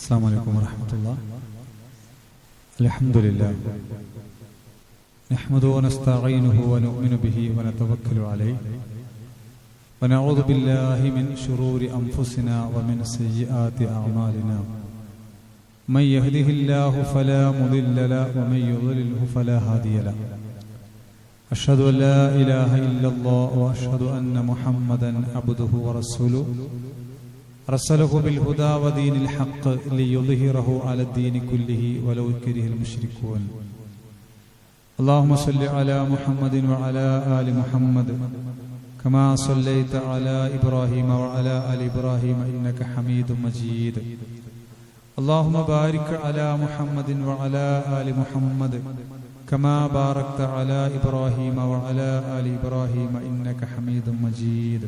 السلام عليكم ورحمة الله. الحمد لله نحمده ونستعينه ونؤمن به ونتوكل عليه ونعوذ بالله من شرور أنفسنا ومن سيئات أعمالنا من يهده الله فلا مضل له ومن يضلله فلا هادي له أشهد أن لا إله إلا الله وأشهد أن محمدا عبده ورسوله رسله بالهدى ودين الحق ليظهره على الدين كله ولو كره المشركون. اللهم صل على محمد وعلى آل محمد كما صليت على إبراهيم وعلى آل إبراهيم إنك حميد مجيد. اللهم بارك على محمد وعلى آل محمد كما باركت على إبراهيم وعلى آل إبراهيم إنك حميد مجيد.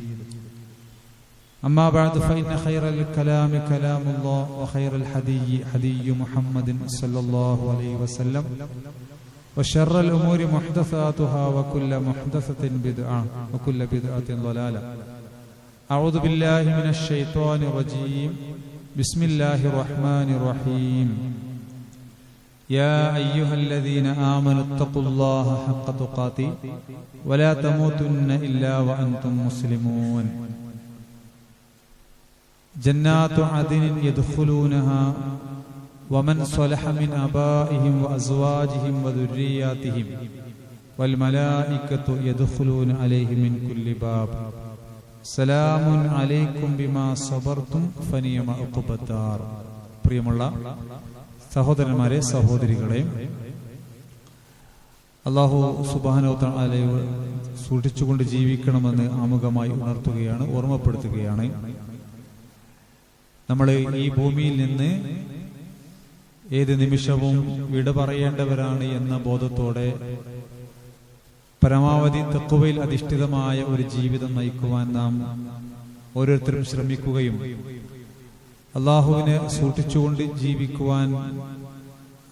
أما بعد فإن خير الكلام كلام الله وخير الحدي حدي محمد صلى الله عليه وسلم وشر الأمور محدثاتها وكل محدثة بدعة وكل بدعة ضلالة. أعوذ بالله من الشيطان الرجيم. بسم الله الرحمن الرحيم. يا أيها الذين آمنوا اتقوا الله حق تقاته ولا تموتن إلا وأنتم مسلمون. جنات عدن يدخلونها ومن صلح من آبائهم وأزواجهم وذرياتهم والملائكة يدخلون عليهم من كل باب سلام عليكم بما صبرتم فنعم عقبى الدار. പ്രിയമുള്ള സഹോദരന്മാരെ, സഹോദരികളെ, അല്ലാഹു സുബ്ഹാനഹു വ തആലയെ സൂക്ഷിച്ചുകൊണ്ട് ജീവിക്കണമെന്ന് ആമുഖമായി ഉണർത്തുകയാണ്, ഓർമ്മപ്പെടുത്തുകയാണ്. നമ്മൾ ഈ ഭൂമിയിൽ നിന്ന് ഏത് നിമിഷവും വിട പറയേണ്ടവരാണ് എന്ന ബോധത്തോടെ പരമാവധി തഖ്വയിൽ അധിഷ്ഠിതമായ ഒരു ജീവിതം നയിക്കുവാൻ നാം ഓരോരുത്തരും ശ്രമിക്കുകയും അള്ളാഹുവിനെ സൂക്ഷിച്ചുകൊണ്ട് ജീവിക്കുവാൻ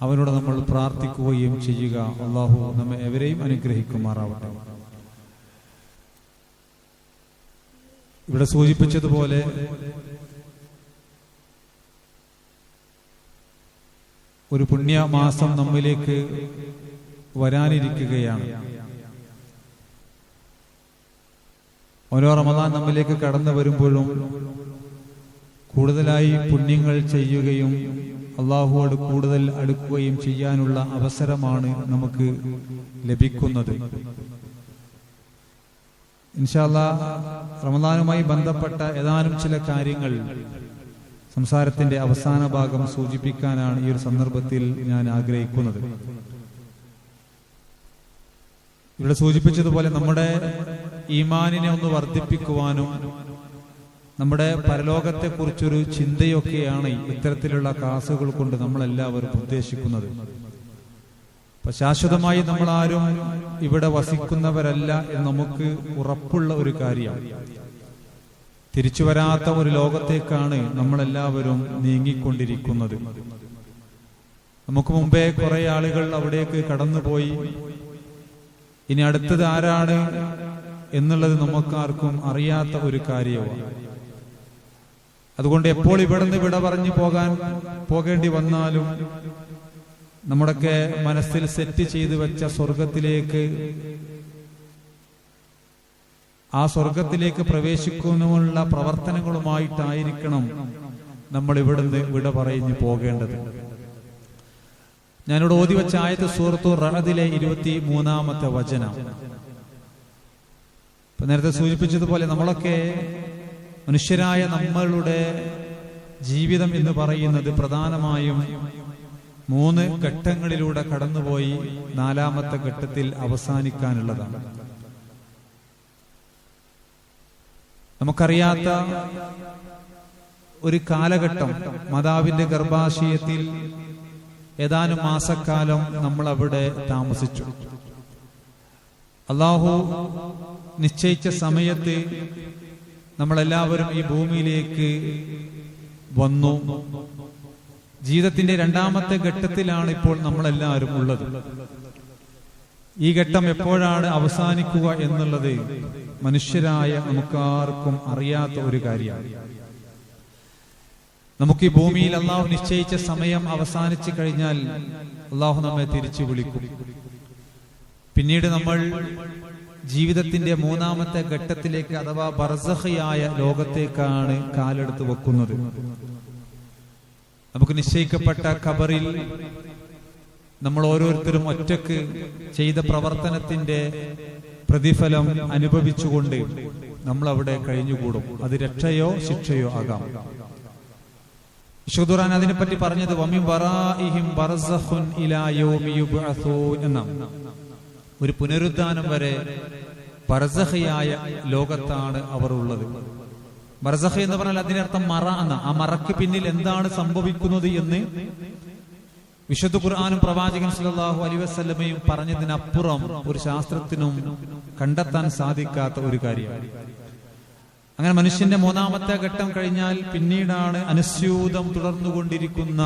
അവനോട് നമ്മൾ പ്രാർത്ഥിക്കുകയും ചെയ്യുക. അള്ളാഹു നമ്മെ എവരെയും അനുഗ്രഹിക്കുമാറാവട്ടെ. ഇവിടെ സൂചിപ്പിച്ചതുപോലെ ഒരു പുണ്യമാസം നമ്മിലേക്ക് വരാനിരിക്കുകയാണ്. ഓരോ റമദാൻ നമ്മിലേക്ക് കടന്നു വരുമ്പോഴും കൂടുതലായി പുണ്യങ്ങൾ ചെയ്യുകയും അള്ളാഹുവോട് കൂടുതൽ അടുക്കുകയും ചെയ്യാനുള്ള അവസരമാണ് നമുക്ക് ലഭിക്കുന്നത്. ഇൻഷാ അല്ലാഹ് റമദാനുമായി ബന്ധപ്പെട്ട ഏതാനും ചില കാര്യങ്ങൾ സംസാരത്തിന്റെ അവസാന ഭാഗം സൂചിപ്പിക്കാനാണ് ഈ ഒരു സന്ദർഭത്തിൽ ഞാൻ ആഗ്രഹിക്കുന്നത്. ഇവിടെ സൂചിപ്പിച്ചതുപോലെ നമ്മുടെ ഈമാനിനെ ഒന്ന് വർദ്ധിപ്പിക്കുവാനും നമ്മുടെ പരലോകത്തെ കുറിച്ചൊരു ചിന്തയൊക്കെയാണ് ഇത്തരത്തിലുള്ള ക്ലാസുകൾ കൊണ്ട് നമ്മളെല്ലാവരും ഉദ്ദേശിക്കുന്നത്. അപ്പൊ ശാശ്വതമായി നമ്മളാരും ഇവിടെ വസിക്കുന്നവരല്ല എന്ന് നമുക്ക് ഉറപ്പുള്ള ഒരു കാര്യമാണ്. തിരിച്ചു വരാത്ത ഒരു ലോകത്തേക്കാണ് നമ്മളെല്ലാവരും നീങ്ങിക്കൊണ്ടിരിക്കുന്നത്. നമുക്ക് മുമ്പേ കുറെ ആളുകൾ അവിടേക്ക് കടന്നുപോയി. ഇനി അടുത്തത് ആരാണ് എന്നുള്ളത് നമുക്കാർക്കും അറിയാത്ത ഒരു കാര്യമാണ്. അതുകൊണ്ട് എപ്പോൾ ഇവിടുന്ന് വിട പറഞ്ഞു പോകേണ്ടി വന്നാലും നമ്മുടെയൊക്കെ മനസ്സിൽ സെറ്റ് ചെയ്തു വെച്ച ആ സ്വർഗത്തിലേക്ക് പ്രവേശിക്കുന്നതിനുള്ള പ്രവർത്തനങ്ങളുമായിട്ടായിരിക്കണം നമ്മൾ ഇവിടുന്ന് വിട പറഞ്ഞു പോകേണ്ടത്. ഞാനിവിടെ ഓതി വെച്ച ആയത്ത് സൂറത്തു റഅദിലെ 23-ാമത്തെ വചനം. ഇപ്പൊ നേരത്തെ സൂചിപ്പിച്ചതുപോലെ നമ്മളൊക്കെ മനുഷ്യരായ നമ്മളുടെ ജീവിതം എന്ന് പറയുന്നത് പ്രധാനമായും 3 ഘട്ടങ്ങളിലൂടെ കടന്നുപോയി 4-ാമത്തെ ഘട്ടത്തിൽ അവസാനിക്കാനുള്ളതാണ്. നമുക്കറിയാത്ത ഒരു കാലഘട്ടം, മാതാവിന്റെ ഗർഭാശയത്തിൽ ഏതാനും മാസക്കാലം നമ്മൾ അവിടെ താമസിച്ചു. അല്ലാഹു നിശ്ചയിച്ച സമയത്ത് നമ്മളെല്ലാവരും ഈ ഭൂമിയിലേക്ക് വന്നു. ജീവിതത്തിന്റെ 2-ാമത്തെ ഘട്ടത്തിലാണ് ഇപ്പോൾ നമ്മളെല്ലാവരും ഉള്ളത്. ഈ ഘട്ടം എപ്പോഴാണ് അവസാനിക്കുക എന്നുള്ളത് മനുഷ്യരായ നമുക്കാർക്കും അറിയാത്ത ഒരു കാര്യമാണ്. നമുക്ക് ഈ ഭൂമിയിൽ അള്ളാഹു നിശ്ചയിച്ച സമയം അവസാനിച്ചു കഴിഞ്ഞാൽ അള്ളാഹു നമ്മെ തിരിച്ചു വിളിക്കും. പിന്നീട് നമ്മൾ ജീവിതത്തിന്റെ മൂന്നാമത്തെ ഘട്ടത്തിലേക്ക് അഥവാ ബർസഖിയായ ലോകത്തേക്കാണ് കാലെടുത്ത് വെക്കുന്നത്. നമുക്ക് നിശ്ചയിക്കപ്പെട്ട ഖബറിൽ നമ്മൾ ഓരോരുത്തരും ഒറ്റക്ക് ചെയ്ത പ്രവർത്തനത്തിന്റെ പ്രതിഫലം അനുഭവിച്ചുകൊണ്ട് നമ്മൾ അവിടെ കഴിഞ്ഞുകൂടും. അത് രക്ഷയോ ശിക്ഷയോ ആകാം. വിശുദ്ധ ഖുർആൻ അതിനെപ്പറ്റി പറഞ്ഞത് വമിൻ വറാഇഹിം ബർസഖുൻ ഇലാ യൗമി യുബ്അസൂൻ എന്നാണ്. ഒരു പുനരുദ്ധാനം വരെ ബർസഖിയായ ലോകത്താണ് അവർ ഉള്ളത്. ബർസഖ് എന്ന് പറഞ്ഞാൽ അതിനർത്ഥം മറ എന്ന. ആ മറക്ക് പിന്നിൽ എന്താണ് സംഭവിക്കുന്നത് എന്ന് വിശുദ്ധ ഖുർആനും പ്രവാചകൻ സല്ലല്ലാഹു അലൈഹി വസല്ലമയും പറഞ്ഞതിനപ്പുറം ഒരു ശാസ്ത്രത്തിനും കണ്ടെത്താൻ സാധിക്കാത്ത ഒരു കാര്യമാണ്. അങ്ങനെ മനുഷ്യന്റെ മൂന്നാമത്തെ ഘട്ടം കഴിഞ്ഞാൽ പിന്നീടാണ് അനുസ്യൂതം തുടർന്നുകൊണ്ടിരിക്കുന്ന,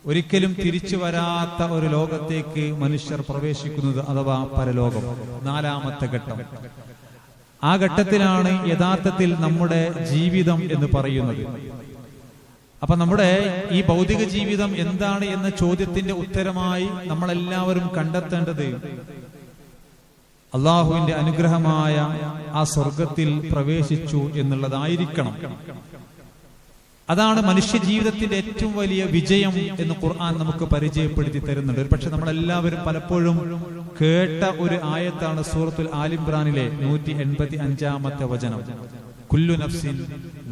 ഒരിക്കലും തിരിച്ചു വരാത്ത ഒരു ലോകത്തേക്ക് മനുഷ്യർ പ്രവേശിക്കുന്നത്, അഥവാ പരലോകം, നാലാമത്തെ ഘട്ടം. ആ ഘട്ടത്തിലാണ് യഥാർത്ഥത്തിൽ നമ്മുടെ ജീവിതം എന്ന് പറയുന്നത്. അപ്പൊ നമ്മുടെ ഈ ഭൗതിക ജീവിതം എന്താണ് എന്ന ചോദ്യത്തിന്റെ ഉത്തരമായി നമ്മളെല്ലാവരും കണ്ടെത്തേണ്ടത് അള്ളാഹുവിന്റെ അനുഗ്രഹമായ ആ സ്വർഗത്തിൽ പ്രവേശിച്ചു എന്നുള്ളതായിരിക്കണം. അതാണ് മനുഷ്യ ജീവിതത്തിന്റെ ഏറ്റവും വലിയ വിജയം എന്ന് ഖുർആൻ നമുക്ക് പരിചയപ്പെടുത്തി തരുന്നുണ്ട്. ഒരു പക്ഷെ നമ്മളെല്ലാവരും പലപ്പോഴും കേട്ട ഒരു ആയത്താണ് സൂറത്തുൽ ആലിംറാനിലെ 185-ാമത്തെ വചനം, കുല്ലു നഫ്സിൻ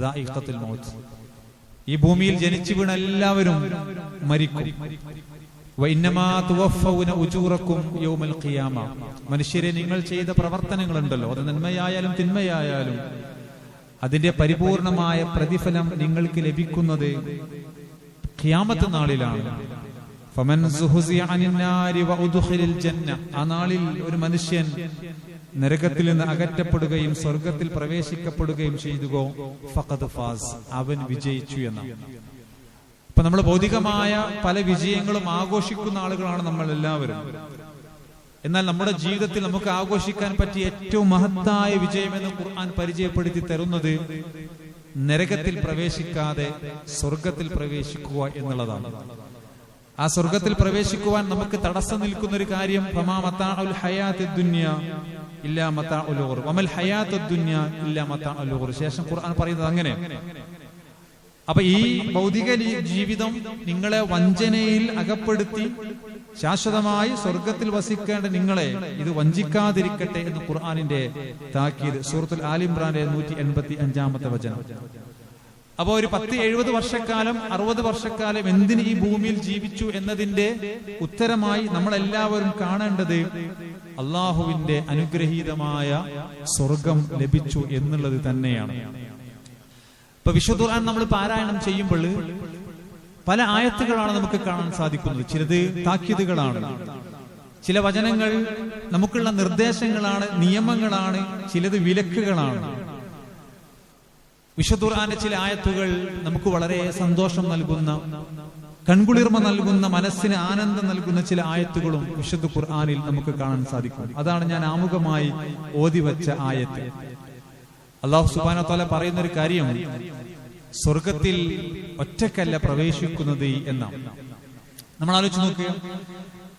ദാഇഖത്തുൽ മൗത്ത്. ഈ ഭൂമിയിൽ ജനിച്ചു വീണ എല്ലാവരും മരിക്കും. വഇന്നമാ തുവഫൗന ഉജൂറക്കും യൗമൽ ഖിയാമ. മനുഷ്യരെ, നിങ്ങൾ ചെയ്ത പ്രവർത്തനങ്ങളുണ്ടല്ലോ, അത് നന്മയായാലും തിന്മയായാലും അതിന്റെ പരിപൂർണമായ പ്രതിഫലം നിങ്ങൾക്ക് ലഭിക്കുന്നത് ഖിയാമത്ത് നാളിലാണ്. ഫമൻ സുഹ്സിയ അനിന്നാരി വഉദ്ഖിലൽ ജന്ന. ആ നാളിൽ ഒരു മനുഷ്യൻ നരകത്തിൽ നിന്ന് അകറ്റപ്പെടുകയും സ്വർഗത്തിൽ പ്രവേശിക്കപ്പെടുകയും ചെയ്തുകോ ഫഖദ് ഫാസ്, അവൻ വിജയിച്ചു എന്നാണ്. അപ്പൊ നമ്മൾ ഭൗതികമായ പല വിജയങ്ങളും ആഘോഷിക്കുന്ന ആളുകളാണ് നമ്മൾ എല്ലാവരും. എന്നാൽ നമ്മുടെ ജീവിതത്തിൽ നമുക്ക് ആഘോഷിക്കാൻ പറ്റിയ ഏറ്റവും മഹത്തായ വിജയമെന്ന് ഖുർആൻ പരിചയപ്പെടുത്തി തരുന്നത് നരകത്തിൽ പ്രവേശിക്കാതെ സ്വർഗത്തിൽ പ്രവേശിക്കുക എന്നുള്ളതാണ്. ആ സ്വർഗത്തിൽ പ്രവേശിക്കുവാൻ നമുക്ക് തടസ്സം നിൽക്കുന്ന ഒരു കാര്യം ഫമാ മതാഉൽ ഹയാത്തുദ് ദുനിയ ഇല്ലാ മതാഉൽ ഖുർ വമൽ ഹയാത്തുദ് ദുനിയ ഇല്ലാ മതാഉൽ ഖുർ. ശേഷം ഖുർആൻ പറയുന്നത് അങ്ങനെ. അപ്പൊ ഈ ഭൗതിക ജീവിതം നിങ്ങളെ വഞ്ചനയിൽ അകപ്പെടുത്തി ശാശ്വതമായി സ്വർഗത്തിൽ വസിക്കേണ്ട നിങ്ങളെ ഇത് വഞ്ചിക്കാതിരിക്കട്ടെ എന്ന് ഖുർആനിന്റെ താക്കീത് സൂറത്തുൽ ആലിംറാനിലെ 185-ാമത്തെ വചനം. അപ്പൊ ഒരു 10-70 വർഷക്കാലം 60 വർഷക്കാലം എന്തിന് ഈ ഭൂമിയിൽ ജീവിച്ചു എന്നതിന്റെ ഉത്തരമായി നമ്മളെല്ലാവരും കാണേണ്ടത് അള്ളാഹുവിന്റെ അനുഗ്രഹീതമായ സ്വർഗം ലഭിച്ചു എന്നുള്ളത് തന്നെയാണ്. ഇപ്പൊ വിശുദ്ധ ഖുർആൻ നമ്മൾ പാരായണം ചെയ്യുമ്പോൾ പല ആയത്തുകളാണ് നമുക്ക് കാണാൻ സാധിക്കുന്നത്. ചിലത് താക്കീതുകളാണ്, ചില വചനങ്ങൾ നമുക്കുള്ള നിർദ്ദേശങ്ങളാണ്, നിയമങ്ങളാണ്, ചിലത് വിലക്കുകളാണ്. വിശുദ്ധ ഖുർആന്റെ ചില ആയത്തുകൾ നമുക്ക് വളരെ സന്തോഷം നൽകുന്ന, കൺകുളിർമ നൽകുന്ന, മനസ്സിന് ആനന്ദം നൽകുന്ന ചില ആയത്തുകളും വിശുദ്ധ ഖുർആനിൽ നമുക്ക് കാണാൻ സാധിക്കും. അതാണ് ഞാൻ ആമുഖമായി ഓതിവച്ച ആയത്ത്. അല്ലാഹു സുബ്ഹാനഹു വ തആല പറയുന്ന ഒരു കാര്യം സ്വർഗത്തിൽ ഒറ്റക്കല്ല പ്രവേശിക്കുന്നത് എന്നാണ്. നമ്മൾ ആലോചിച്ച് നോക്കുക,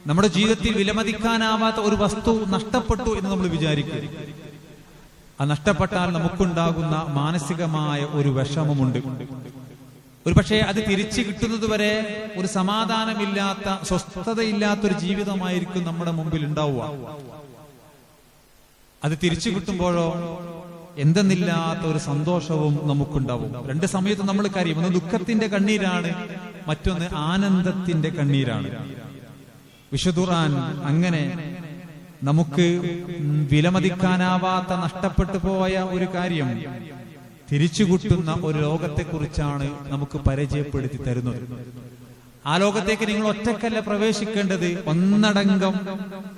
നമ്മുടെ ജീവിതത്തിൽ വിലമതിക്കാനാവാത്ത ഒരു വസ്തു നഷ്ടപ്പെട്ടു എന്ന് നമ്മൾ വിചാരിക്കുക. ആ നഷ്ടപ്പെട്ടാൽ നമുക്കുണ്ടാകുന്ന മാനസികമായ ഒരു വിഷമമുണ്ട്. ഒരു പക്ഷേ അത് തിരിച്ചു കിട്ടുന്നത് വരെ ഒരു സമാധാനമില്ലാത്ത, സ്വസ്ഥതയില്ലാത്തൊരു ജീവിതമായിരിക്കും നമ്മുടെ മുമ്പിൽ ഉണ്ടാവുക. അത് തിരിച്ചു കിട്ടുമ്പോഴോ എന്തെന്നില്ലാത്ത ഒരു സന്തോഷവും നമുക്കുണ്ടാവും. രണ്ട് സമയത്ത് നമ്മൾ കരയും. ഒന്ന് ദുഃഖത്തിന്റെ കണ്ണീരാണ്, മറ്റൊന്ന് ആനന്ദത്തിന്റെ കണ്ണീരാണ്. വിശുദ്ധ ഖുർആൻ അങ്ങനെ നമുക്ക് വിലമതിക്കാനാവാത്ത, നഷ്ടപ്പെട്ടു പോയ ഒരു കാര്യം തിരിച്ചു കിട്ടുന്ന ഒരു ലോകത്തെക്കുറിച്ചാണ് നമുക്ക് പരിചയപ്പെടുത്തി തരുന്നത്. ആ ലോകത്തേക്ക് നിങ്ങൾ ഒറ്റക്കല്ല പ്രവേശിക്കേണ്ടത്, ഒന്നടങ്കം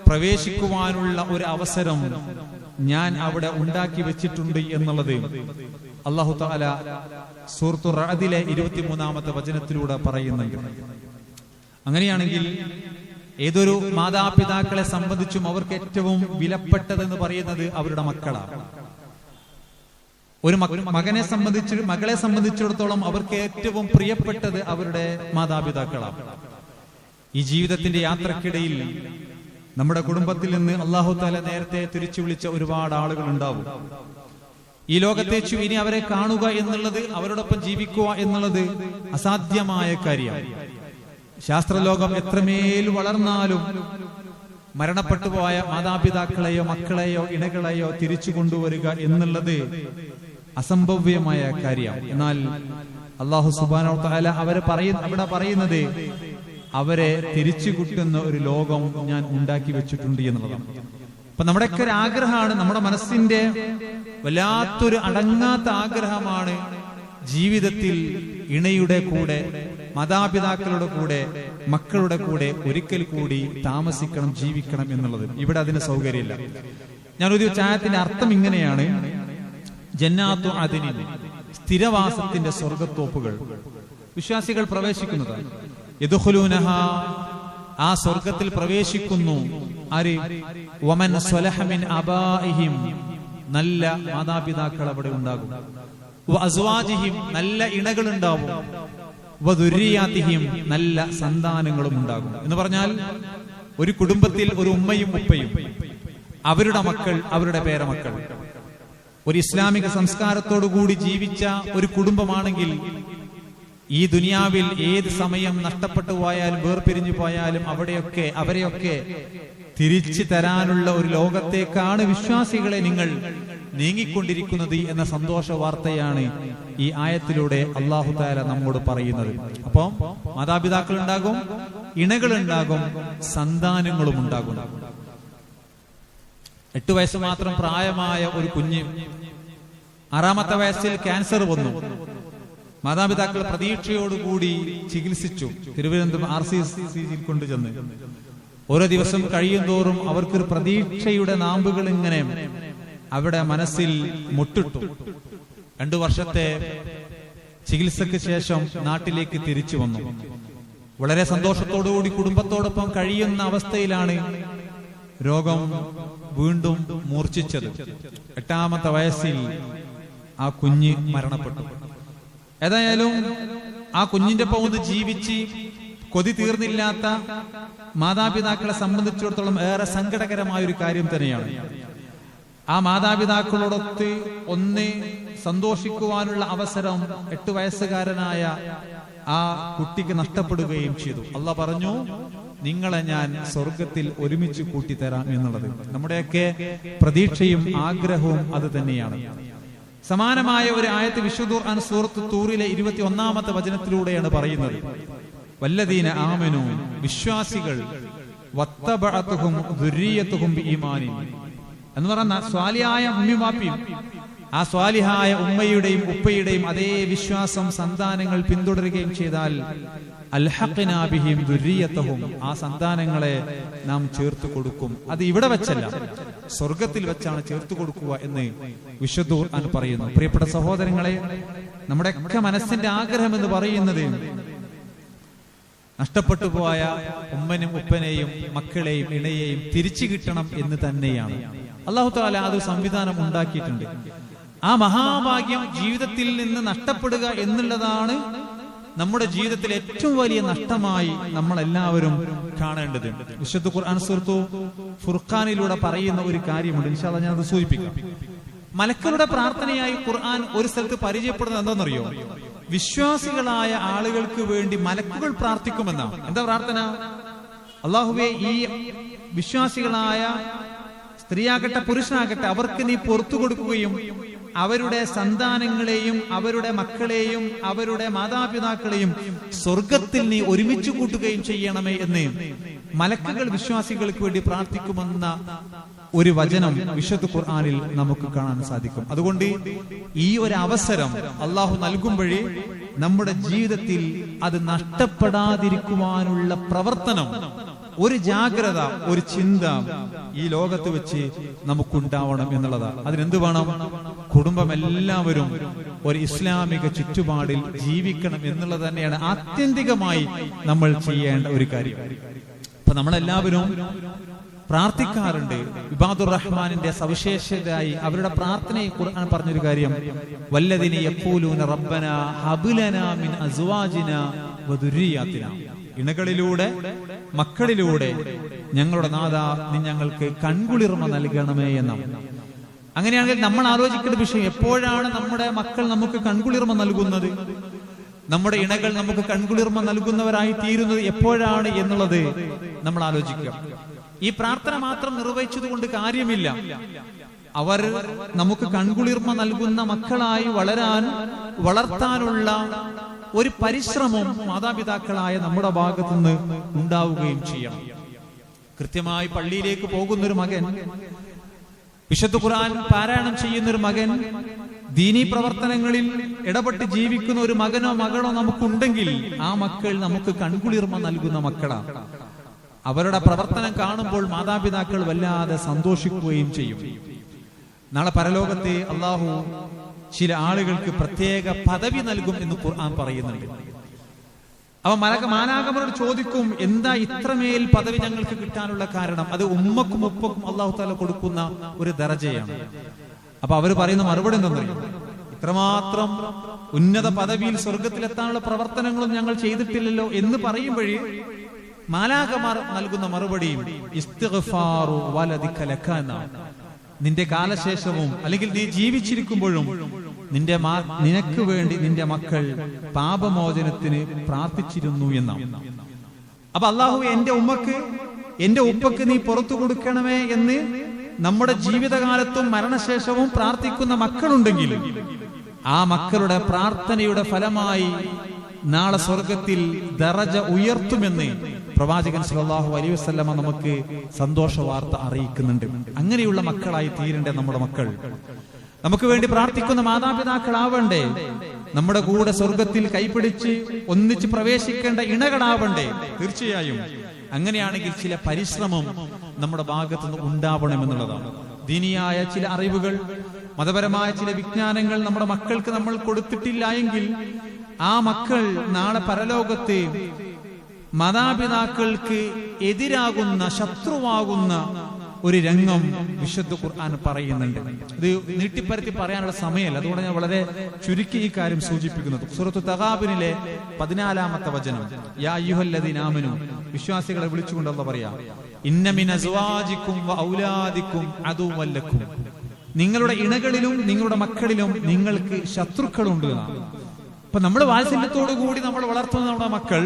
പ്രവേശിക്കുവാനുള്ള ഒരു അവസരം ഞാൻ അവിടെ ഉണ്ടാക്കി വെച്ചിട്ടുണ്ട് എന്നുള്ളത് അല്ലാഹു തആല സൂറത്തുർ റഅദിലെ 23-ാമത്തെ വചനത്തിലൂടെ പറയുന്നുണ്ട്. അങ്ങനെയാണെങ്കിൽ ഏതൊരു മാതാപിതാക്കളെ സംബന്ധിച്ചും അവർക്ക് ഏറ്റവും വിലപ്പെട്ടതെന്ന് പറയുന്നത് അവരുടെ മക്കളാണ്. ഒരു മകളെ സംബന്ധിച്ചിടത്തോളം അവർക്ക് ഏറ്റവും പ്രിയപ്പെട്ടത് അവരുടെ മാതാപിതാക്കളാണ്. ഈ ജീവിതത്തിന്റെ യാത്രക്കിടയിൽ നമ്മുടെ കുടുംബത്തിൽ നിന്ന് അല്ലാഹു തആല നേരത്തെ തിരിച്ചു വിളിച്ച ഒരുപാട് ആളുകൾ ഉണ്ടാവും. ഈ ലോകത്തെ ഇനി അവരെ കാണുക എന്നുള്ളത്, അവരോടൊപ്പം ജീവിക്കുക എന്നുള്ളത് അസാധ്യമായ കാര്യമാണ്. ശാസ്ത്രലോകം എത്രമേൽ വളർന്നാലും മരണപ്പെട്ടു പോയ മാതാപിതാക്കളെയോ മക്കളെയോ ഇണകളെയോ തിരിച്ചു കൊണ്ടുവരിക എന്നുള്ളത് അസംഭവ്യമായ കാര്യമാണ്. എന്നാൽ അല്ലാഹു സുബ്ഹാനഹു വ തആല അവിടെ പറയുന്നത് അവരെ തിരിച്ചു കിട്ടുന്ന ഒരു ലോകം ഞാൻ ഉണ്ടാക്കി വെച്ചിട്ടുണ്ട് എന്നുള്ളതാണ്. അപ്പൊ നമ്മുടെയൊക്കെ ഒരു ആഗ്രഹമാണ്, നമ്മുടെ മനസ്സിന്റെ വല്ലാത്തൊരു അടങ്ങാത്ത ആഗ്രഹമാണ് ജീവിതത്തിൽ ഇണയുടെ കൂടെ, മാതാപിതാക്കളുടെ കൂടെ, മക്കളുടെ കൂടെ ഒരിക്കൽ കൂടി താമസിക്കണം, ജീവിക്കണം എന്നുള്ളത്. ഇവിടെ അതിന് സൗകര്യമില്ല. ഞാനൊരു ചായത്തിന്റെ അർത്ഥം ഇങ്ങനെയാണ്: ജന്നാത്തു അദ്നിൻ, സ്ഥിരവാസത്തിന്റെ സ്വർഗത്തോപ്പുകൾ വിശ്വാസികൾ പ്രവേശിക്കുന്നതാണ്. യദ്ഖുലൂനഹാ, ആ സ്വർഗത്തിൽ പ്രവേശിക്കുന്നു ആര്? വമൻ സ്വലഹ മിൻ അബാഇഹിം, നല്ല മാതാപിതാക്കൾ അവിടെ ഉണ്ടാകും. വഅസ്വാജിഹിം, നല്ല ഇണകൾ ഉണ്ടാവും. വദുരിയാതിഹിം, നല്ല സന്താനങ്ങളും ഉണ്ടാകും. എന്ന് പറഞ്ഞാൽ ഒരു കുടുംബത്തിൽ ഒരു ഉമ്മയും ഉപ്പയും, അവരുടെ മക്കൾ, അവരുടെ പേരമക്കൾ, ഒരു ഇസ്ലാമിക സംസ്കാരത്തോടുകൂടി ജീവിച്ച ഒരു കുടുംബമാണെങ്കിൽ ഈ ദുനിയാവിൽ ഏത് സമയം നഷ്ടപ്പെട്ടു പോയാലും വേർപിരിഞ്ഞു പോയാലും അവരെയൊക്കെ തിരിച്ചു തരാനുള്ള ഒരു ലോകത്തേക്കാണ് വിശ്വാസികളെ നിങ്ങൾ നീങ്ങിക്കൊണ്ടിരിക്കുന്നത് എന്ന സന്തോഷ വാർത്തയാണ് ഈ ആയത്തിലൂടെ അല്ലാഹു തആല നമ്മോട് പറയുന്നത്. അപ്പം മാതാപിതാക്കൾ ഉണ്ടാകും, ഇണകൾ ഉണ്ടാകും, സന്താനങ്ങളും ഉണ്ടാകും. 8 വയസ്സ് മാത്രം പ്രായമായ ഒരു കുഞ്ഞ് 6ാമത്തെ വയസ്സിൽ ക്യാൻസർ വന്നു. മാതാപിതാക്കൾ പ്രതീക്ഷയോടുകൂടി ചികിത്സിച്ചു. തിരുവനന്തപുരം RCCയിൽ കൊണ്ടുചെന്ന് ഓരോ ദിവസം കഴിയും തോറും അവർക്കൊരു പ്രതീക്ഷയുടെ നാമ്പുകൾ ഇങ്ങനെ അവിടെ മനസ്സിൽ മുട്ടിട്ടു. 2 വർഷത്തെ ചികിത്സയ്ക്ക് ശേഷം നാട്ടിലേക്ക് തിരിച്ചു വന്നു. വളരെ സന്തോഷത്തോടുകൂടി കുടുംബത്തോടൊപ്പം കഴിയുന്ന അവസ്ഥയിലാണ് രോഗം വീണ്ടും മൂർച്ഛിച്ചത്. 8ാമത്തെ വയസ്സിൽ ആ കുഞ്ഞ് മരണപ്പെട്ടു. ഏതായാലും ആ കുഞ്ഞിന്റെ ഒപ്പം ജീവിച്ച് കൊതി തീർന്നില്ലാത്ത മാതാപിതാക്കളെ സംബന്ധിച്ചിടത്തോളം ഏറെ സങ്കടകരമായ ഒരു കാര്യം തന്നെയാണ്. ആ മാതാപിതാക്കളോടൊത്ത് ഒന്ന് സന്തോഷിക്കുവാനുള്ള അവസരം 8 വയസ്സുകാരനായ ആ കുട്ടിക്ക് നഷ്ടപ്പെടുകയും ചെയ്തു. അല്ലാഹ് പറഞ്ഞു, നിങ്ങളെ ഞാൻ സ്വർഗത്തിൽ ഒരുമിച്ച് കൂട്ടിത്തരാം എന്നുള്ളത്. നമ്മുടെയൊക്കെ പ്രതീക്ഷയും ആഗ്രഹവും അത് തന്നെയാണ്. സമാനമായ ഒരു ആയത്ത് വിശുദ്ധ ഖുർആൻ സൂറത്ത് തൂറിലെ 21ാമത്തെ വചനത്തിലൂടെയാണ് പറയുന്നത്. വല്ലദീന ആമനു, വിശ്വാസികൾ, വത്തബഅതുഹും ദുർരിയതുഹും ബിഈമാനിൻ, എന്ന് പറഞ്ഞാൽ സ്വാലിഹായ ഉമ്മയും വാപ്പിയും, ആ സ്വാലിഹായ ഉമ്മയുടെയും ഉപ്പയുടെയും അതേ വിശ്വാസം സന്താനങ്ങൾ പിന്തുടരുകയും ചെയ്താൽ അൽഹഖ്നാ ബിഹിം ദുർരിയതഹും, ആ സന്താനങ്ങളെ നാം ചേർത്ത് കൊടുക്കും. അത് ഇവിടെ വെച്ചല്ല, സ്വർഗത്തിൽ വെച്ചാണ് ചേർത്ത് കൊടുക്കുക എന്ന് വിശുദ്ധ ഖുർആൻ പറയുന്നു. പ്രിയപ്പെട്ട സഹോദരങ്ങളെ, നമ്മുടെയൊക്കെ മനസ്സിന്റെ ആഗ്രഹം എന്ന് പറയുന്നത് നഷ്ടപ്പെട്ടു പോയ ഉമ്മനും ഉപ്പനെയും മക്കളെയും ഇണയെയും തിരിച്ചു കിട്ടണം എന്ന് തന്നെയാണ്. അല്ലാഹു തആല അത് സംവിധാനം ഉണ്ടാക്കിയിട്ടുണ്ട്. ആ മഹാഭാഗ്യം ജീവിതത്തിൽ നിന്ന് നഷ്ടപ്പെടുക എന്നുള്ളതാണ് നമ്മുടെ ജീവിതത്തിൽ ഏറ്റവും വലിയ നഷ്ടമായി നമ്മൾ എല്ലാവരും കാണേണ്ടത്. വിശുദ്ധ ഖുർആൻ സൂറത്തു ഫുർഖാനിലൂടെ പറയുന്ന ഒരു കാര്യമുണ്ട്. ഇൻഷാ അല്ലാഹ് ഞാൻ അത് സൂചിപ്പിക്കാം. മലക്കുകളുടെ പ്രാർത്ഥനയായി ഖുർആൻ ഒരു സ്ഥലത്ത് പരിചയപ്പെടുന്നത് എന്താണെന്നറിയോ? വിശ്വാസികളായ ആളുകൾക്ക് വേണ്ടി മലക്കുകൾ പ്രാർത്ഥിക്കുമെന്നാണ്. എന്താ പ്രാർത്ഥന? അല്ലാഹുവേ, ഈ വിശ്വാസികളായ സ്ത്രീയാകട്ടെ പുരുഷനാകട്ടെ അവർക്ക് നീ പുറത്തു കൊടുക്കുകയും അവരുടെ സന്താനങ്ങളെയും അവരുടെ മക്കളെയും അവരുടെ മാതാപിതാക്കളെയും സ്വർഗത്തിൽ നീ ഒരുമിച്ച് കൂട്ടുകയും ചെയ്യണമേ എന്ന് മലക്കുകൾ വിശ്വാസികൾക്ക് വേണ്ടി പ്രാർത്ഥിക്കുമെന്ന ഒരു വചനം വിശുദ്ധ ഖുർആനിൽ നമുക്ക് കാണാൻ സാധിക്കും. അതുകൊണ്ട് ഈ ഒരു അവസരം അള്ളാഹു നൽകുമ്പോഴേ നമ്മുടെ ജീവിതത്തിൽ അത് നഷ്ടപ്പെടാതിരിക്കുവാനുള്ള പ്രവർത്തനം, ഒരു ജാഗ്രത, ഒരു ചിന്ത ഈ ലോകത്ത് വെച്ച് നമുക്കുണ്ടാവണം എന്നുള്ളതാണ്. അതിനെന്ത് വേണം? കുടുംബം എല്ലാവരും ഒരു ഇസ്ലാമിക ചുറ്റുപാടിൽ ജീവിക്കണം എന്നുള്ളത് തന്നെയാണ് ആത്യന്തികമായി നമ്മൾ ചെയ്യേണ്ട ഒരു കാര്യം. അപ്പൊ നമ്മളെല്ലാവരും പ്രാർത്ഥിക്കാറുണ്ട്. ഇബാദുർ റഹ്മാനിന്റെ സവിശേഷതയായി അവരുടെ പ്രാർത്ഥനയെ ഖുർആൻ പറഞ്ഞൊരു കാര്യം, വല്ലദീന യഖൂലൂന റബ്ബനാ ഹബ് ലനാ മിൻ അസ്വാജിനാ വദുരിയാതിനാ, ഇണകളിലൂടെ മക്കളിലൂടെ ഞങ്ങളുടെ നാഥാ നീ ഞങ്ങൾക്ക് കൺകുളിർമ നൽകണമേ എന്നാണ്. അങ്ങനെയാണെങ്കിൽ നമ്മൾ ആലോചിക്കേണ്ട വിഷയം, എപ്പോഴാണ് നമ്മുടെ മക്കൾ നമുക്ക് കൺകുളിർമ നൽകുന്നത്, നമ്മുടെ ഇണകൾ നമുക്ക് കൺകുളിർമ നൽകുന്നവരായി തീരുന്നത് എപ്പോഴാണ് എന്നുള്ളത് നമ്മൾ ആലോചിക്കുക. ഈ പ്രാർത്ഥന മാത്രം നിർവഹിച്ചതുകൊണ്ട് കാര്യമില്ല. അവർ നമുക്ക് കൺകുളിർമ നൽകുന്ന മക്കളായി വളർത്താനുള്ള ഒരു പരിശ്രമം മാതാപിതാക്കളായ നമ്മുടെ ഭാഗത്തുനിന്ന് ഉണ്ടാവുകയും ചെയ്യണം. കൃത്യമായി പള്ളിയിലേക്ക് പോകുന്നൊരു മകൻ, വിശുദ്ധ ഖുർആൻ പാരായണം ചെയ്യുന്നൊരു മകൻ, ദീനീ പ്രവർത്തനങ്ങളിൽ ഇടപെട്ട് ജീവിക്കുന്ന ഒരു മകനോ മകളോ നമുക്കുണ്ടെങ്കിൽ ആ മക്കൾ നമുക്ക് കൺകുളിർമ നൽകുന്ന മക്കളാണ്. അവരുടെ പ്രവർത്തനം കാണുമ്പോൾ മാതാപിതാക്കൾ വല്ലാതെ സന്തോഷിക്കുകയും ചെയ്യും. നാളെ പരലോകത്തെ അള്ളാഹു ചില ആളുകൾക്ക് പ്രത്യേക പദവി നൽകും എന്ന് ഖുർആൻ പറയുന്നുണ്ട്. അവ മാലാഖമാരോട് ചോദിക്കും, എന്താ ഇത്രമേൽ പദവി ഞങ്ങൾക്ക് കിട്ടാനുള്ള കാരണം? അത് ഉമ്മക്കും ഉപ്പക്കും അള്ളാഹു തആല കൊടുക്കുന്ന ഒരു ദറജയാണ്. അപ്പൊ അവര് പറയുന്ന മറുപടി എന്തെന്നറിയും? ഇത്രമാത്രം ഉന്നത പദവിയിൽ സ്വർഗത്തിലെത്താനുള്ള പ്രവർത്തനങ്ങളും ഞങ്ങൾ ചെയ്തിട്ടില്ലല്ലോ എന്ന് പറയുമ്പോഴേ മാലാഖമാർ നൽകുന്ന മറുപടിയും ഇസ്തിഗ്ഫാറു വലദിക ലക എന്നാണ്. നിന്റെ കാലശേഷവും അല്ലെങ്കിൽ നീ ജീവിച്ചിരിക്കുമ്പോഴും നിനക്ക് വേണ്ടി നിന്റെ മക്കൾ പാപമോചനത്തിന് പ്രാർത്ഥിച്ചിരുന്നു എന്നാണ്. അപ്പൊ അള്ളാഹു എന്റെ ഉമ്മക്ക് എന്റെ ഉപ്പക്ക് നീ പുറത്തു കൊടുക്കണമേ എന്ന് നമ്മുടെ ജീവിതകാലത്തും മരണശേഷവും പ്രാർത്ഥിക്കുന്ന മക്കളുണ്ടെങ്കിൽ ആ മക്കളുടെ പ്രാർത്ഥനയുടെ ഫലമായി നാളെ സ്വർഗത്തിൽ ദറജ ഉയർത്തുമെന്ന് പ്രവാചകൻ സല്ലല്ലാഹു അലൈഹി വസല്ലമ നമുക്ക് സന്തോഷ വാർത്ത അറിയിക്കുന്നുണ്ട്. അങ്ങനെയുള്ള മക്കളായി തീരണ്ടേ നമ്മുടെ മക്കൾ. നമുക്ക് വേണ്ടി പ്രാർത്ഥിക്കുന്ന മാതാപിതാക്കളാവണ്ടേ. നമ്മുടെ കൂടെ സ്വർഗത്തിൽ കൈപിടിച്ച് ഒന്നിച്ച് പ്രവേശിക്കേണ്ട ഇണകളാവണ്ടേ. തീർച്ചയായും അങ്ങനെയാണെങ്കിൽ ചില പരിശ്രമം നമ്മുടെ ഭാഗത്തുനിന്ന് ഉണ്ടാവണമെന്നുള്ളതാണ്. ദീനിയായ ചില അറിവുകൾ, മതപരമായ ചില വിജ്ഞാനങ്ങൾ നമ്മുടെ മക്കൾക്ക് നമ്മൾ കൊടുത്തിട്ടില്ല എങ്കിൽ ആ മക്കൾ നാളെ പരലോകത്ത് മാതാപിതാക്കൾക്ക് എതിരാകുന്ന, ശത്രുവാകുന്ന ഒരു രംഗം വിശുദ്ധ ഖുർആൻ പറയുന്നുണ്ട്. ഇത് നീട്ടിപ്പരത്തി പറയാനുള്ള സമയമല്ല, അതുകൊണ്ട് ഞാൻ വളരെ ചുരുക്കി ഈ കാര്യം സൂചിപ്പിക്കുന്നത്. സൂറത്തു തഗാബുനിലെ 14-ാമത്തെ വചനം, യാ അയ്യുഹല്ലദീന ആമനൂ, വിശ്വാസികളെ വിളിച്ചുകൊണ്ട് അല്ലാഹു പറയാ, ഇന്ന മിൻ അസ്വാജിക്കും വ ഔലാദിക്കും അദുവ്വൻ ലക്കും, നിങ്ങളുടെ ഇണകളിലും നിങ്ങളുടെ മക്കളിലും നിങ്ങൾക്ക് ശത്രുക്കളുണ്ട് എന്നാണ്. അപ്പൊ നമ്മൾ വാത്സല്യത്തോടു കൂടി നമ്മൾ വളർത്തുന്ന നമ്മുടെ മക്കൾ,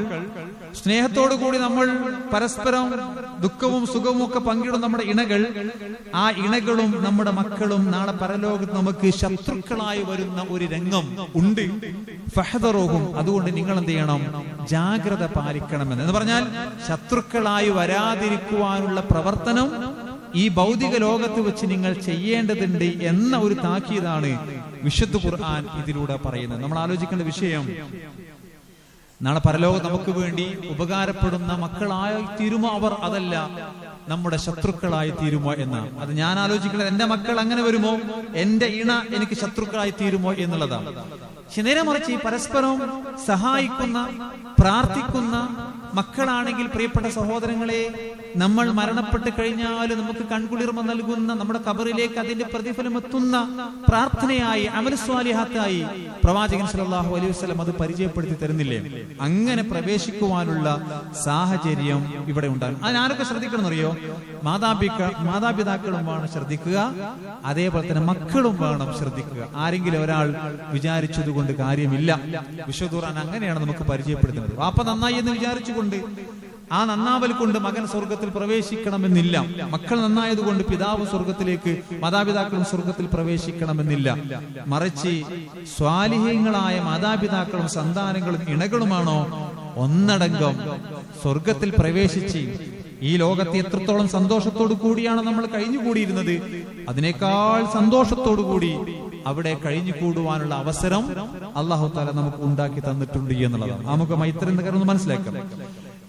സ്നേഹത്തോടു കൂടി നമ്മൾ പരസ്പരം ദുഃഖവും സുഖവും ഒക്കെ പങ്കിടുന്ന നമ്മുടെ ഇണകൾ, ആ ഇണകളും നമ്മുടെ മക്കളും നാളെ പരലോകത്ത് നമുക്ക് ശത്രുക്കളായി വരുന്ന ഒരു രംഗം ഉണ്ട്. ഫഹദറുഹും, അതുകൊണ്ട് നിങ്ങൾ എന്ത് ചെയ്യണം? ജാഗ്രത പാലിക്കണമെന്ന്. എന്ന് പറഞ്ഞാൽ ശത്രുക്കളായി വരാതിരിക്കുവാനുള്ള പ്രവർത്തനം ഈ ഭൗതിക ലോകത്ത് വെച്ച് നിങ്ങൾ ചെയ്യേണ്ടതുണ്ട് എന്ന ഒരു താക്കീതാണ് വിശുദ്ധ ഖുർആൻ ഇതിലൂടെ പറയുന്നത്. നമ്മൾ ആലോചിക്കേണ്ട വിഷയം, നാളെ പരലോകം നമുക്ക് വേണ്ടി ഉപകാരപ്പെടുന്ന മക്കളായി തീരുമോ അവർ, അതല്ല നമ്മുടെ ശത്രുക്കളായി തീരുമോ എന്നാണ്. അത് ഞാൻ ആലോചിക്കുന്നത്, എന്റെ മക്കൾ അങ്ങനെ വരുമോ, എന്റെ ഇണ എനിക്ക് ശത്രുക്കളായി തീരുമോ എന്നുള്ളതാണ്. പക്ഷെ നേരെ മറിച്ച് പരസ്പരം സഹായിക്കുന്ന, പ്രാർത്ഥിക്കുന്ന മക്കളാണെങ്കിൽ, പ്രിയപ്പെട്ട സഹോദരങ്ങളെ, നമ്മൾ മരണപ്പെട്ട് കഴിഞ്ഞാൽ നമുക്ക് കൺകുളിർമ നൽകുന്ന, നമ്മുടെ ഖബറിലേക്ക് അതിന്റെ പ്രതിഫലം എത്തുന്ന പ്രാർത്ഥനയായി, അമൽ സ്വാലിഹാത്തായി പ്രവാചകൻ സല്ലല്ലാഹു അലൈഹി വസല്ലം അത് പരിചയപ്പെടുത്തി തരുന്നില്ലേ? അങ്ങനെ പ്രവേശിക്കുവാനുള്ള സാഹചര്യം ഇവിടെ ഉണ്ടാകും. അതിനാരൊക്കെ ശ്രദ്ധിക്കണം എന്നറിയോ? മാതാപിതാക്കളും വേണം ശ്രദ്ധിക്കുക, അതേപോലെ തന്നെ മക്കളും വേണം ശ്രദ്ധിക്കുക. ആരെങ്കിലും ഒരാൾ വിചാരിച്ചതുകൊണ്ട് കാര്യമില്ല. വിശുദ്ധ ഖുർആൻ അങ്ങനെയാണ് നമുക്ക് പരിചയപ്പെടുത്തുന്നത്. വാപ്പ നന്നായി എന്ന് വിചാരിച്ചുകൊണ്ട് ആ നന്നാവൽ കൊണ്ട് മകൻ സ്വർഗത്തിൽ പ്രവേശിക്കണമെന്നില്ല. മക്കൾ നന്നായതുകൊണ്ട് പിതാവ് സ്വർഗത്തിലേക്ക്, മാതാപിതാക്കളും സ്വർഗത്തിൽ പ്രവേശിക്കണമെന്നില്ല. മറിച്ച് സ്വാലിഹ്യങ്ങളായ മാതാപിതാക്കളും സന്താനങ്ങളും ഇണകളുമാണോ ഒന്നടങ്കം സ്വർഗത്തിൽ പ്രവേശിച്ച് ഈ ലോകത്തെ എത്രത്തോളം സന്തോഷത്തോടു കൂടിയാണ് നമ്മൾ കഴിഞ്ഞുകൂടിയിരുന്നത്, അതിനേക്കാൾ സന്തോഷത്തോടു കൂടി അവിടെ കഴിഞ്ഞുകൂടുവാനുള്ള അവസരം അല്ലാഹു തആല നമുക്ക് ഉണ്ടാക്കി തന്നിട്ടുണ്ട് എന്നുള്ളതാണ്. നമുക്ക് മൈത്രിന്റെ കാര്യം ഒന്ന് മനസ്സിലാക്കാം.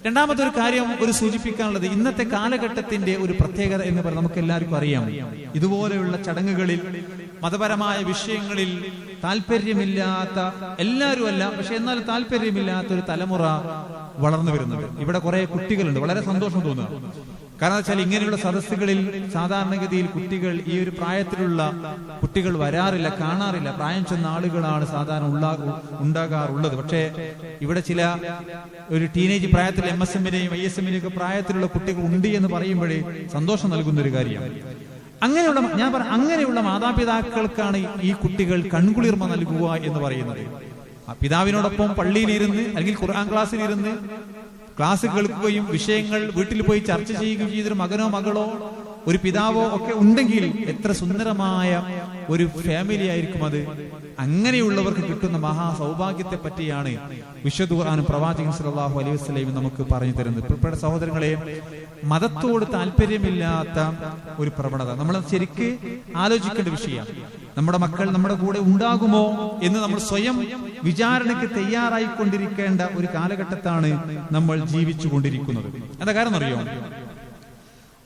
രണ്ടാമത്തെ ഒരു കാര്യം ഒരു സൂചിപ്പിക്കാനുള്ളത്, ഇന്നത്തെ കാലഘട്ടത്തിന്റെ ഒരു പ്രത്യേകത എന്ന് പറഞ്ഞാൽ നമുക്ക് എല്ലാവർക്കും അറിയാം, ഇതുപോലെയുള്ള ചടങ്ങുകളിൽ, മതപരമായ വിഷയങ്ങളിൽ താല്പര്യമില്ലാത്ത, എല്ലാവരും അല്ല പക്ഷെ എന്നാൽ താല്പര്യമില്ലാത്ത ഒരു തലമുറ വളർന്നു വരുന്നുണ്ട്. ഇവിടെ കുറെ കുട്ടികളുണ്ട്, വളരെ സന്തോഷം തോന്നുക. കാരണം വെച്ചാൽ ഇങ്ങനെയുള്ള സദസ്സുകളിൽ സാധാരണഗതിയിൽ കുട്ടികൾ ഈ ഒരു പ്രായത്തിലുള്ള കുട്ടികൾ വരാറില്ല, കാണാറില്ല. പ്രായം ചെന്ന ആളുകളാണ് സാധാരണ ഉണ്ടാകാറുള്ളത്. പക്ഷേ ഇവിടെ ചില ഒരു ടീനേജ് പ്രായത്തിൽ MSMനെയും ISMനെയും ഒക്കെ പ്രായത്തിലുള്ള കുട്ടികൾ ഉണ്ട് എന്ന് പറയുമ്പോഴേ സന്തോഷം നൽകുന്ന ഒരു കാര്യമാണ്. അങ്ങനെയുള്ള മാതാപിതാക്കൾക്കാണ് ഈ കുട്ടികൾ കൺകുളിർമ നൽകുക എന്ന് പറയുന്നത്. പിതാവിനോടൊപ്പം പള്ളിയിലിരുന്ന് അല്ലെങ്കിൽ ഖുർആൻ ക്ലാസ്സിലിരുന്ന് ക്ലാസ് കേൾക്കുകയും വിഷയങ്ങൾ വീട്ടിൽ പോയി ചർച്ച ചെയ്യുകയും ചെയ്തൊരു മകനോ മകളോ ഒരു പിതാവോ ഒക്കെ ഉണ്ടെങ്കിൽ എത്ര സുന്ദരമായ ഒരു ഫാമിലി ആയിരിക്കും അത്. അങ്ങനെയുള്ളവർക്ക് കിട്ടുന്ന മഹാ സൗഭാഗ്യത്തെ പറ്റിയാണ് വിശുദ്ധ ഖുർആനും പ്രവാചകൻ സല്ലല്ലാഹു അലൈഹി വസല്ലം നമുക്ക് പറഞ്ഞു തരുന്നത്. പ്രിയപ്പെട്ട സഹോദരങ്ങളെ, മതത്തോട് താല്പര്യമില്ലാത്ത ഒരു പ്രവണത നമ്മൾ ശരിക്ക് ആലോചിക്കേണ്ട വിഷയമാണ്. നമ്മുടെ മക്കൾ നമ്മുടെ കൂടെ ഉണ്ടാകുമോ എന്ന് നമ്മൾ സ്വയം വിചാരണയ്ക്ക് തയ്യാറായിക്കൊണ്ടിരിക്കേണ്ട ഒരു കാലഘട്ടത്താണ് നമ്മൾ ജീവിച്ചു കൊണ്ടിരിക്കുന്നത്. എന്താ കാരണം അറിയോ?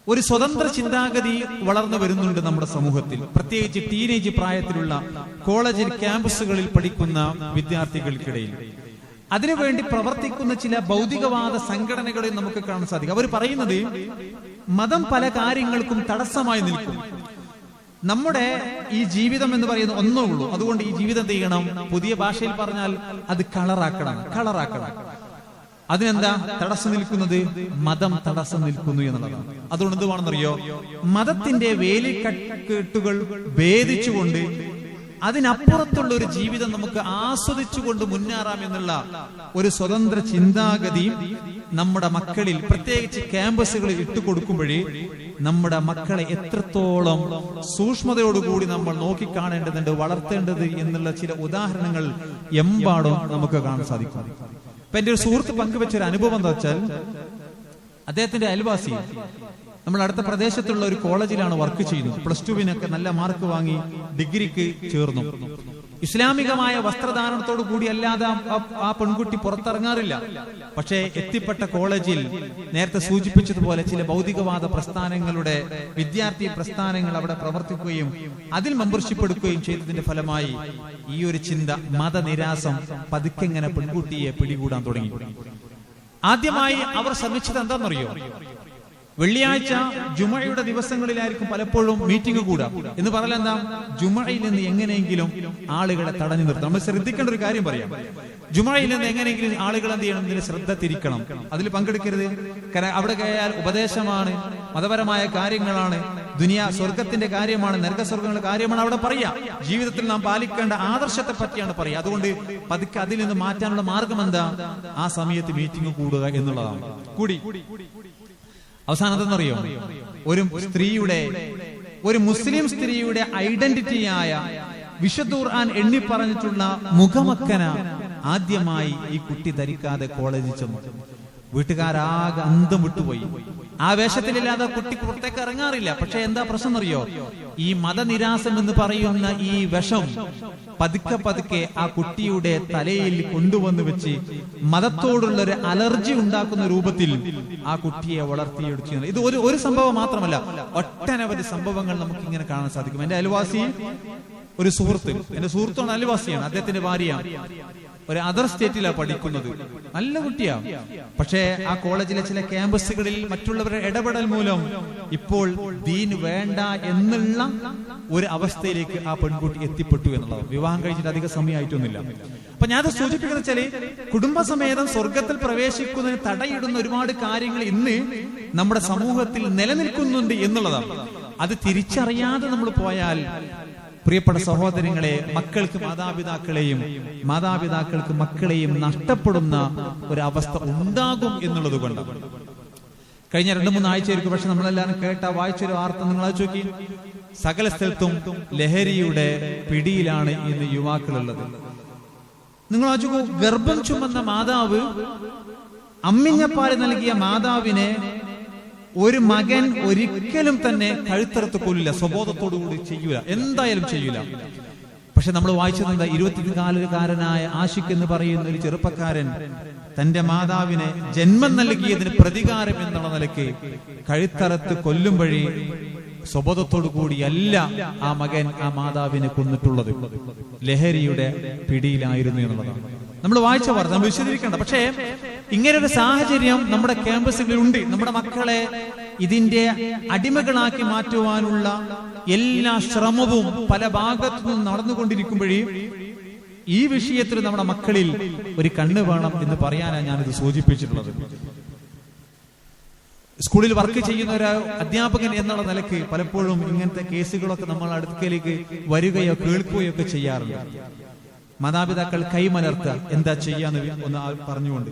ഒരു സ്വതന്ത്ര ചിന്താഗതി വളർന്നു വരുന്നുണ്ട് നമ്മുടെ സമൂഹത്തിൽ. പ്രത്യേകിച്ച് ടീനേജ് പ്രായത്തിലുള്ള കോളേജിൽ ക്യാമ്പസുകളിൽ പഠിക്കുന്ന വിദ്യാർത്ഥികൾക്കിടയിൽ അതിനുവേണ്ടി പ്രവർത്തിക്കുന്ന ചില ഭൗതികവാദ സംഘടനകളെ നമുക്ക് കാണാൻ സാധിക്കും. അവർ പറയുന്നത് മതം പല കാര്യങ്ങൾക്കും തടസ്സമായി നിൽക്കും. നമ്മുടെ ഈ ജീവിതം എന്ന് പറയുന്നത് ഒന്നേ ഉള്ളൂ. അതുകൊണ്ട് ഈ ജീവിതം എന്ത് ചെയ്യണം? പുതിയ ഭാഷയിൽ പറഞ്ഞാൽ അത് കളറാക്കണം. അതിനെന്താ തടസ്സം നിൽക്കുന്നത്? മതം തടസ്സം നിൽക്കുന്നു എന്നുള്ളതാണ്. അതുകൊണ്ട് എന്തുവാണെന്നറിയോ? മതത്തിന്റെ വേലിക്കെട്ടുകൾ ഭേദിച്ചുകൊണ്ട് അതിനപ്പുറത്തുള്ള ഒരു ജീവിതം നമുക്ക് ആസ്വദിച്ചുകൊണ്ട് മുന്നേറാം എന്നുള്ള ഒരു സ്വതന്ത്ര ചിന്താഗതി നമ്മുടെ മക്കളിൽ, പ്രത്യേകിച്ച് ക്യാമ്പസുകളിൽ ഇട്ടുകൊടുക്കുമ്പോഴേ നമ്മുടെ മക്കളെ എത്രത്തോളം സൂക്ഷ്മതയോടുകൂടി നമ്മൾ നോക്കിക്കാണേണ്ടതുണ്ട്, വളർത്തേണ്ടത് എന്നുള്ള ചില ഉദാഹരണങ്ങൾ എമ്പാടും നമുക്ക് കാണാൻ സാധിക്കും. ഇപ്പൊ എന്റെ ഒരു സുഹൃത്ത് പങ്കുവെച്ചൊരു അനുഭവം എന്താ വെച്ചാൽ, അദ്ദേഹത്തിന്റെ അയൽവാസി നമ്മൾ അടുത്ത പ്രദേശത്തുള്ള ഒരു കോളേജിലാണ് വർക്ക് ചെയ്യുന്നത്. +2 നല്ല മാർക്ക് വാങ്ങി ഡിഗ്രിക്ക് ചേർന്നു. ഇസ്ലാമികമായ വസ്ത്രധാരണത്തോടു കൂടി അല്ലാതെ ആ പെൺകുട്ടി പുറത്തിറങ്ങാറില്ല. പക്ഷേ എത്തിപ്പെട്ട കോളേജിൽ നേരത്തെ സൂചിപ്പിച്ചതുപോലെ ചില ഭൗതികവാദ പ്രസ്ഥാനങ്ങളുടെ വിദ്യാർത്ഥി പ്രസ്ഥാനങ്ങൾ അവിടെ പ്രവർത്തിക്കുകയും അതിൽ മെമ്പർഷിപ്പ് എടുക്കുകയും ചെയ്തതിന്റെ ഫലമായി ഈ ഒരു ചിന്ത, മതനിരാസം പതുക്കെങ്ങനെ പെൺകുട്ടിയെ പിടികൂടാൻ തുടങ്ങി. ആദ്യമായി അവർ ശ്രമിച്ചത് എന്താണെന്നറിയോ? വെള്ളിയാഴ്ച ജുമയുടെ ദിവസങ്ങളിലായിരിക്കും പലപ്പോഴും മീറ്റിംഗ് കൂടാ. എന്ന് പറഞ്ഞാൽ എന്താ? ജുമയിൽ നിന്ന് എങ്ങനെയെങ്കിലും ആളുകളെ തടഞ്ഞു നിർത്തണം. നമ്മൾ ശ്രദ്ധിക്കേണ്ട ഒരു കാര്യം പറയാം. ജുമയിൽ നിന്ന് എങ്ങനെയെങ്കിലും ആളുകൾ എന്ത് ചെയ്യണം? ഇതിന് ശ്രദ്ധ തിരിക്കണം, അതിൽ പങ്കെടുക്കരുത്. കാരണം അവിടെ കയറിയാൽ ഉപദേശമാണ്, മതപരമായ കാര്യങ്ങളാണ്, സ്വർഗത്തിന്റെ കാര്യമാണ്, നരകസ്വർഗങ്ങളുടെ കാര്യമാണ് അവിടെ പറയാ. ജീവിതത്തിൽ നാം പാലിക്കേണ്ട ആദർശത്തെ പറ്റിയാണ് പറയാ. അതുകൊണ്ട് പതുക്കെ അതിൽ നിന്ന് മാറ്റാനുള്ള മാർഗം എന്താ? ആ സമയത്ത് മീറ്റിംഗ് കൂടുക എന്നുള്ളതാണ്. കൂടി അവസാനം എന്തെന്നറിയോ? ഒരു മുസ്ലിം സ്ത്രീയുടെ ഐഡന്റിറ്റിയായ വിശുദ്ധ ഖുർആൻ എണ്ണി പറഞ്ഞിട്ടുള്ള മുഖമക്കന ആദ്യമായി ഈ കുട്ടി ധരിക്കാതെ കോളേജിൽ ചെന്നു. വീട്ടുകാരാകെ അന്തം വിട്ടുപോയി. ആ വേഷത്തിലില്ലാതെ കുട്ടി പുറത്തേക്ക് ഇറങ്ങാറില്ല. പക്ഷെ എന്താ പ്രശ്നം അറിയോ? ഈ മതനിരാസം എന്ന് പറയുന്ന ഈ വിഷം പതുക്കെ ആ കുട്ടിയുടെ തലയിൽ കൊണ്ടുവന്ന് വെച്ച് മതത്തോടുള്ള ഒരു അലർജി ഉണ്ടാക്കുന്ന രൂപത്തിൽ ആ കുട്ടിയെ വളർത്തിയെടുത്തു. ഇത് ഒരു സംഭവം മാത്രമല്ല, ഒട്ടനവധി സംഭവങ്ങൾ നമുക്ക് ഇങ്ങനെ കാണാൻ സാധിക്കും. എന്റെ അയൽവാസി ഒരു സുഹൃത്ത്, എന്റെ സുഹൃത്താണ്, അയൽവാസിയാണ്. അദ്ദേഹത്തിന്റെ ഭാര്യ ഒരു അതർ സ്റ്റേറ്റിലാണ് പഠിക്കുന്നത്. നല്ല കുട്ടിയാ. പക്ഷേ ആ കോളേജിലെ ചില ക്യാമ്പസുകളിൽ മറ്റുള്ളവരുടെ ഇടപെടൽ മൂലം ഇപ്പോൾ ദീൻ വേണ്ട എന്നുള്ള ഒരു അവസ്ഥയിലേക്ക് ആ പെൺകുട്ടി എത്തിപ്പെട്ടു എന്നുള്ളത്. വിവാഹം കഴിച്ചിട്ട് അധിക സമയമായിട്ടൊന്നുമില്ല. അപ്പൊ ഞാനത് സൂചിപ്പിക്കുന്ന വെച്ചാല് കുടുംബസമേതം സ്വർഗത്തിൽ പ്രവേശിക്കുന്നതിന് തടയിടുന്ന ഒരുപാട് കാര്യങ്ങൾ ഇന്ന് നമ്മുടെ സമൂഹത്തിൽ നിലനിൽക്കുന്നുണ്ട് എന്നുള്ളതാണ്. അത് തിരിച്ചറിയാതെ നമ്മൾ പോയാൽ പ്രിയപ്പെട്ട സഹോദരങ്ങളെ, മക്കൾക്ക് മാതാപിതാക്കളെയും മാതാപിതാക്കൾക്ക് മക്കളെയും നഷ്ടപ്പെടുന്ന ഒരവസ്ഥ ഉണ്ടാകും എന്നുള്ളത് കൊണ്ട് കഴിഞ്ഞ 2-3 ആഴ്ചയായിരിക്കും. പക്ഷെ നമ്മളെല്ലാവരും വായിച്ചൊരു വാർത്ത നിങ്ങൾ ചോദിക്കി, സകല സ്ഥലത്തും ലഹരിയുടെ പിടിയിലാണ് ഇന്ന് യുവാക്കളുള്ളത്. നിങ്ങൾ ആലോചിക്കൂ, ഗർഭം ചുമന്ന മാതാവ്, അമ്മിഞ്ഞപ്പാല് നൽകിയ മാതാവിനെ ഒരു മകൻ ഒരിക്കലും തന്നെ കഴുത്തറുത്ത് കൊല്ലില്ല, സ്വബോധത്തോടുകൂടി ചെയ്യൂല, എന്തായാലും ചെയ്യൂല. പക്ഷെ നമ്മൾ വായിച്ചത് എന്താ? 24-കാരനായ ആഷിഖ് എന്ന് പറയുന്ന ഒരു ചെറുപ്പക്കാരൻ തന്റെ മാതാവിനെ ജന്മം നൽകിയതിന് പ്രതികാരം എന്നുള്ള നിലയ്ക്ക് കഴുത്തറുത്ത് കൊല്ലുംവഴി സ്വബോധത്തോടു കൂടിയല്ല ആ മകൻ ആ മാതാവിനെ കൊന്നിട്ടുള്ളത്. ലഹരിയുടെ പിടിയിലായിരുന്നു എന്നുള്ളതാണ് നമ്മൾ വായിച്ച വാർത്ത. നമ്മൾ വിശദീകരിക്കേണ്ട. പക്ഷേ ഇങ്ങനൊരു സാഹചര്യം നമ്മുടെ ക്യാമ്പസുകളിൽ ഉണ്ട്. നമ്മുടെ മക്കളെ ഇതിന്റെ അടിമകളാക്കി മാറ്റുവാനുള്ള എല്ലാ ശ്രമവും പല ഭാഗത്തു നിന്നും നടന്നുകൊണ്ടിരിക്കുമ്പോഴേ ഈ വിഷയത്തിൽ നമ്മുടെ മക്കളിൽ ഒരു കണ്ണ് വേണം എന്ന് പറയാനാണ് ഞാനിത് സൂചിപ്പിച്ചിട്ടുള്ളത്. സ്കൂളിൽ വർക്ക് ചെയ്യുന്ന ഒരു അധ്യാപകൻ എന്നുള്ള നിലയ്ക്ക് പലപ്പോഴും ഇങ്ങനത്തെ കേസുകളൊക്കെ നമ്മൾ അടുക്കലേക്ക് വരികയോ കേൾക്കുകയോ ഒക്കെ ചെയ്യാറുണ്ട്. മാതാപിതാക്കൾ കൈമലർത്തുക, എന്താ ചെയ്യാന്ന് ഒന്ന് പറഞ്ഞുകൊണ്ട്.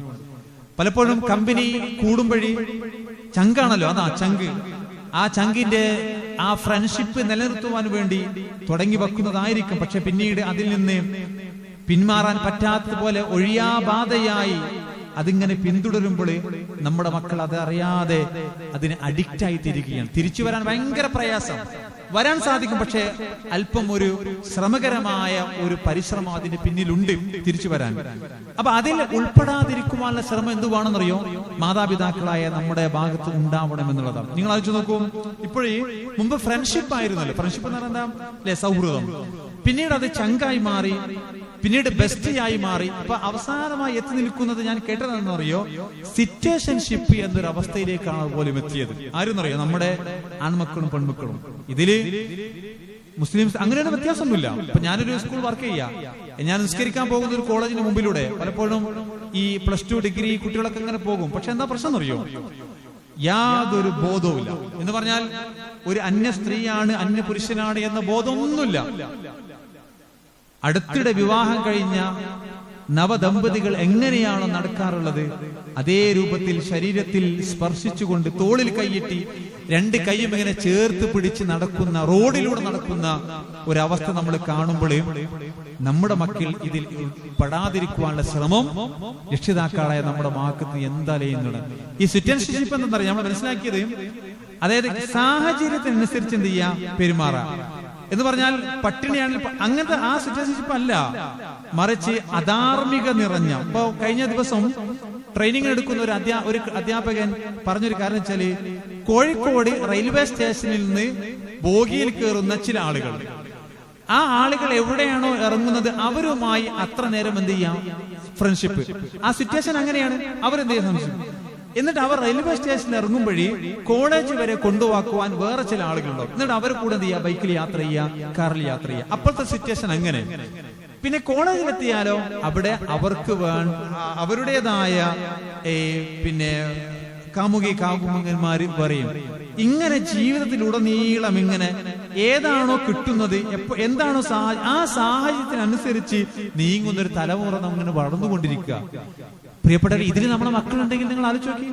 പലപ്പോഴും കമ്പനി കൂടുമ്പോഴേ ചങ്കാണല്ലോ, അതാ ചങ്ക്, ആ ചങ്കിന്റെ ആ ഫ്രണ്ട്ഷിപ്പ് നിലനിർത്തുവാൻ വേണ്ടി തുടങ്ങി വെക്കുന്നതായിരിക്കും. പക്ഷെ പിന്നീട് അതിൽ നിന്ന് പിന്മാറാൻ പറ്റാത്തതുപോലെ ഒഴിയാബാധയായി അതിങ്ങനെ പിന്തുടരുമ്പോൾ നമ്മുടെ മക്കൾ അത് അറിയാതെ അതിന് അഡിക്റ്റായി തീരുകയാണ്. തിരിച്ചു വരാൻ ഭയങ്കര പ്രയാസം. വരാൻ സാധിക്കും, പക്ഷെ അല്പം ഒരു ശ്രമകരമായ ഒരു പരിശ്രമം അതിന്റെ പിന്നിലുണ്ട് തിരിച്ചു വരാൻ. അപ്പൊ അതിൽ ഉൾപ്പെടാതിരിക്കുവാനുള്ള ശ്രമം എന്തുവാണെന്നറിയോ? മാതാപിതാക്കളായ നമ്മുടെ ഭാഗത്ത് ഉണ്ടാവണം എന്നുള്ളതാണ്. നിങ്ങൾ ആലോചിച്ച് നോക്കൂ, ഇപ്പോഴേ മുമ്പ് ഫ്രണ്ട്ഷിപ്പ് ആയിരുന്നല്ലോ. ഫ്രണ്ട്ഷിപ്പ് എന്ന് പറഞ്ഞാൽ എന്താ അല്ലെ? സൗഹൃദം. പിന്നീട് അത് ചങ്കായി മാറി, പിന്നീട് ബെസ്റ്റിയായി മാറി. അപ്പൊ അവസാനമായി എത്തി നിൽക്കുന്നത് ഞാൻ കേട്ടതെന്നറിയോ? സിറ്റുവേഷൻഷിപ്പ് എന്നൊരു അവസ്ഥയിലേക്കാണ് പോലും എത്തിയത്. ആരെന്നറിയോ? നമ്മുടെ ആൺമക്കളും പെൺമക്കളും. ഇതില് മുസ്ലിംസ് അങ്ങനെയൊരു വ്യത്യാസമൊന്നുമില്ല. ഇപ്പൊ ഞാനൊരു സ്കൂൾ വർക്ക് ചെയ്യാം, ഞാൻ നിസ്കരിക്കാൻ പോകുന്ന ഒരു കോളേജിന് മുമ്പിലൂടെ പലപ്പോഴും ഈ +2 ഡിഗ്രി കുട്ടികളൊക്കെ അങ്ങനെ പോകും. പക്ഷെ എന്താ പ്രശ്നം എന്നറിയോ? യാതൊരു ബോധവുമില്ല. എന്ന് പറഞ്ഞാൽ ഒരു അന്യ സ്ത്രീയാണ്, അന്യ പുരുഷനാണ് എന്ന ബോധമൊന്നുമില്ല. അടുത്തിടെ വിവാഹം കഴിഞ്ഞ നവദമ്പതികൾ എങ്ങനെയാണോ നടക്കാറുള്ളത് അതേ രൂപത്തിൽ ശരീരത്തിൽ സ്പർശിച്ചുകൊണ്ട് തോളിൽ കൈയിട്ട് 2 കൈയും ഇങ്ങനെ ചേർത്ത് പിടിച്ച് നടക്കുന്ന, റോഡിലൂടെ നടക്കുന്ന ഒരവസ്ഥ നമ്മൾ കാണുമ്പോൾ നമ്മുടെ മക്കൾ ഇതിൽ പെടാതിരിക്കുവാനുള്ള ശ്രമം രക്ഷിതാക്കളായ നമ്മുടെ ഭാഗത്ത് എന്താ ചെയ്യുന്നത്? ഈ സിറ്റുവേഷൻഷിപ്പ് എന്താ പറയാ നമ്മൾ മനസ്സിലാക്കിയത്, അതായത് സാഹചര്യത്തിനനുസരിച്ച് എന്ത് ചെയ്യാ, പെരുമാറാം എന്ന് പറഞ്ഞാൽ പട്ടിണിയാണ് അങ്ങനത്തെ ആ സിറ്റുവേഷൻഷിപ്പ് അല്ല, മറിച്ച് അധാർമിക നിറഞ്ഞ. ഇപ്പൊ കഴിഞ്ഞ ദിവസം ട്രെയിനിങ് എടുക്കുന്ന ഒരു അധ്യാപകൻ പറഞ്ഞൊരു കാര്യം വെച്ചാല്, കോഴിക്കോട് റെയിൽവേ സ്റ്റേഷനിൽ നിന്ന് ബോഗിയിൽ കയറുന്ന ചില ആളുകൾ, ആ ആളുകൾ എവിടെയാണോ ഇറങ്ങുന്നത് അവരുമായി അത്ര നേരം എന്ത് ചെയ്യാം, ഫ്രണ്ട്ഷിപ്പ്. ആ സിറ്റുവേഷൻ അങ്ങനെയാണ്. അവരെന്ത് ചെയ്യാം, എന്നിട്ട് അവർ റെയിൽവേ സ്റ്റേഷനിൽ ഇറങ്ങുമ്പോഴേ കോളേജ് വരെ കൊണ്ടുപോക്കുവാൻ വേറെ ചില ആളുകളുണ്ടാവും. എന്നിട്ട് അവർ കൂടെ എന്ത് ചെയ്യുക, ബൈക്കിൽ യാത്ര ചെയ്യുക, കാറിൽ യാത്ര ചെയ്യുക. അപ്പോഴത്തെ സിറ്റുവേഷൻ അങ്ങനെ. പിന്നെ കോളേജിലെത്തിയാലോ അവിടെ അവർക്ക് അവരുടേതായ പിന്നെ കാമുകന്മാര് പറയും. ഇങ്ങനെ ജീവിതത്തിലുടനീളം ഇങ്ങനെ ഏതാണോ കിട്ടുന്നത്, എന്താണോ ആ സാഹചര്യത്തിനനുസരിച്ച് നീങ്ങുന്നൊരു തലമുറ നമ്മിങ്ങനെ വളർന്നുകൊണ്ടിരിക്കുക. പ്രിയപ്പെട്ടവർ, ഇതിൽ നമ്മുടെ മക്കളുണ്ടെങ്കിൽ നിങ്ങൾ ആലോചിച്ച് നോക്കി.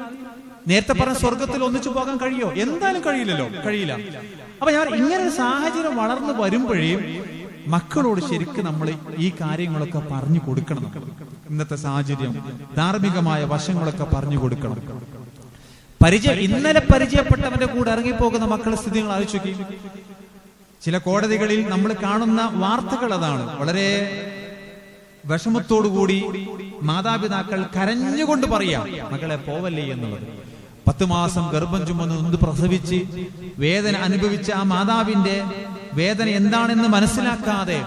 നേരത്തെ പറഞ്ഞ സ്വർഗത്തിൽ ഒന്നിച്ചു പോകാൻ കഴിയോ? എന്തായാലും കഴിയില്ലല്ലോ, കഴിയില്ല. അപ്പൊ ഞാൻ ഇങ്ങനെ ഒരു സാഹചര്യം വളർന്നു വരുമ്പോഴേ മക്കളോട് ശരിക്കും നമ്മൾ ഈ കാര്യങ്ങളൊക്കെ പറഞ്ഞു കൊടുക്കണം. ഇന്നത്തെ സാഹചര്യം, ധാർമ്മികമായ വശങ്ങളൊക്കെ പറഞ്ഞു കൊടുക്കണം. ഇന്നലെ പരിചയപ്പെട്ടവന്റെ കൂടെ ഇറങ്ങിപ്പോകുന്ന മക്കളുടെ സ്ഥിതി നിങ്ങൾ ആലോചിച്ച് നോക്കി. ചില കോടതികളിൽ നമ്മൾ കാണുന്ന വാർത്തകൾ അതാണ്. വളരെ വിഷമത്തോടുകൂടി മാതാപിതാക്കൾ കരഞ്ഞുകൊണ്ട് പറയാം, മകളെ പോവല്ലേ എന്നുള്ളത്. 10 മാസം ഗർഭം ചുമന്ന് നൊന്ത് പ്രസവിച്ച് വേദന അനുഭവിച്ച ആ മാതാവിന്റെ വേദന എന്താണെന്ന് മനസ്സിലാക്കാതെ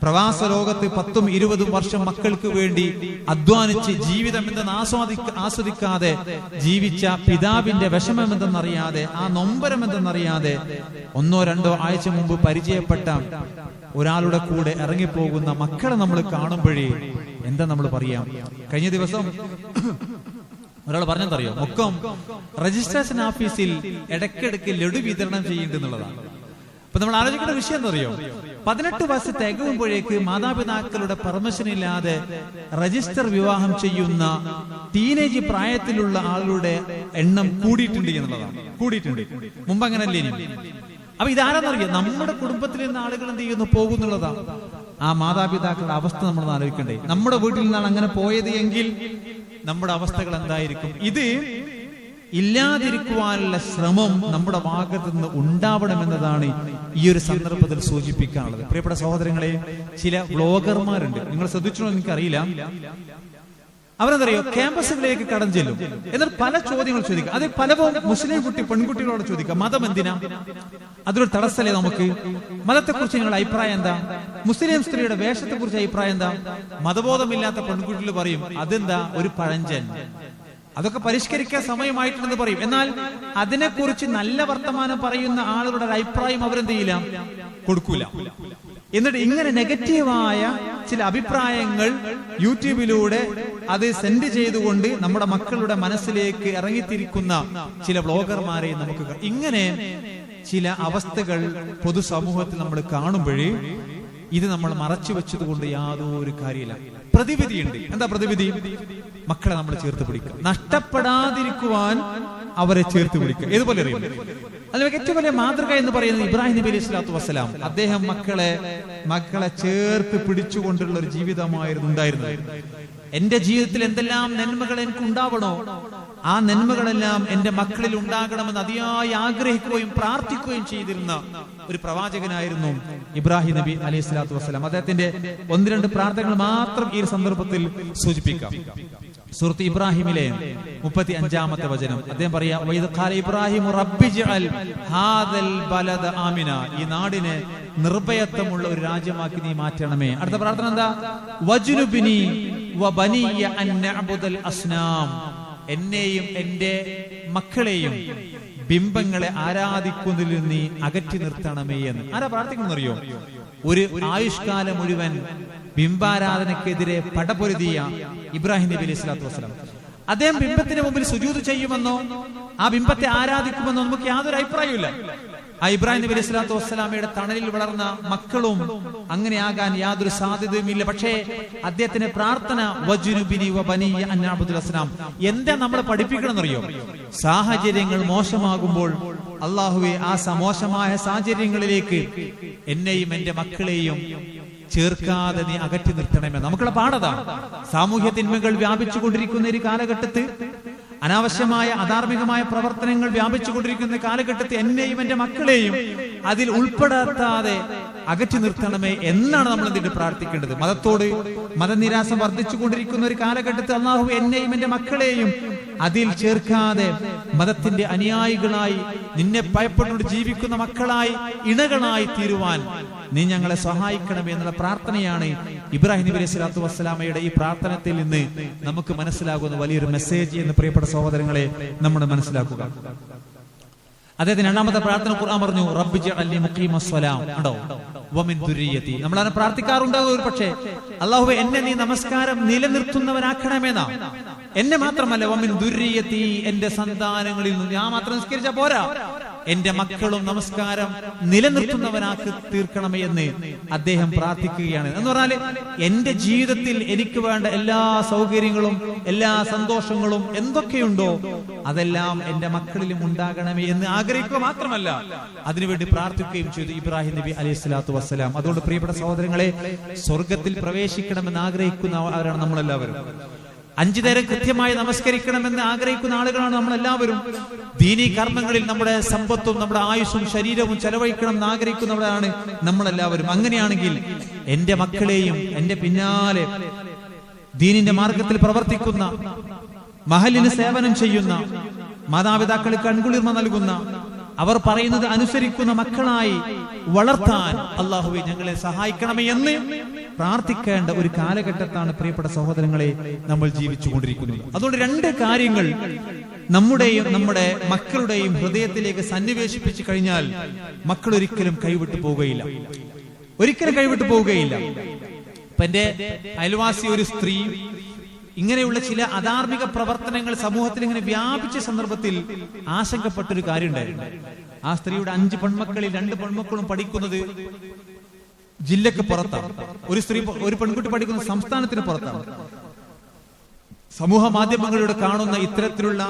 പ്രവാസ ലോകത്ത് 10ഉം 20ഉം വർഷം മക്കൾക്ക് വേണ്ടി അധ്വാനിച്ച് ജീവിതം എന്തെന്ന് ആസ്വദിക്കാതെ ജീവിച്ച പിതാവിന്റെ വിഷമം എന്തെന്നറിയാതെ, ആ നൊമ്പരം എന്തെന്നറിയാതെ 1-2 ആഴ്ച മുമ്പ് പരിചയപ്പെട്ട ഒരാളുടെ കൂടെ ഇറങ്ങിപ്പോകുന്ന മക്കളെ നമ്മൾ കാണുമ്പോഴേ എന്താ നമ്മൾ പറയാം? കഴിഞ്ഞ ദിവസം ഒരാൾ പറഞ്ഞെന്തറിയോ, മൊക്കം രജിസ്ട്രേഷൻ ഓഫീസിൽ ഇടയ്ക്കിടയ്ക്ക് ലഡു വിതരണം ചെയ്യുന്നുള്ളതാണ്. അപ്പൊ നമ്മൾ ആലോചിക്കേണ്ട വിഷയം എന്തറിയോ, 18 വയസ്സ് തികയുമ്പോഴേക്ക് മാതാപിതാക്കളുടെ പെർമിഷൻ ഇല്ലാതെ രജിസ്റ്റർ വിവാഹം ചെയ്യുന്ന ടീനേജ് പ്രായത്തിലുള്ള ആളുകളുടെ എണ്ണം കൂടിയിട്ടുണ്ട് എന്നുള്ളതാണ്. കൂടിയിട്ടുണ്ട്. മുമ്പ് അങ്ങനല്ലേ? അപ്പൊ ഇതാരെന്നറിയാം, നമ്മുടെ കുടുംബത്തിൽ നിന്ന് ആളുകൾ എന്ത് ചെയ്യുന്നു, പോകുന്നുള്ളതാ. ആ മാതാപിതാക്കളുടെ അവസ്ഥ നമ്മൾ ആലോചിക്കണ്ടേ? നമ്മുടെ വീട്ടിൽ നിന്നാണ് അങ്ങനെ പോയത് എങ്കിൽ നമ്മുടെ അവസ്ഥകൾ എന്തായിരിക്കും? ഇത് ഇല്ലാതിരിക്കുവാനുള്ള ശ്രമം നമ്മുടെ ഭാഗത്ത് നിന്ന് ഉണ്ടാവണമെന്നതാണ് ഈ ഒരു സന്ദർഭത്തിൽ സൂചിപ്പിക്കാനുള്ളത്. പ്രിയപ്പെട്ട സഹോദരങ്ങളെ, ചില വ്ളോഗർമാരുണ്ട്, നിങ്ങൾ ശ്രദ്ധിച്ചോ എനിക്കറിയില്ല. അവരെന്തറിയോ, ക്യാമ്പസുകളിലേക്ക് കടന്നു ചെല്ലും, എന്നിട്ട് പല ചോദ്യങ്ങൾ ചോദിക്കുക. അത് പലപ്പോഴും മുസ്ലിം പെൺകുട്ടികളോട് ചോദിക്കുക, മതം എന്തിനാ? അതൊരു തടസ്സല്ലേ നമുക്ക്? മതത്തെക്കുറിച്ച് നിങ്ങളുടെ അഭിപ്രായം എന്താ? മുസ്ലിം സ്ത്രീയുടെ വേഷത്തെ കുറിച്ച് അഭിപ്രായം എന്താ? മതബോധമില്ലാത്ത പെൺകുട്ടികൾ പറയും, അതെന്താ, ഒരു പഴഞ്ചൻ. അതൊക്കെ പരിഷ്കരിക്കാൻ സമയമായിട്ടുണ്ടെന്ന് പറയും. എന്നാൽ അതിനെക്കുറിച്ച് നല്ല വർത്തമാനം പറയുന്ന ആളുകളുടെ ഒരു അഭിപ്രായം അവരെന്ത് ചെയ്യില്ല, കൊടുക്കൂല. എന്നിട്ട് ഇങ്ങനെ നെഗറ്റീവായ ചില അഭിപ്രായങ്ങൾ യൂട്യൂബിലൂടെ അത് സെൻഡ് ചെയ്തുകൊണ്ട് നമ്മുടെ മക്കളുടെ മനസ്സിലേക്ക് ഇറങ്ങിത്തിരിക്കുന്ന ചില വ്ളോഗർമാരെ നമുക്ക് ഇങ്ങനെ ചില അവസ്ഥകൾ പൊതുസമൂഹത്തിൽ നമ്മൾ കാണുമ്പോഴേ ഇത് നമ്മൾ മറച്ചു വെച്ചത് കൊണ്ട് യാതൊരു കാര്യമില്ല. പ്രതിവിധിയുണ്ട്. എന്താ പ്രതിവിധി? മക്കളെ നമ്മൾ ചേർത്ത് പിടിക്കുക, നഷ്ടപ്പെടാതിരിക്കുവാൻ അവരെ ചേർത്ത് പിടിക്കുക. ഏതുപോലെ അറിയും? അതിൽ ഏറ്റവും വലിയ മാതൃക എന്ന് പറയുന്നത് ഇബ്രാഹിം നബി അലൈഹി സ്വലാത്തു വസ്സലാം. അദ്ദേഹം മക്കളെ ചേർത്ത് പിടിച്ചുകൊണ്ടുള്ള ഒരു ജീവിതമായിരുന്നു ഉണ്ടായിരുന്നത്. എന്റെ ജീവിതത്തിൽ എന്തെല്ലാം നന്മകൾ എനിക്ക് ഉണ്ടാവണോ, ആ നന്മകളെല്ലാം എന്റെ മക്കളിൽ ഉണ്ടാകണമെന്ന് അതിയായി ആഗ്രഹിക്കുകയും പ്രാർത്ഥിക്കുകയും ചെയ്തിരുന്ന ഒരു പ്രവാചകനായിരുന്നു ഇബ്രാഹിം നബി അലൈഹി സ്വലാത്തു വസ്സലാം. അദ്ദേഹത്തിന്റെ 1-2 പ്രാർത്ഥനകൾ മാത്രം ഈ സന്ദർഭത്തിൽ സൂചിപ്പിക്കാം. സൂറത്ത് ഇബ്രാഹിമിലെ 35-ാമത്തെ വചനം അദ്ദേഹം പറയാ, വഇദ് ഖാല ഇബ്രാഹിം റബ്ബി ജഅൽ ഹാദൽ ബലദ ആമിന, ഈ നാടിനെ നിർഭയത്വമുള്ള ഒരു രാജ്യമാക്കി നീ മാറ്റണമേ. അടുത്ത പ്രാർത്ഥന എന്താ? വജ്നുബ്നി വബനിയ അൻ നഅബുദൽ അസ്നാം, എന്നെയും എന്റെ മക്കളെയും ബിംബങ്ങളെ ആരാധിക്കുന്നതിൽ നീ അകറ്റി നിർത്തണമേ എന്ന്. ആരാ പ്രാർത്ഥിക്കുന്നറിയോ? ഒരു ആയുഷ്കാലം മുഴുവൻ ബിംബാരാധനക്കെതിരെ പടപൊരുതിയ ഇബ്രാഹിം നബി അലൈഹി സ്വലാത്തു വസ്സലാം. അദ്ദേഹം ബിംബത്തിന് മുമ്പിൽ സുജൂദ് ചെയ്യുമെന്നോ ആ ബിംബത്തെ ആരാധിക്കുമെന്നോ നമുക്ക് യാതൊരു അഭിപ്രായമില്ല. ആ ഇബ്രാഹിം നബി അലൈഹി സ്വലാത്തു വസ്സലാമയുടെ തണലിൽ വളർന്ന മക്കളും അങ്ങനെയാകാൻ യാതൊരു സാധ്യതയുമില്ല. പക്ഷേ അദ്ദേഹത്തിന്റെ പ്രാർത്ഥന വജ്നുബ്നി വബനിയ അൻ നഅബുദൽ അസ്നാം. എന്താ നമ്മളെ പഠിപ്പിക്കണം എന്നറിയോ? സാഹചര്യങ്ങൾ മോശമാകുമ്പോൾ അല്ലാഹുവേ ആ മോശമായ സാഹചര്യങ്ങളിലേക്ക് എന്നെയും എന്റെ മക്കളെയും ചേർക്കാതെ നീ അകറ്റി നിർത്തണമേ. നമുക്കുള്ള പാഠതാണ്. സാമൂഹ്യ തിന്മകൾ വ്യാപിച്ചുകൊണ്ടിരിക്കുന്ന ഒരു കാലഘട്ടത്ത്, അനാവശ്യമായ അധാർമികമായ പ്രവർത്തനങ്ങൾ വ്യാപിച്ചുകൊണ്ടിരിക്കുന്ന കാലഘട്ടത്തിൽ എന്നെയും എന്റെ മക്കളെയും അതിൽ ഉൾപ്പെടാതെ അകറ്റി നിർത്തണമേ എന്നാണ് നമ്മൾ എന്തിട്ട് പ്രാർത്ഥിക്കേണ്ടത്. മതത്തോട് മതനിരാസം വർദ്ധിച്ചുകൊണ്ടിരിക്കുന്ന ഒരു കാലഘട്ടത്തിൽ അല്ലാഹു എന്നെയും എന്റെ മക്കളെയും അതിൽ ചേർക്കാതെ മതത്തിന്റെ അനുയായികളായി നിന്നെ ഭയപ്പെട്ടുകൊണ്ട് ജീവിക്കുന്ന മക്കളായി ഇണകളായി തീരുവാൻ നീ ഞങ്ങളെ സഹായിക്കണമേ എന്നുള്ള പ്രാർത്ഥനയാണ് ഇബ്രാഹിം നബി അലൈഹി സ്വലാത്തു വസ്സലാമയുടെ ഈ പ്രാർത്ഥനത്തിൽ നിന്ന് നമുക്ക് മനസ്സിലാകുന്ന വലിയൊരു മെസ്സേജ് എന്ന് പ്രിയപ്പെട്ട സഹോദരങ്ങളെ നമ്മൾ മനസ്സിലാക്കുക. അദ്ദേഹത്തിന് 2ാമത്തെ പ്രാർത്ഥന ഖുർആൻ പറഞ്ഞു, റബ്ബി ജഅൽനി മുഖീമസ്സലാം. ഉണ്ടോ? വമിൻ ദുരിയതി. നമ്മൾ അതിനെ പ്രാർത്ഥിക്കാറുണ്ടാകും ഒരു പക്ഷേ, അല്ലാഹുവേ എന്നെ നീ നമസ്കാരം നിലനിർത്തുന്നവനാക്കണമെന്നാ. എന്നെ മാത്രമല്ല, വമിൻ ദുരിയതി, എന്റെ സന്താനങ്ങളിൽ നിന്ന്. ഞാൻ മാത്രം നിസ്കരിച്ചാ പോരാ, എന്റെ മക്കളും നമസ്കാരം നിലനിർത്തുന്നവനാക്കി തീർക്കണമേ എന്ന് അദ്ദേഹം പ്രാർത്ഥിക്കുകയാണ്. എന്ന് പറഞ്ഞാല് എന്റെ ജീവിതത്തിൽ എനിക്ക് വേണ്ട എല്ലാ സൗകര്യങ്ങളും എല്ലാ സന്തോഷങ്ങളും എന്തൊക്കെയുണ്ടോ അതെല്ലാം എന്റെ മക്കളിലും ഉണ്ടാകണമേ എന്ന് ആഗ്രഹിക്കുക മാത്രമല്ല, അതിനുവേണ്ടി പ്രാർത്ഥിക്കുകയും ചെയ്തു ഇബ്രാഹിം നബി അലൈഹി സ്വലാത്തു വസ്സലാം. അതുകൊണ്ട് പ്രിയപ്പെട്ട സഹോദരങ്ങളെ, സ്വർഗത്തിൽ പ്രവേശിക്കണമെന്ന് ആഗ്രഹിക്കുന്നവരാണ് നമ്മളെല്ലാവരും. 5 നേരം കൃത്യമായി നമസ്കരിക്കണമെന്ന് ആഗ്രഹിക്കുന്ന ആളുകളാണ് നമ്മളെല്ലാവരും. ദീനീ കർമ്മങ്ങളിൽ നമ്മുടെ സമ്പത്തും നമ്മുടെ ആയുസ്സും ശരീരവും ചെലവഴിക്കണം എന്ന് ആഗ്രഹിക്കുന്നവരാണ് നമ്മളെല്ലാവരും. അങ്ങനെയാണെങ്കിൽ എന്റെ മക്കളെയും എന്റെ പിന്നാലെ ദീനിന്റെ മാർഗത്തിൽ പ്രവർത്തിക്കുന്ന, മഹലിന് സേവനം ചെയ്യുന്ന, മാതാപിതാക്കൾക്ക് കൺകുളിർമ നൽകുന്ന, അവർ പറയുന്നത് അനുസരിക്കുന്ന മക്കളായി വളർത്താൻ അല്ലാഹുവേ ഞങ്ങളെ സഹായിക്കണമേ എന്ന് പ്രാർത്ഥിക്കേണ്ട ഒരു കാലഘട്ടത്താണ് പ്രിയപ്പെട്ട സഹോദരങ്ങളെ നമ്മൾ ജീവിച്ചുകൊണ്ടിരിക്കുന്നത്. അതുകൊണ്ട് 2 കാര്യങ്ങൾ നമ്മുടെയും നമ്മുടെ മക്കളുടെയും ഹൃദയത്തിലേക്ക് സന്നിവേശിപ്പിച്ചു കഴിഞ്ഞാൽ മക്കൾ ഒരിക്കലും കൈവിട്ടു പോവുകയില്ല, ഒരിക്കലും കൈവിട്ടു പോവുകയില്ല. ഇപ്പൊ എന്റെ അയൽവാസി ഒരു സ്ത്രീ ഇങ്ങനെയുള്ള ചില അധാർമിക പ്രവർത്തനങ്ങൾ സമൂഹത്തിൽ ഇങ്ങനെ വ്യാപിച്ച സന്ദർഭത്തിൽ ആശങ്കപ്പെട്ടൊരു കാര്യം ഉണ്ടായിരുന്നു. ആ സ്ത്രീയുടെ 5 പെൺമക്കളിൽ 2 പെൺമക്കളും പഠിക്കുന്നത് ജില്ലക്ക് പുറത്താണ്. ഒരു പെൺകുട്ടി പഠിക്കുന്ന സംസ്ഥാനത്തിന് പുറത്താണ്. സമൂഹ മാധ്യമങ്ങളിലൂടെ കാണുന്ന ഇത്തരത്തിലുള്ള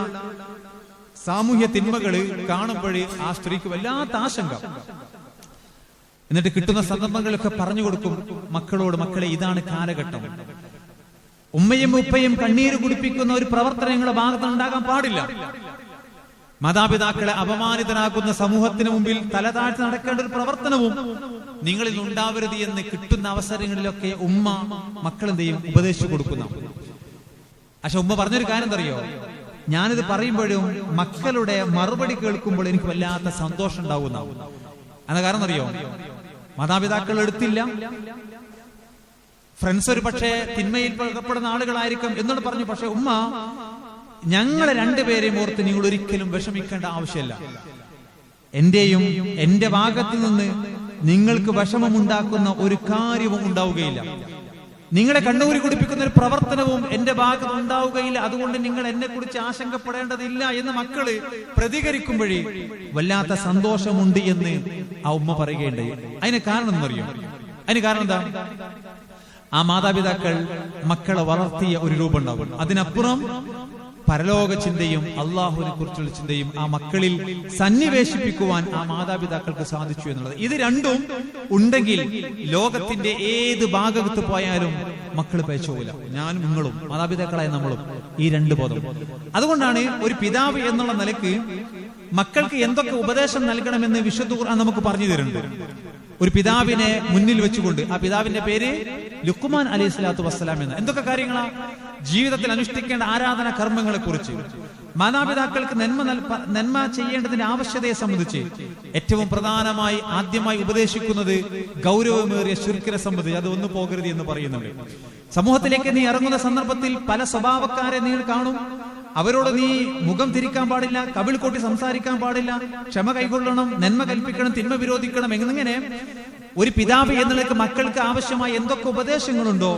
സാമൂഹ്യ തിന്മകള് കാണുമ്പോഴേ ആ സ്ത്രീക്ക് വല്ലാത്ത ആശങ്ക. എന്നിട്ട് കിട്ടുന്ന സന്ദർഭങ്ങളൊക്കെ പറഞ്ഞു കൊടുക്കും മക്കളോട്, മക്കളെ ഇതാണ് കാലഘട്ടം. ഉമ്മയും ഉപ്പയും കണ്ണീര് കുടിപ്പിക്കുന്ന ഒരു പ്രവർത്തനങ്ങളുടെ ഭാഗത്ത് ഉണ്ടാകാൻ പാടില്ല. മാതാപിതാക്കളെ അപമാനിതനാക്കുന്ന സമൂഹത്തിന് മുമ്പിൽ തലതാഴ്ത്തി നടക്കേണ്ട ഒരു പ്രവർത്തനവും നിങ്ങളിൽ ഉണ്ടാവരുത് എന്ന് കിട്ടുന്ന അവസരങ്ങളിലൊക്കെ ഉമ്മ മക്കളെന്ത് ചെയ്യും? ഉപദേശിച്ചു കൊടുക്കുന്ന. പക്ഷെ ഉമ്മ പറഞ്ഞൊരു കാര്യം എന്തറിയോ? ഞാനിത് പറയുമ്പോഴും മക്കളുടെ മറുപടി കേൾക്കുമ്പോൾ എനിക്ക് വല്ലാത്ത സന്തോഷം ഉണ്ടാവുന്ന. എന്ന കാരണം അറിയോ? മാതാപിതാക്കൾ എടുത്തില്ല, ഫ്രണ്ട്സ് ഒരു പക്ഷേ തിന്മയിൽ പെടുന്ന ആളുകളായിരിക്കും എന്നോട് പറഞ്ഞു. പക്ഷെ ഉമ്മ ഞങ്ങളെ രണ്ടുപേരെയും ഓർത്ത് നിങ്ങൾ ഒരിക്കലും വിഷമിക്കേണ്ട ആവശ്യമില്ല. എന്റെയും എന്റെ ഭാഗത്തു നിന്ന് നിങ്ങൾക്ക് വിഷമമുണ്ടാക്കുന്ന ഒരു കാര്യവും ഉണ്ടാവുകയില്ല. നിങ്ങളെ കണ്ണൂരി കുടിപ്പിക്കുന്ന ഒരു പ്രവർത്തനവും എന്റെ ഭാഗത്ത് ഉണ്ടാവുകയില്ല. അതുകൊണ്ട് നിങ്ങൾ എന്നെ കുറിച്ച് ആശങ്കപ്പെടേണ്ടതില്ല എന്ന് മക്കള് പ്രതികരിക്കുമ്പോഴേ വല്ലാത്ത സന്തോഷമുണ്ട് എന്ന് ആ ഉമ്മ പറയുകയുണ്ടായി. അതിന് കാരണം എന്നറിയോ? അതിന് കാരണം എന്താ? ആ മാതാപിതാക്കൾ മക്കളെ വളർത്തിയ ഒരു രൂപം ഉണ്ടാകും. അതിനപ്പുറം പരലോക ചിന്തയും അള്ളാഹുവിനെ കുറിച്ചുള്ള ചിന്തയും ആ മക്കളിൽ സന്നിവേശിപ്പിക്കുവാൻ ആ മാതാപിതാക്കൾക്ക് സാധിച്ചു എന്നുള്ളത്. ഇത് രണ്ടും ഉണ്ടെങ്കിൽ ലോകത്തിന്റെ ഏത് ഭാഗത്ത് പോയാലും മക്കൾ പേച്ചോകില്ല. ഞാനും നിങ്ങളും മാതാപിതാക്കളായ നമ്മളും ഈ രണ്ട് ബോധം. അതുകൊണ്ടാണ് ഒരു പിതാവ് എന്നുള്ള നിലയ്ക്ക് മക്കൾക്ക് എന്തൊക്കെ ഉപദേശം നൽകണമെന്ന് വിശുദ്ധ ഖുർആൻ നമുക്ക് പറഞ്ഞു തരുന്നുണ്ട്. ഒരു പിതാവിനെ മുന്നിൽ വെച്ചുകൊണ്ട്, ആ പിതാവിന്റെ പേര് ലുഖ്മാൻ അലൈഹി സ്വലാത്തു വസ്സലാം എന്ന്. എന്തൊക്കെ കാര്യങ്ങളാ? ജീവിതത്തിൽ അനുഷ്ഠിക്കേണ്ട ആരാധന കർമ്മങ്ങളെ കുറിച്ച്, മാതാപിതാക്കൾക്ക് നന്മ ചെയ്യേണ്ടതിന്റെ ആവശ്യകതയെ സംബന്ധിച്ച്, ഏറ്റവും പ്രധാനമായി ആദ്യമായി ഉപദേശിക്കുന്നത് ഗൗരവമേറിയ ശിർക്കിനെ സംബന്ധിച്ച്, അത് ഒന്നു പോകരുത് എന്ന് പറയുന്നുണ്ട്. സമൂഹത്തിലേക്ക് നീ ഇറങ്ങുന്ന സന്ദർഭത്തിൽ പല സ്വഭാവക്കാരെ നീ കാണും. അവരോട് നീ മുഖം തിരിക്കാൻ പാടില്ല, കവിൾ കൊട്ടി സംസാരിക്കാൻ പാടില്ല, ക്ഷമ കൈകൊള്ളണം, നന്മ കൽപ്പിക്കണം, തിന്മ വിരോധിക്കണം. എന്നിങ്ങനെ ഒരു പിതാവ് എന്നുള്ളത് മക്കൾക്ക് ആവശ്യമായ എന്തൊക്കെ ഉപദേശങ്ങളുണ്ടോ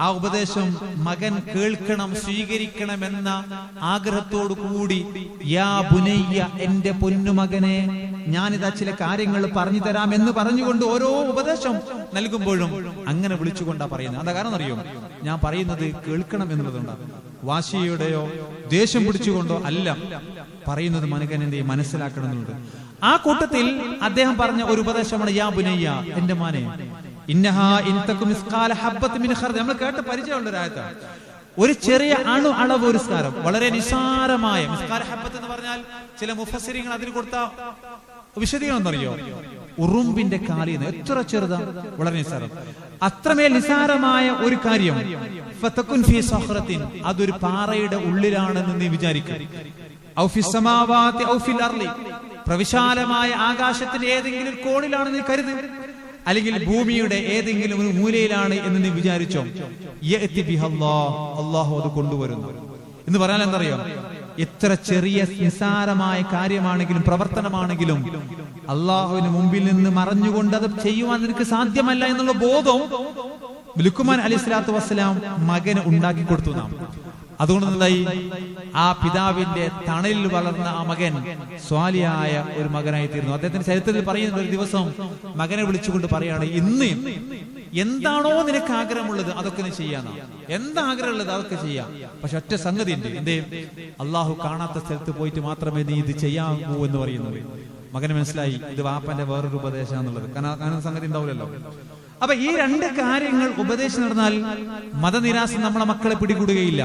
ആ ഉപദേശം മകൻ കേൾക്കണം, സ്വീകരിക്കണമെന്ന ആഗ്രഹത്തോടു കൂടി യാ ബുനയ്യ, എന്റെ പൊന്നുമകനെ ഞാനിതാ ചില കാര്യങ്ങൾ പറഞ്ഞു തരാം എന്ന് പറഞ്ഞുകൊണ്ട് ഓരോ ഉപദേശം നൽകുമ്പോഴും അങ്ങനെ വിളിച്ചുകൊണ്ടാ പറയുന്നത്. അതാ കാരണം അറിയോ? ഞാൻ പറയുന്നത് കേൾക്കണം എന്നുള്ളതുണ്ടാകും. വാശിയുടെയോ ദേഷ്യം പിടിച്ചുകൊണ്ടോ അല്ല പറയുന്നത്. മനുഷ്യനെ മനസ്സിലാക്കണം എന്നുള്ളത്. ആ കൂട്ടത്തിൽ അദ്ദേഹം പറഞ്ഞ ഒരു ഉപദേശമാണ് യാ ബുനയ്യ, എന്റെ മോനെ, ഇന്നഹാ ഇൻ തകും മിസ്കാല ഹബ്ബത്ത് മിൻ ഖർദ. നമ്മൾ കേട്ട പരിചയമുള്ള ഒരു ആയത്താണ്. ഒരു ചെറിയ അണു അളവ് ഒരു സ്കാരം, വളരെ നിസാരമായ മിസ്കാല ഹബ്ബത്ത് എന്ന് പറഞ്ഞാൽ ചില മുഫസ്സിരിങ്ങൾ അതിന് കൊടുത്ത വിശദീകരണം എന്നറിയോ? ഉറുമ്പിന്റെ കാലിന്ന്. എത്ര ചെറുതാ, വളരെ നിസാരം. അത്രമേൽ നിസാരമായ ഒരു കാര്യം ഫതകുൻ ഫീ സഖറത്തിൻ, അതൊരു പാറയുടെ ഉള്ളിലാണെന്ന് നീ വിചാരിക്കുക. ഔ ഫിസ് സമാവാതി ഔ ഫിൽ അർളി, പ്രവിശാലമായ ആകാശത്തിന്റെ ഏതെങ്കിലും ഒരു കോണിലാണ് നീ കരുത്, അല്ലെങ്കിൽ ഭൂമിയുടെ ഏതെങ്കിലും ഒരു മൂലയിലാണ് എന്ന് നീ വിചാരിച്ചോ. യഅതി ബിഹല്ലാഹ്, അല്ലാഹു അത് കൊണ്ടുവരുന്നു എന്ന് പറഞ്ഞാൽ എന്തറിയോ? എത്ര ചെറിയ നിസാരമായ കാര്യമാണെങ്കിലും പ്രവർത്തനമാണെങ്കിലും അള്ളാഹുവിന് മുമ്പിൽ നിന്ന് മറഞ്ഞുകൊണ്ട് അത് ചെയ്യുവാൻ നിനക്ക് സാധ്യമല്ല എന്നുള്ള ബോധം ലുഖ്മാൻ അലൈഹി സ്വലാത്തു വസ്സലാം മകന് ഉണ്ടാക്കി കൊടുത്തു നാം. അതുകൊണ്ട് എന്തായി? ആ പിതാവിന്റെ തണലിൽ വളർന്ന ആ മകൻ സ്വാലിയായ ഒരു മകനായി തീർന്നു. അദ്ദേഹത്തിന്റെ ചരിത്രത്തിൽ പറയുന്ന ഒരു ദിവസം മകനെ വിളിച്ചുകൊണ്ട് പറയാണ്, ഇന്ന് എന്താണോ നിനക്ക് ആഗ്രഹമുള്ളത് അതൊക്കെ നീ ചെയ്യാനാ. എന്താ ആഗ്രഹമുള്ളത് അതൊക്കെ ചെയ്യാം. പക്ഷെ ഒറ്റ സംഗതി ഉണ്ട്, എന്തേ? അള്ളാഹു കാണാത്ത സ്ഥലത്ത് പോയിട്ട് മാത്രമേ നീ ഇത് ചെയ്യാവൂ എന്ന് പറയുന്നത്. മകന് മനസ്സിലായി ഇത് വാപ്പന്റെ വേറൊരു ഉപദേശം എന്നുള്ളത്. കാരണം സംഗതി ഉണ്ടാവില്ലല്ലോ. അപ്പൊ ഈ രണ്ട് കാര്യങ്ങൾ ഉപദേശം നടന്നാൽ മതനിരാശ നമ്മളെ മക്കളെ പിടികൂടുകയില്ല.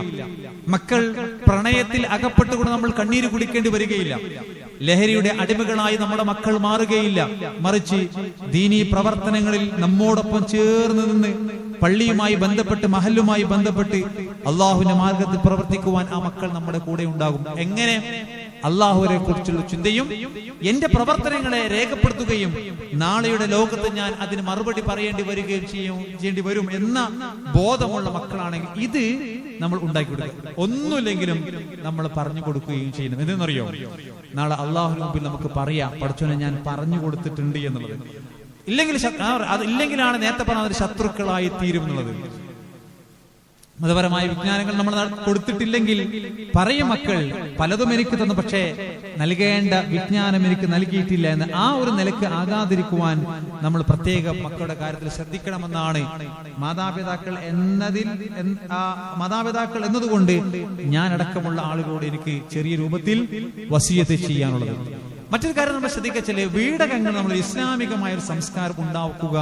മക്കൾ പ്രണയത്തിൽ അകപ്പെട്ടുകൊണ്ട് നമ്മൾ കണ്ണീര് കുടിക്കേണ്ടി വരികയില്ല. ലഹരിയുടെ അടിമകളായി നമ്മുടെ മക്കൾ മാറുകയില്ല. മറിച്ച് ദീനീ പ്രവർത്തനങ്ങളിൽ നമ്മോടൊപ്പം ചേർന്ന് നിന്ന് പള്ളിയുമായി ബന്ധപ്പെട്ട് മഹല്ലുമായി ബന്ധപ്പെട്ട് അള്ളാഹുവിന്റെ മാർഗത്തിൽ പ്രവർത്തിക്കുവാൻ ആ മക്കൾ നമ്മുടെ കൂടെ ഉണ്ടാകും. എങ്ങനെ? അള്ളാഹുവിനെ കുറിച്ചുള്ള ചിന്തയും എന്റെ പ്രവർത്തനങ്ങളെ രേഖപ്പെടുത്തുകയും നാളെയുടെ ലോകത്ത് ഞാൻ അതിന് മറുപടി പറയേണ്ടി വരികയും ചെയ്യേണ്ടി വരും എന്ന ബോധമുള്ള മക്കളാണെങ്കിൽ ഇത് നമ്മൾ ഉണ്ടാക്കി കൊടുക്കുക. ഒന്നുമില്ലെങ്കിലും നമ്മൾ പറഞ്ഞു കൊടുക്കുകയും ചെയ്യണം. എന്തെന്നറിയോ? നാളെ അള്ളാഹുവിന് മുമ്പിൽ നമുക്ക് പറയാം, പഠിച്ചോനെ ഞാൻ പറഞ്ഞു കൊടുത്തിട്ടുണ്ട് എന്നുള്ളത്. ഇല്ലെങ്കിലാണ് നേരത്തെ പറഞ്ഞ ശത്രുക്കളായി തീരും എന്നുള്ളത്. മതപരമായ വിജ്ഞാനങ്ങൾ നമ്മൾ കൊടുത്തിട്ടില്ലെങ്കിൽ പറയും മക്കൾ പലതും എനിക്ക് തന്നു, പക്ഷേ നൽകേണ്ട വിജ്ഞാനം എനിക്ക് നൽകിയിട്ടില്ല എന്ന്. ആ ഒരു നിലക്ക് ആകാതിരിക്കുവാൻ നമ്മൾ പ്രത്യേക മക്കളുടെ കാര്യത്തിൽ ശ്രദ്ധിക്കണമെന്നാണ് മാതാപിതാക്കൾ എന്നതുകൊണ്ട് ഞാൻ അടക്കമുള്ള ആളുകളോട് എനിക്ക് ചെറിയ രൂപത്തിൽ വസിയത്ത് ചെയ്യാനുള്ളത്. മറ്റൊരു കാര്യം നമ്മൾ ശ്രദ്ധിക്കച്ചല്ലേ, വീടകങ്ങൾ നമ്മൾ ഇസ്ലാമികമായ ഒരു സംസ്കാരം ഉണ്ടാക്കുക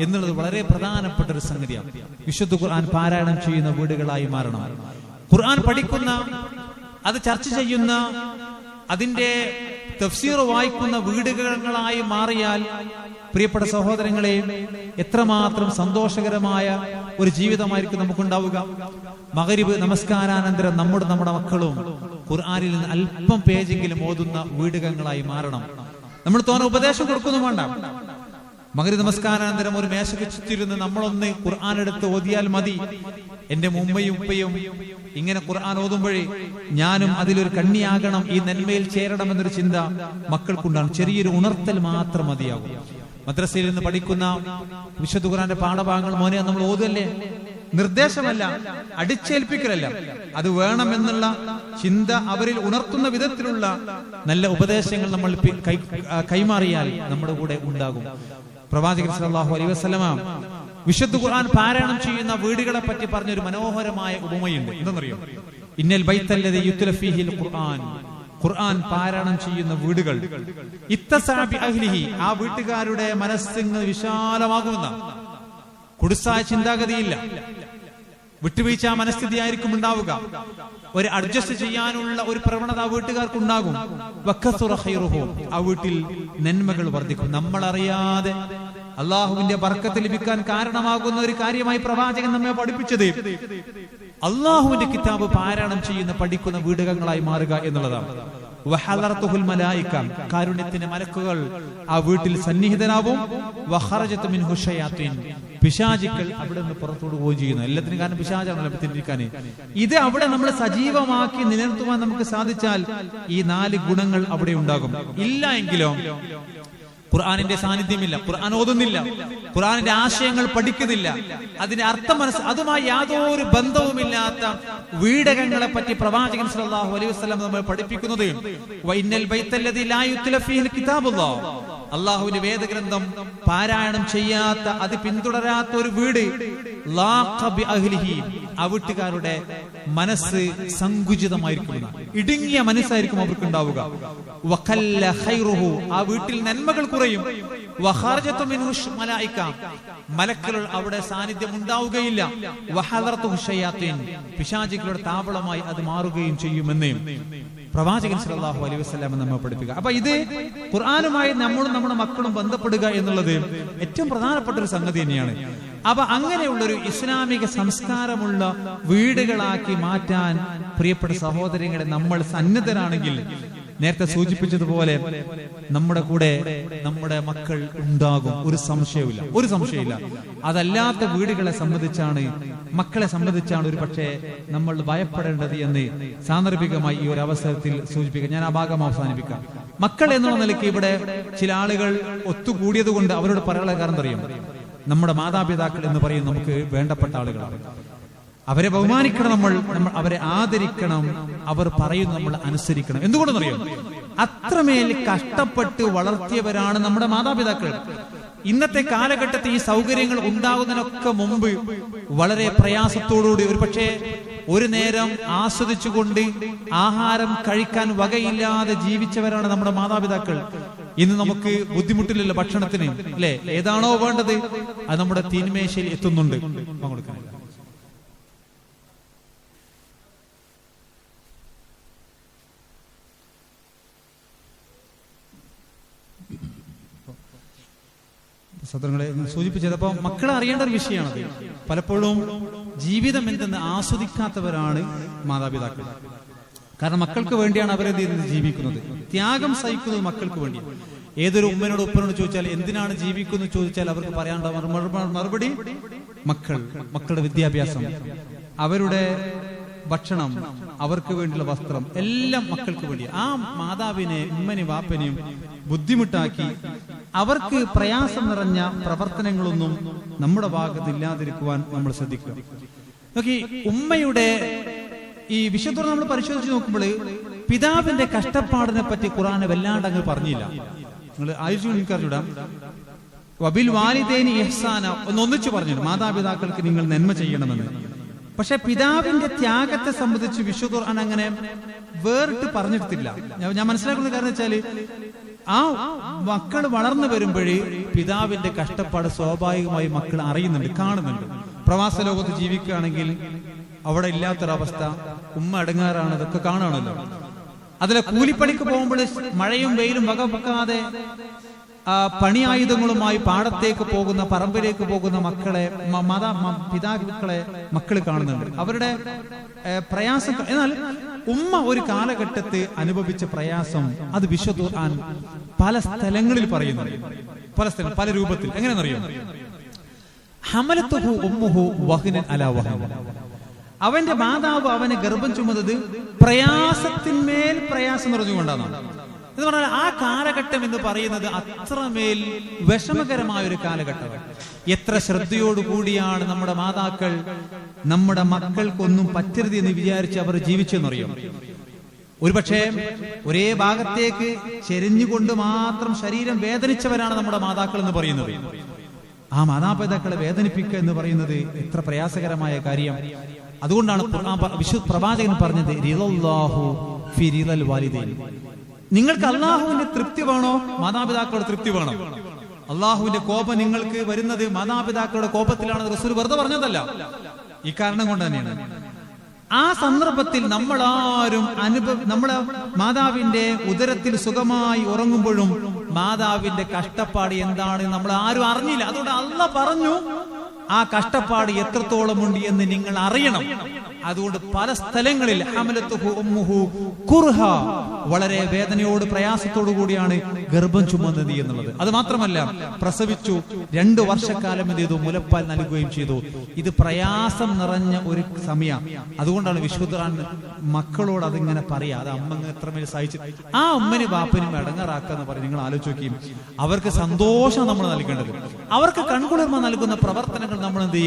എന്നുള്ളത് വളരെ പ്രധാനപ്പെട്ട ഒരു സംഗതിയാണ്. വിശുദ്ധ ഖുർആൻ പാരായണം ചെയ്യുന്ന വീടുകളായി മാറണം. ഖുർആൻ പഠിക്കുന്ന, അത് ചർച്ച ചെയ്യുന്ന, അതിന്റെ തഫ്സീർ വായിക്കുന്ന വീടുകളായി മാറിയാൽ പ്രിയപ്പെട്ട സഹോദരങ്ങളെ എത്രമാത്രം സന്തോഷകരമായ ഒരു ജീവിതമായിരിക്കും നമുക്കുണ്ടാവുക. മഗ്രിബ് നമസ്കാരാനന്തരം നമ്മുടെ മക്കളും ഖുർആനിൽ നിന്ന് അല്പം പേജെങ്കിലും ഓതുന്ന വീടുകളായി മാറണം. നമ്മൾ തോന്നെ ഉപദേശം കൊടുക്കുന്നു വേണ്ട. മഗ്രിബ് നമസ്കാരാനന്തരം ഒരു മേശയ്ക്ക് ചുറ്റിരുന്ന് നമ്മളൊന്ന് ഖുർആൻ എടുത്ത് ഓതിയാൽ മതി. എന്റെ ഉമ്മയും ഉപ്പയും ഇങ്ങനെ ഖുർആൻ ഓതുമ്പോഴേ ഞാനും അതിലൊരു കണ്ണിയാകണം, ഈ നന്മയിൽ ചേരണം എന്നൊരു ചിന്ത മക്കൾക്കുണ്ടാകും. ചെറിയൊരു ഉണർത്തൽ മാത്രം മതിയാകും. മദ്രസയിൽ നിന്ന് പഠിക്കുന്ന വിശുദ്ധ ഖുർആന്റെ പാഠഭാഗങ്ങൾ മോനെ നമ്മൾ ഓതല്ലേ, നിർദ്ദേശമല്ല, അടിച്ചേൽപ്പിക്കലല്ല, അത് വേണമെന്നുള്ള ചിന്ത അവരിൽ ഉണർത്തുന്ന വിധത്തിലുള്ള നല്ല ഉപദേശങ്ങൾ നമ്മൾ കൈമാറിയാൽ നമ്മുടെ കൂടെ ഉണ്ടാകും. പ്രവാചകൻ സല്ലല്ലാഹു അലൈഹി വസല്ലമ വിശുദ്ധ ഖുർആൻ പാരായണം ചെയ്യുന്ന വീടുകളെ പറ്റി പറഞ്ഞൊരു മനോഹരമായ ഉപമയുണ്ട്. എന്തെന്നറിയോ? ഇന്നൽ ബൈത്തല്ലദീ യുത്ല ഫീഹിൽ ഖുർആൻ, ഖുർആൻ പാരായണം ചെയ്യുന്ന വീടുകൾ ഇത്തസഅ ബി അഹ്ലിഹി, ആ വീട്ടുകാരുടെ മനസ്സിന് വിശാലമാകുമെന്ന കുടുസായ ചിന്താഗതിയില്ല, വിട്ടുവീഴ്ച മനസ്ഥിതി ആയിരിക്കും ഉണ്ടാവുക. ഒരു അഡ്ജസ്റ്റ് ചെയ്യാനുള്ള ഒരു പ്രവണത ആ വീട്ടുകാർക്കുണ്ടാകും. വക്കസുറ ഖൈറുഹു, ആ വീട്ടിൽ നന്മകൾ വർദ്ധിക്കും. നമ്മളറിയാതെ അള്ളാഹുവിന്റെ ബർക്കത്ത് ലഭിക്കാൻ കാരണമാകുന്ന ഒരു കാര്യമായി പ്രവാചകൻ നമ്മെ പഠിപ്പിച്ചത് അള്ളാഹുവിന്റെ കിതാബ് പാരായണം ചെയ്യുന്ന പഠിക്കുന്ന വീടുകളായി മാറുക എന്നുള്ളതാണ്. വഹലറതുൽ മലായിക, കാരുണ്യത്തിന്റെ മലക്കുകൾ ആ വീട്ടിൽ സന്നിഹിതരാവും. വഖറജത് മിൻഹു ശയാത്തീൻ, പിശാചുക്കൾ അവിടെ നിന്ന് പുറത്തോട്ട് പോവുകയും ചെയ്യുന്നു. എല്ലാത്തിനും കാരണം പിശാചാണല്ലോ പറ്റിയിരിക്കാൻ. ഇത് അവിടെ നമ്മൾ സജീവമാക്കി നിലനിർത്തുവാൻ നമുക്ക് സാധിച്ചാൽ ഈ 4 ഗുണങ്ങൾ അവിടെ ഉണ്ടാകും. ഇല്ല എങ്കിലോ ഖുർആനിന്റെ സാന്നിധ്യമില്ല, ഖുർആൻ ഓതുന്നില്ല, ഖുർആനിന്റെ ആശയങ്ങൾ പഠിക്കുന്നില്ല, അതിന്റെ അർത്ഥം അതുമായി യാതൊരു ബന്ധവുമില്ലാത്ത വീടകങ്ങളെ പറ്റി പ്രവാചകൻ സല്ലല്ലാഹു അലൈഹി വസല്ലം നമ്മൾ പഠിപ്പിക്കുന്നത് വഇന്നൽ ബൈത്തല്ലദീ ലാ യുത്ല ഫീഹിൽ കിതാബുല്ലാഹ്, അള്ളാഹുവിന്റെ വേദഗ്രന്ഥം പാരായണം ചെയ്യാത്ത, അത് പിന്തുടരാത്ത ഒരു വീട് ലാഖ ബി അഹ്ലിഹി, ആ വീട്ടുകാരുടെ മനസ്സ് സങ്കുചിതമായിരിക്കും, ഇടുങ്ങിയ മനസ്സായിരിക്കും അവർക്ക് ഉണ്ടാവുക. വഖല്ല ഖൈറുഹു, ആ വീട്ടിൽ നന്മകൾ കുറയും. വഖറജതു മിൻഹു മലായിക, മലക്കുകൾ അവിടെ സാന്നിധ്യം ഉണ്ടാവുകയില്ല. വഹലറതുഹു ശയാത്തീൻ, പിശാചുക്കളുടെ താവളമായി അത് മാറുകയും ചെയ്യുമെന്ന് പ്രവാചകൻ സല്ലല്ലാഹു അലൈഹി വസല്ലം നമ്മെ പഠിപ്പിക്കുക. അപ്പൊ ഇത് ഖുർആനുമായി നമ്മളും നമ്മുടെ മക്കളും ബന്ധപ്പെടുക എന്നുള്ളത് ഏറ്റവും പ്രധാനപ്പെട്ട ഒരു സംഗതി തന്നെയാണ്. അപ്പൊ അങ്ങനെയുള്ളൊരു ഇസ്ലാമിക സംസ്കാരമുള്ള വീടുകളാക്കി മാറ്റാൻ പ്രിയപ്പെട്ട സഹോദരങ്ങളെ നമ്മൾ സന്നദ്ധരാണെങ്കിൽ നേരത്തെ സൂചിപ്പിച്ചതുപോലെ നമ്മുടെ കൂടെ നമ്മുടെ മക്കൾ ഉണ്ടാകും, ഒരു സംശയമില്ല. അതല്ലാത്ത വീടുകളെ സംബന്ധിച്ചാണ്, മക്കളെ സംബന്ധിച്ചാണ് ഒരു പക്ഷേ നമ്മൾ ഭയപ്പെടേണ്ടത് എന്ന് സാന്ദർഭികമായി ഈ ഒരു അവസരത്തിൽ സൂചിപ്പിക്കാം. ഞാൻ ആ ഭാഗം അവസാനിപ്പിക്കാം. മക്കൾ എന്നുള്ള നിലയ്ക്ക് ഇവിടെ ചില ആളുകൾ ഒത്തുകൂടിയത് കൊണ്ട് അവരോട് പറയാനുള്ള കാരണം അറിയാം, നമ്മുടെ മാതാപിതാക്കൾ എന്ന് പറയും നമുക്ക് വേണ്ടപ്പെട്ട ആളുകളാണ്. അവരെ ബഹുമാനിക്കണം, നമ്മൾ അവരെ ആദരിക്കണം, അവർ പറയുന്നു നമ്മൾ അനുസരിക്കണം. എന്തുകൊണ്ടെന്നറിയാം? അത്രമേൽ കഷ്ടപ്പെട്ട് വളർത്തിയവരാണ് നമ്മുടെ മാതാപിതാക്കൾ. ഇന്നത്തെ കാലഘട്ടത്തിൽ ഈ സൗകര്യങ്ങൾ ഉണ്ടാകുന്നതിനൊക്കെ മുമ്പ് വളരെ പ്രയാസത്തോടുകൂടി ഒരുപക്ഷെ ഒരു നേരം ആസ്വദിച്ചുകൊണ്ട് ആഹാരം കഴിക്കാൻ വകയില്ലാതെ ജീവിച്ചവരാണ് നമ്മുടെ മാതാപിതാക്കൾ. ഇന്ന് നമുക്ക് ബുദ്ധിമുട്ടില്ലല്ലോ ഭക്ഷണത്തിന്, അല്ലെ? ഏതാണോ വേണ്ടത് അത് നമ്മുടെ തീന്മേശയിൽ എത്തുന്നുണ്ട്. പങ്കെടുക്കാനില്ല. സഹോദരങ്ങളെ സൂചിപ്പിച്ചത് അപ്പോൾ മക്കളെ അറിയേണ്ട ഒരു വിഷയമാണത്. പലപ്പോഴും ജീവിതം എന്തെന്ന് ആസ്വദിക്കാത്തവരാണ് മാതാപിതാക്കൾ. കാരണം മക്കൾക്ക് വേണ്ടിയാണ് അവരെ ജീവിക്കുന്നത്, ത്യാഗം സഹിക്കുന്നത് മക്കൾക്ക് വേണ്ടിയാണ്. ഏതൊരു ഉമ്മനോട് ഉപ്പനോട് ചോദിച്ചാൽ എന്തിനാണ് ജീവിക്കുന്നത് ചോദിച്ചാൽ അവർക്ക് പറയാനുള്ള മറുപടി മക്കളുടെ വിദ്യാഭ്യാസം, അവരുടെ ഭക്ഷണം, അവർക്ക് വേണ്ടിയുള്ള വസ്ത്രം, എല്ലാം മക്കൾക്ക് വേണ്ടി. ആ മാതാവിനെ ഉമ്മനെയും വാപ്പനെയും ബുദ്ധിമുട്ടാക്കി അവർക്ക് പ്രയാസം നിറഞ്ഞ പ്രവർത്തനങ്ങളൊന്നും നമ്മുടെ ഭാഗത്ത് ഇല്ലാതിരിക്കുവാൻ നമ്മൾ ശ്രദ്ധിക്കുക. നോക്കി, ഉമ്മയുടെ ഈ വിശുദ്ധ നമ്മൾ പരിശോധിച്ച് നോക്കുമ്പോൾ പിതാവിന്റെ കഷ്ടപ്പാടിനെ പറ്റി ഖുർആൻ വല്ലാണ്ട് അങ്ങ് പറഞ്ഞില്ല. നിങ്ങൾ ആയുഷ്കാർച്ചൂടാ വബിൽ വാലിദൈനി ഇഹ്സാന ഒന്നിച്ചു പറഞ്ഞു, മാതാപിതാക്കൾക്ക് നിങ്ങൾ നന്മ ചെയ്യണമെന്ന്. പക്ഷെ പിതാവിന്റെ ത്യാഗത്തെ സംബന്ധിച്ച് വിശുദ്ധ ഖുർആൻ അങ്ങനെ വേറിട്ട് പറഞ്ഞിട്ടില്ല. ഞാൻ മനസ്സിലാക്കുന്ന കാരണം വെച്ചാല് ആ മക്കൾ വളർന്നു വരുമ്പോഴേ പിതാവിന്റെ കഷ്ടപ്പാട് സ്വാഭാവികമായി മക്കൾ അറിയുന്നുണ്ട്, കാണുന്നുണ്ട്. പ്രവാസ ലോകത്ത് ജീവിക്കുകയാണെങ്കിൽ അവിടെ ഇല്ലാത്തൊരവസ്ഥ, ഉമ്മ അടങ്ങാറാണ്, ഇതൊക്കെ കാണുകയാണല്ലോ. അതിലെ കൂലിപ്പണിക്ക് പോകുമ്പോൾ മഴയും വെയിലും വകവെക്കാതെ പണിയായുധങ്ങളുമായി പാടത്തേക്ക് പോകുന്ന, പറമ്പിലേക്ക് പോകുന്ന മക്കളെ, പിതാക്കളെ മക്കൾ കാണുന്നുണ്ട്, അവരുടെ പ്രയാസം. എന്നാൽ ഉമ്മ ഒരു കാലഘട്ടത്തിൽ അനുഭവിച്ച പ്രയാസം അത് വിശുദ്ധ ഖുർആൻ പല സ്ഥലങ്ങളിൽ പറയുന്നുണ്ട്, പല രൂപത്തിൽ. എങ്ങനെയാണെന്നറിയോ? ഹമലത്തുഹു ഉമ്മുഹു വഹ്നൻ അലാ വഹ്ൻ, അവന്റെ മാതാവ് അവനെ ഗർഭം ചുമന്നത് പ്രയാസത്തിന്മേൽ പ്രയാസം നിറഞ്ഞുകൊണ്ടാണ്. എന്ന് പറഞ്ഞാൽ ആ കാലഘട്ടം എന്ന് പറയുന്നത് അത്രമേൽ വിഷമകരമായ ഒരു കാലഘട്ടമാണ്. എത്ര ശ്രദ്ധയോടുകൂടിയാണ് നമ്മുടെ മാതാക്കൾ നമ്മുടെ മക്കൾക്കൊന്നും പറ്റരുത് എന്ന് വിചാരിച്ച് അവർ ജീവിച്ചെന്നറിയും. ഒരുപക്ഷെ ഒരേ ഭാഗത്തേക്ക് ചെരിഞ്ഞുകൊണ്ട് മാത്രം ശരീരം വേദനിച്ചവരാണ് നമ്മുടെ മാതാക്കൾ എന്ന് പറയുന്നത്. ആ മാതാപിതാക്കളെ വേദനിപ്പിക്കുക എന്ന് പറയുന്നത് എത്ര പ്രയാസകരമായ കാര്യം. അതുകൊണ്ടാണ് വിശുദ്ധ പ്രവാചകൻ പറഞ്ഞത്, റിളല്ലാഹു ഫി റിളൽ വാലിദൈൻ. നിങ്ങൾക്ക് അള്ളാഹുവിന്റെ തൃപ്തി വേണോ, മാതാപിതാക്കളുടെ തൃപ്തി വേണോ? അള്ളാഹുവിന്റെ കോപം നിങ്ങൾക്ക് വരുന്നത് മാതാപിതാക്കളുടെ കോപത്തിലാണ്. റസൂൽ വെറുതെ പറഞ്ഞതല്ല, ഈ കാരണം കൊണ്ട് തന്നെയാണ്. ആ സന്ദർഭത്തിൽ നമ്മളാരും നമ്മളെ മാതാവിന്റെ ഉദരത്തിൽ സുഖമായി ഉറങ്ങുമ്പോഴും മാതാവിന്റെ കഷ്ടപ്പാട് എന്താണ് നമ്മൾ ആരും അറിഞ്ഞില്ല. അതുകൊണ്ട് അള്ളാഹ് പറഞ്ഞു, ആ കഷ്ടപ്പാട് എത്രത്തോളം ഉണ്ട് എന്ന് നിങ്ങൾ അറിയണം. അതുകൊണ്ട് പല സ്ഥലങ്ങളിൽ ഹമലത്തുഹു ഉമ്മുഹു കുർഹ, വളരെ വേദനയോട് പ്രയാസത്തോടു കൂടിയാണ് ഗർഭം ചുമന്നത് എന്നുള്ളത്. അത് മാത്രമല്ല, പ്രസവിച്ചു 2 വർഷക്കാലം എന്ത് ചെയ്തു, മുലപ്പാൽ നൽകുകയും ചെയ്തു. ഇത് പ്രയാസം നിറഞ്ഞ ഒരു സമയം. അതുകൊണ്ടാണ് വിശുദ്ധ മക്കളോട് അതിങ്ങനെ പറയാ, അത് അമ്മ എത്രമേൽ സഹിച്ചു. ആ അമ്മന് ബാപ്പനും ഇടങ്ങാറാക്കാന്ന് പറയും. നിങ്ങൾ ആലോചിക്കുകയും അവർക്ക് സന്തോഷം നമ്മൾ നൽകേണ്ടത്, അവർക്ക് കൺകുളിർമ നൽകുന്ന പ്രവർത്തനങ്ങൾ നമ്മൾ എന്ത്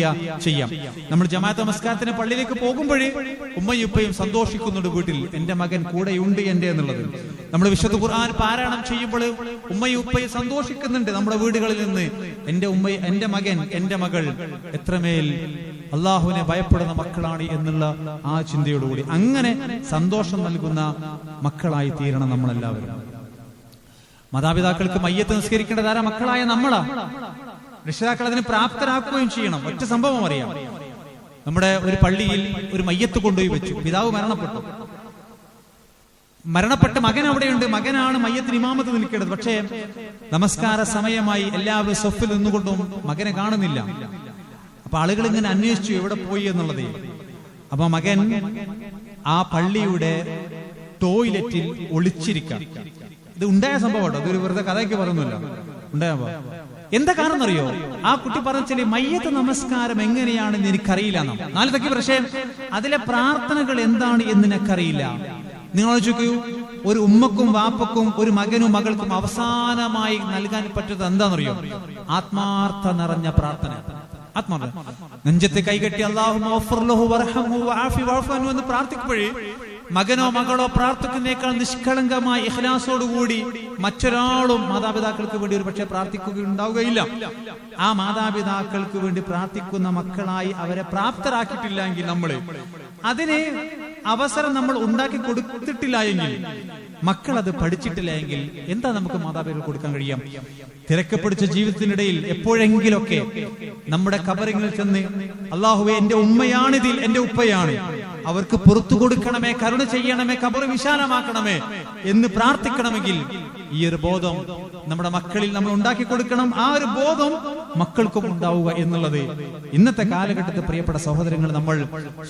ചെയ്യാം. നമ്മൾ ജമാഅത്ത് നമസ്കാരത്തിന് പള്ളിയിലേക്ക് പോകുമ്പോഴേ ഉമ്മയും ഉപ്പയും സന്തോഷിക്കുന്നുണ്ട്, വീട്ടിൽ എന്റെ മകൻ കൂടെയുണ്ട് എന്റെ എന്നുള്ളത്. നമ്മൾ വിശുദ്ധ ഖുർആൻ പാരായണം ചെയ്യുമ്പോൾ ഉമ്മയും ഉപ്പയും സന്തോഷിക്കുന്നുണ്ട് നമ്മുടെ വീടുകളിൽ നിന്ന്. എന്റെ ഉമ്മ, എന്റെ മകൻ, എന്റെ മകൾ എത്രമേൽ അള്ളാഹുവിനെ ഭയപ്പെടുന്ന മക്കളാണ് എന്നുള്ള ആ ചിന്തയോടുകൂടി അങ്ങനെ സന്തോഷം നൽകുന്ന മക്കളായി തീരണം നമ്മളെല്ലാവരും. മാതാപിതാക്കൾക്ക് മയ്യത്ത് നിസ്കരിക്കേണ്ടത് ആരാ? മക്കളായ നമ്മളാ. രക്ഷിതാക്കൾ അതിന് പ്രാപ്തരാക്കുകയും ചെയ്യണം. ഒറ്റ സംഭവം അറിയാം. നമ്മുടെ ഒരു പള്ളിയിൽ ഒരു മയ്യത്ത് കൊണ്ടുപോയി വെച്ചു. പിതാവ് മരണപ്പെട്ട മകൻ അവിടെയുണ്ട്. മകനാണ് മയ്യത്തിന് ഇമാമത്ത് നിൽക്കേണ്ടത്. പക്ഷേ നമസ്കാര സമയമായി, എല്ലാവരും സൊഫിൽ നിന്നുകൊണ്ടും മകനെ കാണുന്നില്ല. അപ്പൊ ആളുകൾ ഇങ്ങനെ അന്വേഷിച്ചു എവിടെ പോയി എന്നുള്ളത്. അപ്പൊ മകൻ ആ പള്ളിയുടെ ടോയ്ലറ്റിൽ ഒളിച്ചിരിക്കാം. ഇത് ഉണ്ടായ സംഭവം, അതൊരു വെറുതെ കഥയ്ക്ക് പറയുന്നില്ല, ഉണ്ടായ. എന്താ കാരണം അറിയോ? ആ കുട്ടി പറഞ്ഞാല് മയ്യത്ത് നമസ്കാരം എങ്ങനെയാണെന്ന് എനിക്കറിയില്ല. 4 തക്കി, പക്ഷേ അതിലെ പ്രാർത്ഥനകൾ എന്താണ് എന്ന് എനിക്കറിയില്ല. നിങ്ങൾ ആലോചിക്കൂ, ഒരു ഉമ്മക്കും വാപ്പക്കും ഒരു മകനും മകൾക്കും അവസാനമായി നൽകാൻ പറ്റുന്നത് എന്താണെന്നറിയോ? ആത്മാർത്ഥ നിറഞ്ഞ പ്രാർത്ഥന. ആത്മാർത്ഥ നെഞ്ചത്ത് കൈകെട്ടി അല്ലാഹുമ്മ ഗഫിർ ലഹു വർഹംഹു വഅഫി വഅഫു അൻഹു എന്ന് പ്രാർത്ഥിക്കുമ്പോഴേ മകനോ മകളോ പ്രാർത്ഥിക്കുന്നേക്കാൾ നിഷ്കളങ്കമായി ഇഖ്ലാസോടുകൂടി മറ്റൊരാളും മാതാപിതാക്കൾക്ക് വേണ്ടി ഒരു പക്ഷേ പ്രാർത്ഥിക്കുകയുണ്ടാവുകയില്ല. ആ മാതാപിതാക്കൾക്ക് വേണ്ടി പ്രാർത്ഥിക്കുന്ന മക്കളായി അവരെ പ്രാപ്തരാക്കിയിട്ടില്ല എങ്കിൽ, നമ്മൾ അതിന് അവസരം നമ്മൾ ഉണ്ടാക്കി കൊടുത്തിട്ടില്ല എങ്കിൽ, മക്കൾ അത് പഠിച്ചിട്ടില്ല എങ്കിൽ എന്താ നമുക്ക് മാതാപിതാക്കൾ കൊടുക്കാൻ കഴിയാം? തിരക്ക് പിടിച്ച ജീവിതത്തിനിടയിൽ എപ്പോഴെങ്കിലൊക്കെ നമ്മുടെ ഖബറിങ്ങളിൽ ചെന്ന് അല്ലാഹുവേ എന്റെ ഉമ്മയാണിതിൽ, എന്റെ ഉപ്പയാണ്, അവർക്ക് പുറത്തു കൊടുക്കണമേ, കരുണ ചെയ്യണമേ, ഖബർ വിശാലമാക്കണമേ എന്ന് പ്രാർത്ഥിക്കണമെങ്കിൽ ഈ ഒരു ബോധം നമ്മുടെ മക്കളിൽ നമ്മൾ ഉണ്ടാക്കി കൊടുക്കണം. ആ ഒരു ബോധം മക്കൾക്കും ഉണ്ടാവുക എന്നുള്ളത് ഇന്നത്തെ കാലഘട്ടത്തിൽ പ്രിയപ്പെട്ട സഹോദരങ്ങൾ നമ്മൾ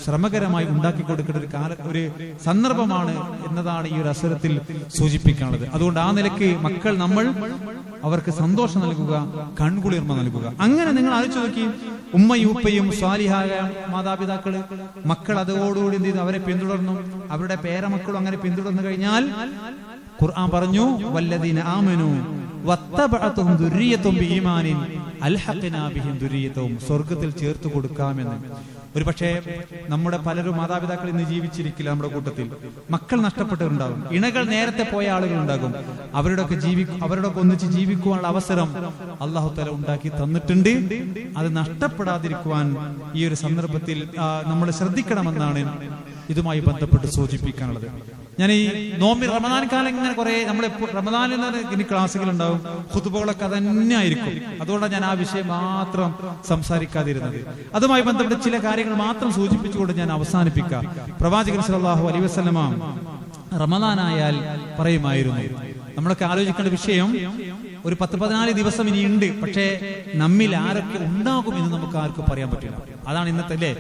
ശ്രമകരമായി ഉണ്ടാക്കി കൊടുക്കേണ്ട ഒരു സന്ദർഭമാണ് എന്നതാണ് ഈ ഒരു അവസരത്തിൽ സൂചിപ്പിക്കാനുള്ളത്. അതുകൊണ്ട് ആ നിലയ്ക്ക് മക്കൾ നമ്മൾ അവർക്ക് സന്തോഷം നൽകുക, കൺകുളിർമ നൽകുക. അങ്ങനെ നിങ്ങൾ ആലോചിച്ച് നോക്കി, ഉമ്മയും ഉപ്പയും സ്വാലിഹായ മാതാപിതാക്കള്, മക്കൾ അതോടുകൂടി എന്ത് ചെയ്തു? അവരെ പിന്തുടർന്നു. അവരുടെ പേരമക്കളും അങ്ങനെ പിന്തുടർന്നു കഴിഞ്ഞാൽ ഖുർആൻ പറഞ്ഞു, വല്ലദീന ആമനു വത്തബഅതുഹും ദുർരിയ്യതും ബിഈമാനിൻ അൽഹഖ്നാ ബിഹിം ദുർരിയ്യതും, സ്വർഗ്ഗത്തിൽ ചേർത്ത് കൊടുക്കാമെന്ന്. ഒരു പക്ഷേ നമ്മുടെ പലരും മാതാപിതാക്കൾ ഇന്ന് ജീവിച്ചിരിക്കില്ല. നമ്മുടെ കൂട്ടത്തിൽ മക്കൾ നഷ്ടപ്പെട്ടവരുണ്ടാകും, ഇണകൾ നേരത്തെ പോയ ആളുകൾ ഉണ്ടാകും. അവരോടൊക്കെ ഒന്നിച്ച് ജീവിക്കുവാനുള്ള അവസരം അല്ലാഹു തആല ഉണ്ടാക്കി തന്നിട്ടുണ്ട്. അത് നഷ്ടപ്പെടാതിരിക്കുവാൻ ഈ ഒരു സന്ദർഭത്തിൽ നമ്മൾ ശ്രദ്ധിക്കണമെന്നാണ് ഇതുമായി ബന്ധപ്പെട്ട് സൂചിപ്പിക്കാനുള്ളത്. ഞാൻ ഈ നോമ്പി റമദാൻ കാലം ഇങ്ങനെ കുറെ നമ്മൾ റമദാനിൽ ഇനി ക്ലാസ്സുകൾ ഉണ്ടാവും, ഖുതുബകളൊക്കെ തന്നെ ആയിരിക്കും. അതുകൊണ്ടാണ് ഞാൻ ആ വിഷയം മാത്രം സംസാരിക്കാതിരുന്നത്. അതുമായി ബന്ധപ്പെട്ട ചില കാര്യങ്ങൾ മാത്രം സൂചിപ്പിച്ചുകൊണ്ട് ഞാൻ അവസാനിപ്പിക്കാം. പ്രവാചകൻ സല്ലല്ലാഹു അലൈഹി വസല്ലമ റമദാനായാൽ പറയുമായിരുന്നു, നമ്മളൊക്കെ ആലോചിക്കേണ്ട വിഷയം, ഒരു 10-14 ദിവസം ഇനിയുണ്ട്, പക്ഷേ നമ്മിൽ ആരൊക്കെ ഉണ്ടാകുമെന്ന് നമുക്ക് ആർക്കും പറയാൻ പറ്റില്ല. അതാണ് ഇന്നത്തെ അല്ലേ,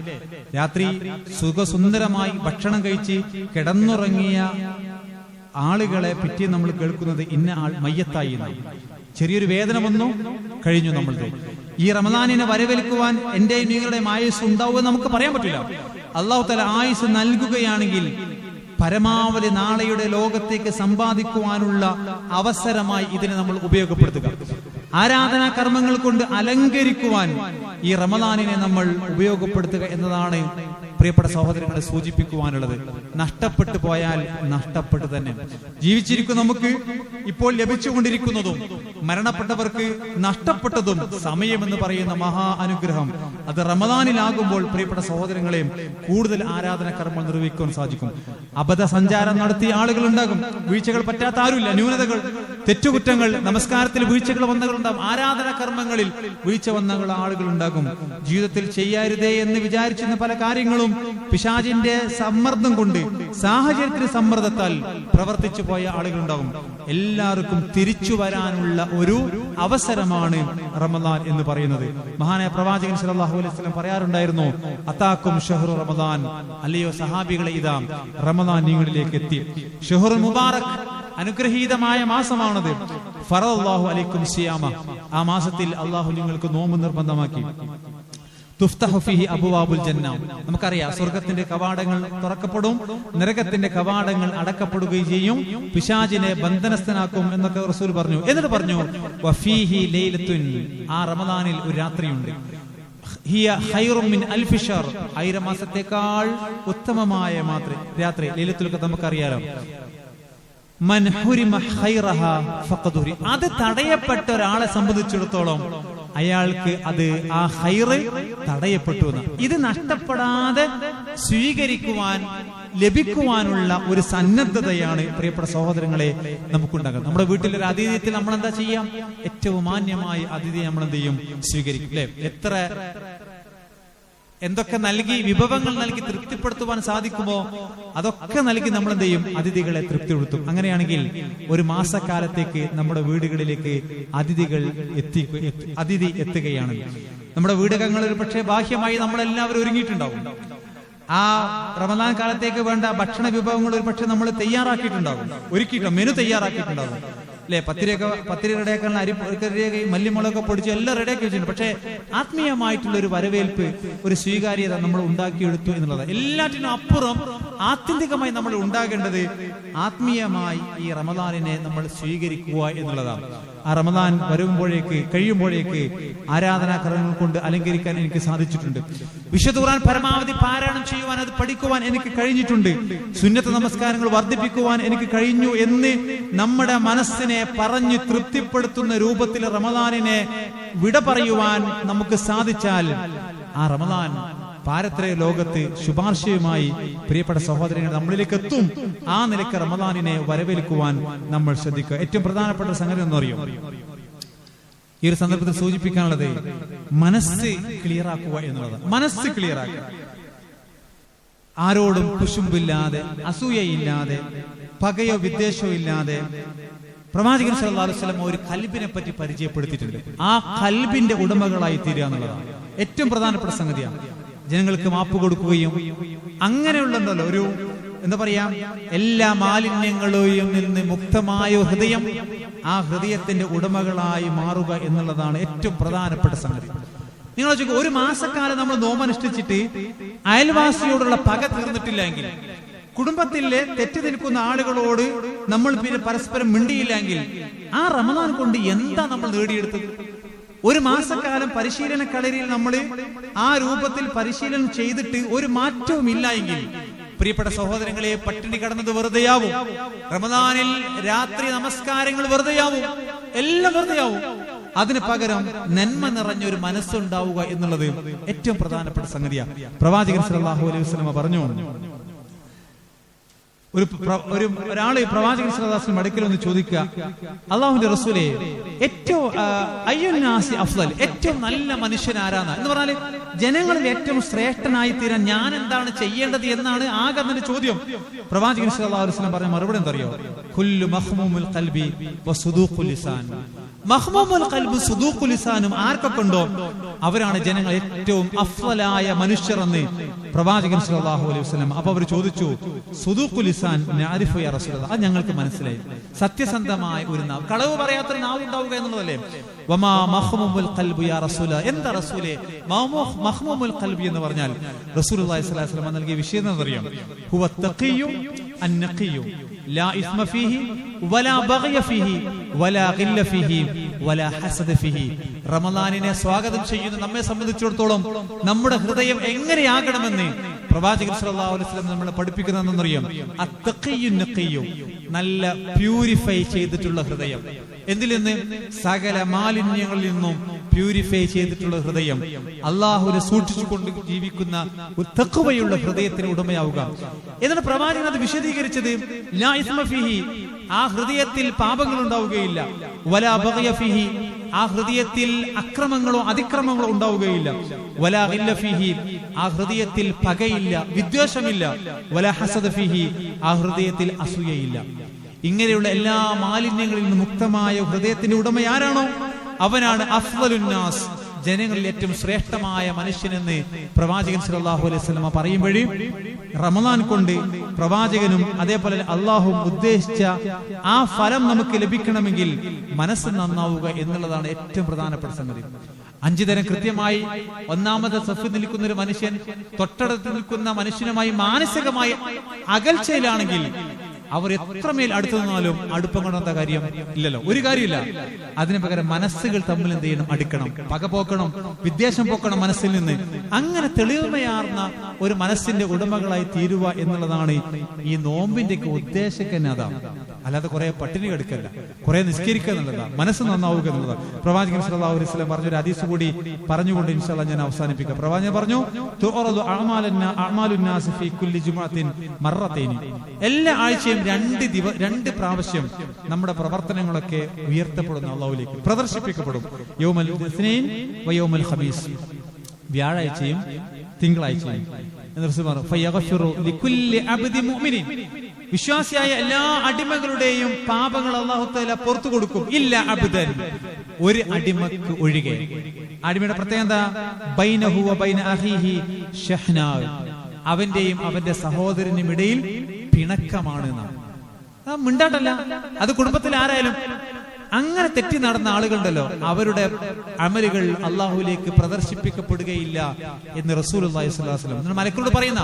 രാത്രി സുഖസുന്ദരമായി ഭക്ഷണം കഴിച്ച് കിടന്നുറങ്ങിയ ആളുകളെ പറ്റി നമ്മൾ കേൾക്കുന്നത് ഇന്ന ആൾ മയ്യത്തായി. ചെറിയൊരു വേദന വന്നു കഴിഞ്ഞു. നമ്മളുടെ ഈ റമദാനിനെ വരവേൽക്കുവാൻ എന്റെയും നിങ്ങളുടെയും ആയുസ് ഉണ്ടാവുമെന്ന് നമുക്ക് പറയാൻ പറ്റില്ല. അല്ലാഹു തആല ആയുസ് നൽകുകയാണെങ്കിൽ പരമാവധി നാളെയുടെ ലോകത്തേക്ക് സമ്പാദിക്കുവാനുള്ള അവസരമായി ഇതിനെ നമ്മൾ ഉപയോഗപ്പെടുത്തുക. ആരാധനാ കർമ്മങ്ങൾ കൊണ്ട് അലങ്കരിക്കുവാൻ ഈ റമദാനിനെ നമ്മൾ ഉപയോഗപ്പെടുത്തുക എന്നതാണ് പ്രിയപ്പെട്ട സഹോദരങ്ങളെ സൂചിപ്പിക്കുവാനുള്ളത്. നഷ്ടപ്പെട്ടു പോയാൽ നഷ്ടപ്പെട്ടു തന്നെ. ജീവിച്ചിരിക്കും നമുക്ക് ഇപ്പോൾ ലഭിച്ചുകൊണ്ടിരിക്കുന്നതും മരണപ്പെട്ടവർക്ക് നഷ്ടപ്പെട്ടതും സമയമെന്ന് പറയുന്ന മഹാ അനുഗ്രഹം അത് റമദാനിലാകുമ്പോൾ പ്രിയപ്പെട്ട സഹോദരങ്ങളെയും കൂടുതൽ ആരാധന കർമ്മങ്ങൾ നിർവഹിക്കുവാൻ സാധിക്കും. അബദ്ധ സഞ്ചാരം നടത്തിയ ആളുകൾ ഉണ്ടാകും. വീഴ്ചകൾ പറ്റാത്ത ആരുമില്ല. ന്യൂനതകൾ, തെറ്റുകുറ്റങ്ങൾ, നമസ്കാരത്തിൽ വീഴ്ചകൾ വന്നകളുണ്ടാകും. ആരാധന കർമ്മങ്ങളിൽ വീഴ്ച വന്ന ആളുകൾ ഉണ്ടാകും. ജീവിതത്തിൽ ചെയ്യരുതേ എന്ന് വിചാരിച്ചിരുന്ന പല കാര്യങ്ങളും പിശാചിന്റെ സമ്മർദ്ദം കൊണ്ട്, സാഹചര്യത്തിന്റെ സമ്മർദ്ദത്താൽ പ്രവർത്തിച്ചു പോയ ആളുകൾ ഉണ്ടാകും. എല്ലാവർക്കും തിരിച്ചു വരാനുള്ള ഒരു അവസരമാണ് റമദാൻ എന്ന് പറയുന്നത്. മഹാനായ പ്രവാചകൻ സല്ലല്ലാഹു അലൈഹി വസല്ലം പറയാറുണ്ടായിരുന്നു, അതാക്കും ഷഹ്റു റമദാൻ, അല്ലയോ സഹാബികളെ, ഇതാ റമദാൻ നിങ്ങളിലേക്ക് എത്തി. ഷഹ്റുൽ മുബാറക്, അനുഗ്രഹീതമായ മാസമാണത്. ഫറദല്ലാഹു അലൈക്കും സിയാമ, ആ മാസത്തിൽ അള്ളാഹു നിങ്ങൾക്ക് നോമ്പ് നിർബന്ധമാക്കി. തുഫ്തഹു ഫീഹി അബ്വാബുൽ ജന്ന, നമുക്കറിയാം സ്വർഗ്ഗത്തിന്റെ കവാടങ്ങൾ തുറക്കപ്പെടും, നരകത്തിന്റെ കവാടങ്ങൾ അടക്കപ്പെടുകയും ചെയ്യും, പിശാചിനെ ബന്ധനസ്ഥനാക്കും എന്നൊക്കെ റസൂൽ പറഞ്ഞു. എന്നിട്ട് പറഞ്ഞു വഫീഹി ലൈലത്തുൻ, ആ റമദാനിൽ ഒരു രാത്രിയുണ്ട്. ഹിയ ഖൈറും മിൻ അൽഫി ശഹർ, 1000 മാസത്തേക്കാൾ ഉത്തമമായ രാത്രി. ലൈലത്തുൽ ഖദ്ർ നമുക്കറിയാലോ. മൻ ഹുരിമ ഖൈറഹ ഫഖദ് ഹുരി, അത് തടയപ്പെട്ട ഒരാളെ സംബന്ധിച്ചിടത്തോളം അയാൾക്ക് അത് ആ ഖൈറ് തടയപ്പെട്ടു എന്ന്. ഇത് നഷ്ടപ്പെടാതെ സ്വീകരിക്കുവാൻ, ലഭിക്കുവാനുള്ള ഒരു സന്നദ്ധതയാണ് പ്രിയപ്പെട്ട സഹോദരങ്ങളെ നമുക്കുണ്ടാകുന്നത്. നമ്മുടെ വീട്ടിലൊരു അതിഥിയത്തിൽ നമ്മൾ എന്താ ചെയ്യാം? ഏറ്റവും മാന്യമായി അതിഥിയെ നമ്മൾ എന്ത് ചെയ്യും? സ്വീകരിക്കും, അല്ലെ? എന്തൊക്കെ നൽകി, വിഭവങ്ങൾ നൽകി തൃപ്തിപ്പെടുത്തുവാൻ സാധിക്കുമോ അതൊക്കെ നൽകി നമ്മൾ എന്ത് ചെയ്യും? അതിഥികളെ തൃപ്തിപ്പെടുത്തും. അങ്ങനെയാണെങ്കിൽ ഒരു മാസക്കാലത്തേക്ക് നമ്മുടെ വീടുകളിലേക്ക് അതിഥി എത്തുകയാണ്. നമ്മുടെ വീടകങ്ങളിൽ പക്ഷേ ബാഹ്യമായി നമ്മളെല്ലാവരും ഒരുങ്ങിയിട്ടുണ്ടാവും. ആ റമദാൻ കാലത്തേക്ക് വേണ്ട ഭക്ഷണ വിഭവങ്ങൾ ഒരു പക്ഷെ നമ്മൾ തയ്യാറാക്കിയിട്ടുണ്ടാകും, മെനു തയ്യാറാക്കിയിട്ടുണ്ടാകും, അല്ലെ? പത്തിരി റെഡിയാക്കാനുള്ള അരി മല്ലിമുളകൊക്കെ പൊടിച്ച് എല്ലാം റെഡിയാക്കി വെച്ചിട്ടുണ്ട്. പക്ഷെ ആത്മീയമായിട്ടുള്ള ഒരു വരവേൽപ്പ്, ഒരു സ്വീകാര്യത നമ്മൾ ഉണ്ടാക്കിയെടുത്തു എന്നുള്ളത്. എല്ലാറ്റിനും അപ്പുറം ആത്യന്തികമായി നമ്മൾ ഉണ്ടാകേണ്ടത് ആത്മീയമായി ഈ റമദാനിനെ നമ്മൾ സ്വീകരിക്കുക എന്നുള്ളതാണ്. ആ റമദാൻ കഴിയുമ്പോഴേക്ക് ആരാധനാ കർമ്മങ്ങൾ കൊണ്ട് അലങ്കരിക്കാൻ എനിക്ക് സാധിച്ചിട്ടുണ്ട്. വിശുദ്ധ ഖുർആൻ പരമാവധി പാരായണം ചെയ്യുവാൻ, അത് പഠിക്കുവാൻ എനിക്ക് കഴിഞ്ഞിട്ടുണ്ട്. സുന്നത്ത് നമസ്കാരങ്ങൾ വർദ്ധിപ്പിക്കുവാൻ എനിക്ക് കഴിഞ്ഞു എന്ന് നമ്മുടെ മനസ്സിനെ പറഞ്ഞു തൃപ്തിപ്പെടുത്തുന്ന രൂപത്തിൽ റമദാനിനെ വിട പറയുവാൻ നമുക്ക് സാധിച്ചാൽ ആ റമദാൻ പാരത്രിക ലോകത്ത് ശുപാർശയുമായി പ്രിയപ്പെട്ട സഹോദരങ്ങൾ നമ്മളിലേക്ക് എത്തും. ആ നിലയ്ക്ക് റമദാനിനെ വരവേൽക്കുവാൻ നമ്മൾ ശ്രദ്ധിക്കുക. ഏറ്റവും പ്രധാനപ്പെട്ട സംഗതി എന്നറിയോ? ഈ ഒരു സന്ദർഭത്തിൽ സൂചിപ്പിക്കാനുള്ളത് മനസ്സ് ക്ലിയറാക്കുക എന്നുള്ളതാണ്. മനസ്സ് ക്ലിയറാക്കുക, ആരോടും കുശുമ്പില്ലാതെ, അസൂയയില്ലാതെ, പകയോ വിദ്വേഷവും ഇല്ലാതെ. പ്രവാചകൻ സല്ലല്ലാഹു അലൈഹി വസല്ലം ഒരു കൽബിനെ പറ്റി പരിചയപ്പെടുത്തിയിട്ടുണ്ട്. ആ കൽബിന്റെ ഉടമകളായി തീരുക എന്നുള്ളതാണ് ഏറ്റവും പ്രധാനപ്പെട്ട സംഗതിയാണ്. ജനങ്ങൾക്ക് മാപ്പ് കൊടുക്കുകയും അങ്ങനെയുള്ളല്ലോ ഒരു എന്താ പറയാ, എല്ലാ മാലിന്യങ്ങളെയും നിന്ന് മുക്തമായ ഹൃദയം, ആ ഹൃദയത്തിന്റെ ഉടമകളായി മാറുക എന്നുള്ളതാണ് ഏറ്റവും പ്രധാനപ്പെട്ട സംഗതി. നിങ്ങൾ ചോദിക്കും, ഒരു മാസക്കാലം നമ്മൾ നോമ്പനുഷ്ഠിച്ചിട്ട് അയൽവാസിയോടുള്ള പക തീർന്നിട്ടില്ലെങ്കിൽ, കുടുംബത്തിലെ തെറ്റി നിൽക്കുന്ന ആളുകളോട് നമ്മൾ പിന്നെ പരസ്പരം മിണ്ടിയില്ലെങ്കിൽ, ആ റമദാൻ കൊണ്ട് എന്താ നമ്മൾ നേടിയെടുത്തത്? ഒരു മാസക്കാലം പരിശീലന കളരിയിൽ നമ്മൾ ആ രൂപത്തിൽ പരിശീലനം ചെയ്തിട്ട് ഒരു മാറ്റവും ഇല്ല എങ്കിൽ, പ്രിയപ്പെട്ട സഹോദരങ്ങളെ, പട്ടിണി കടന്നത് വെറുതെയാവും. റമദാനിൽ രാത്രി നമസ്കാരങ്ങൾ വെറുതെയാവും, എല്ലാം വെറുതെയാവും. അതിന് പകരം നന്മ നിറഞ്ഞൊരു മനസ്സുണ്ടാവുക എന്നുള്ളത് ഏറ്റവും പ്രധാനപ്പെട്ട സംഗതിയാണ്. പ്രവാചകൻ സല്ലല്ലാഹു അലൈഹി വസല്ലം പറഞ്ഞു, ഒരാള് പ്രവാചകൻ സല്ലല്ലാഹു അലൈഹി വസല്ലം അടുക്കൽ ഒന്ന് ചോദിക്കുക, അല്ലാഹുവിന്റെ റസൂലേ, ഏറ്റവും അയ്യുന്നാസി അഫ്ളൽ, ഏറ്റവും നല്ല മനുഷ്യൻ ആരാണ് എന്ന് പറഞ്ഞാല് ജനങ്ങളിൽ ഏറ്റവും ശ്രേഷ്ഠനായി തീരാൻ ഞാൻ എന്താണ് ചെയ്യേണ്ടത് എന്നാണ് ആകെ അതിന്റെ ചോദ്യം. പ്രവാചകൻ സല്ലല്ലാഹു അലൈഹി വസല്ലം പറഞ്ഞ മറുപടി എന്തറിയോ? കുല്ലു മഖ്മൂമുൽ ഖൽബി വസുദൂഖുൽ ലിസാൻ, മഹ്മൂമുൽ ഖൽബും സുദൂഖുൽ ലിസാനും ആർക്കൊക്കെ ഉണ്ടോ അവരാണ് ജനങ്ങൾ ഏറ്റവും അഫ്ളലായ മനുഷ്യർ എന്ന് പ്രവാചകൻ സല്ലല്ലാഹു അലൈഹി വസല്ലം. അപ്പൊ അവർ ചോദിച്ചു, സുദൂഖുൽ ലിസാൻ നഅരിഫു യാ റസൂലല്ലാഹ്, അത് ഞങ്ങൾക്ക് മനസ്സിലായി. സത്യസന്ധമായ ഒരു നാവ്, കളവ് പറയാത്തൊരു നാവ് ഉണ്ടാവുക എന്നുള്ളതല്ലേ. വമാ മഹ്മൂമുൽ ഖൽബ് യാ റസൂല, എന്താ റസൂലേ മഹ്മൂമുൽ ഖൽബ് എന്ന് പറഞ്ഞാൽ? റസൂലുള്ളാഹി സ്വല്ലല്ലാഹു അലൈഹി വസല്ലം നൽകിയ വിഷയം എന്നറിയാം. ഹുവ തഖിയ്യു അന്നഖിയ്യു ലാ ഇസ്മ ഫീഹി വലാ ബഗ്യ ഫീഹി വലാ ഖില്ല ഫീഹി വലാ ഹസദ ഫീഹി. റമളാനിനെ സ്വാഗതം ചെയ്യുന്ന നമ്മെ സംബന്ധിച്ചിടത്തോളം നമ്മുടെ ഹൃദയം എങ്ങനെയാകണമെന്ന് പ്രവാചകൻ സല്ലല്ലാഹു അലൈഹി വസല്ലം നമ്മളെ പഠിപ്പിക്കുന്നതെന്നറിയാം. അത്തഖിയ്യു നഖിയ്യു, നല്ല പ്യൂരിഫൈ ചെയ്തിട്ടുള്ള ഹൃദയം. എന്തിൽ നിന്ന്? സകല മാലിന്യങ്ങളിൽ നിന്നും പ്യൂരിഫൈ ചെയ്തിട്ടുള്ള ഹൃദയം, അള്ളാഹുവിനെ സൂക്ഷിച്ചുകൊണ്ട് ജീവിക്കുന്ന തഖ്വയുള്ള ഹൃദയത്തിന് ഉടമയാവുക. എന്നിട്ട് പ്രവാചകൻ അത് വിശദീകരിച്ചത്, ലാ ഇസ്മ ഫീഹി, ആ ഹൃദയത്തിൽ പാപങ്ങൾ ഉണ്ടാവുകയില്ല. വലാ ബഗ്യ ഫീഹി, ആ ഹൃദയത്തിൽ അക്രമങ്ങളോ അതിക്രമങ്ങളോ ഉണ്ടാവുകയില്ല. വലാ ഖില്ല ഫീഹി, ആ ഹൃദയത്തിൽ പകയില്ല, വിദ്വേഷമില്ല. വലാ ഹസദ ഫീഹി, ആ ഹൃദയത്തിൽ അസൂയയില്ല. ഇങ്ങനെയുള്ള എല്ലാ മാലിന്യങ്ങളിൽ നിന്ന് മുക്തമായ ഹൃദയത്തിന്റെ ഉടമ ആരാണോ അവനാണ് അഫ്ളലുന്നാസ്, ജനങ്ങളിൽ ഏറ്റവും ശ്രേഷ്ഠമായ മനുഷ്യനെന്ന് പ്രവാചകൻ സല്ലല്ലാഹു അലൈഹി വസല്ലം പറയുമ്പോഴേ റമളാൻ കൊണ്ട് പ്രവാചകനും അതേപോലെ അള്ളാഹുവും ഉദ്ദേശിച്ച ആ ഫലം നമുക്ക് ലഭിക്കണമെങ്കിൽ മനസ്സ് നന്നാവുക എന്നുള്ളതാണ് ഏറ്റവും പ്രധാനപ്പെട്ട സംഗതി. 5 തരം കൃത്യമായി ഒന്നാമത്തെ സഫ് നിൽക്കുന്ന ഒരു മനുഷ്യൻ തൊട്ടടുത്ത് നിൽക്കുന്ന മനുഷ്യനുമായി മാനസികമായി അകൽച്ചയിലാണെങ്കിൽ അവർ എത്രമേൽ അടുത്തു നിന്നാലും അടുപ്പം കൊണ്ടെന്ന കാര്യം ഇല്ലല്ലോ, ഒരു കാര്യമില്ല. അതിന് പകരം മനസ്സുകൾ തമ്മിൽ എന്ത് ചെയ്യണം? അടുക്കണം, പക പോക്കണം, വിദ്വേഷം പോക്കണം മനസ്സിൽ നിന്ന്. അങ്ങനെ തെളിവുമയാർന്ന ഒരു മനസ്സിന്റെ ഉടമകളായി തീരുക എന്നുള്ളതാണ് ഈ നോമ്പിന്റെ ഉദ്ദേശിക്കുന്ന. അതാണ്, അല്ലാതെ കുറെ പട്ടിണി കിടക്കല്ല, കുറെ നിസ്കരിക്കുക എന്നുള്ളതാണ്, മനസ്സ് നന്നാവുക എന്നുള്ളതാണ്. പ്രവാചകൻ സല്ലല്ലാഹു അലൈഹി വസല്ലം പറഞ്ഞൊരു ഹദീസ് കൂടി പറഞ്ഞുകൊണ്ട് ഇൻഷാ അല്ലാഹ് ഞാൻ അവസാനിപ്പിക്കാം. പ്രവാചകൻ പറഞ്ഞു, തുഅറദു അഅമാലുൻ നാസ് ഫീ കുല്ലി ജുമുഅത്തിൻ മറത്തൈനി, എല്ലാ ആഴ്ചയും 2 പ്രാവശ്യം നമ്മുടെ പ്രവർത്തനങ്ങളൊക്കെ ഉയർത്തപ്പെടുന്ന അല്ലാഹുവിലേക്ക് പ്രദർശിപ്പിക്കപ്പെടും. യൗമൽ ഇസ്നൈൻ വ യൗമൽ ഖമീസ്, വ്യാഴാഴ്ചയും തിങ്കളാഴ്ചയും. വിശ്വാസിയായ എല്ലാ അടിമകളുടെയും പാപങ്ങൾ അല്ലാഹു തആല പുറത്തു കൊടുക്കും. ഇല്ല അബ്ദൻ, ഒരു അടിമക്ക് ഒഴികെ. അടിമയുടെ പ്രത്യേകത ബൈനഹു വ ബൈന അഖീഹി ഷഹ്നാ, അവന്റെയും അവന്റെ സഹോദരനും ഇടയിൽ പിണക്കമാണ്. മിണ്ടാട്ടല്ല, അത് കുടുംബത്തിൽ ആരായാലും. അങ്ങനെ തെറ്റി നടന്ന ആളുകളുണ്ടല്ലോ, അവരുടെ അമലുകൾ അള്ളാഹുലേക്ക് പ്രദർശിപ്പിക്കപ്പെടുകയില്ല എന്ന് റസൂലുള്ളാഹി സ്വല്ലല്ലാഹു അലൈഹി വസല്ലം മലക്കളോട് പറയുന്ന.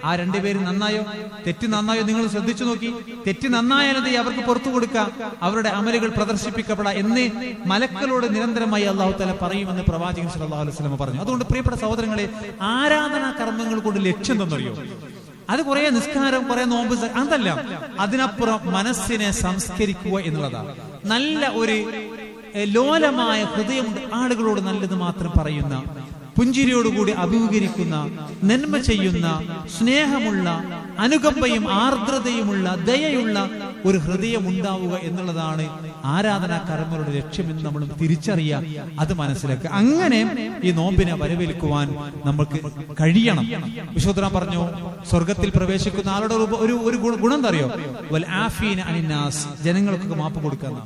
ആ 2 പേര് നന്നായോ തെറ്റി നന്നായോ നിങ്ങൾ ശ്രദ്ധിച്ചു നോക്കി. തെറ്റി നന്നായാലത് അവർക്ക് പുറത്തു കൊടുക്കുക, അവരുടെ അമലുകൾ പ്രദർശിപ്പിക്കപ്പെടാം എന്ന് മലക്കളോട് നിരന്തരമായി അള്ളാഹു തആല പറയുമെന്ന് പ്രവാചകൻ സല്ലല്ലാഹു അലൈഹി വസല്ലം പറഞ്ഞു. അതുകൊണ്ട് പ്രിയപ്പെട്ട സഹോദരങ്ങളെ, ആരാധനാ കർമ്മങ്ങൾ കൊണ്ട് ലക്ഷ്യം എന്തെന്നറിയോ? അത് കുറെ നിസ്കാരം, കുറെ നോമ്പ്, അതല്ല. അതിനപ്പുറം മനസ്സിനെ സംസ്കരിക്കുക എന്നുള്ളതാണ്. നല്ല ഒരു ലോലമായ ഹൃദയം ആളുകളോട് നല്ലത് മാത്രം പറയുന്ന, പുഞ്ചിരിയോടുകൂടി അഭിമുഖീകരിക്കുന്ന, നന്മ ചെയ്യുന്ന, സ്നേഹമുള്ള, അനുകമ്പയും ആർദ്രതയുമുള്ള, ദയയുള്ള ഒരു ഹൃദയം ഉണ്ടാവുക എന്നുള്ളതാണ് ആരാധനാ കർമ്മങ്ങളുടെ ലക്ഷ്യമെന്ന് നമ്മൾ തിരിച്ചറിയുക, അത് മനസ്സിലാക്കുക. അങ്ങനെ ഈ നോമ്പിനെ വരവേൽക്കുവാൻ നമുക്ക് കഴിയണം. വിശുദ്ധ പറഞ്ഞു, സ്വർഗത്തിൽ പ്രവേശിക്കുന്ന ആളുടെ ഒരു ഗുണം എന്താ അറിയോ? വൽ ആഫീന അനിന്നാസ്, ജനങ്ങൾക്കൊക്കെ മാപ്പ് കൊടുക്കുന്ന.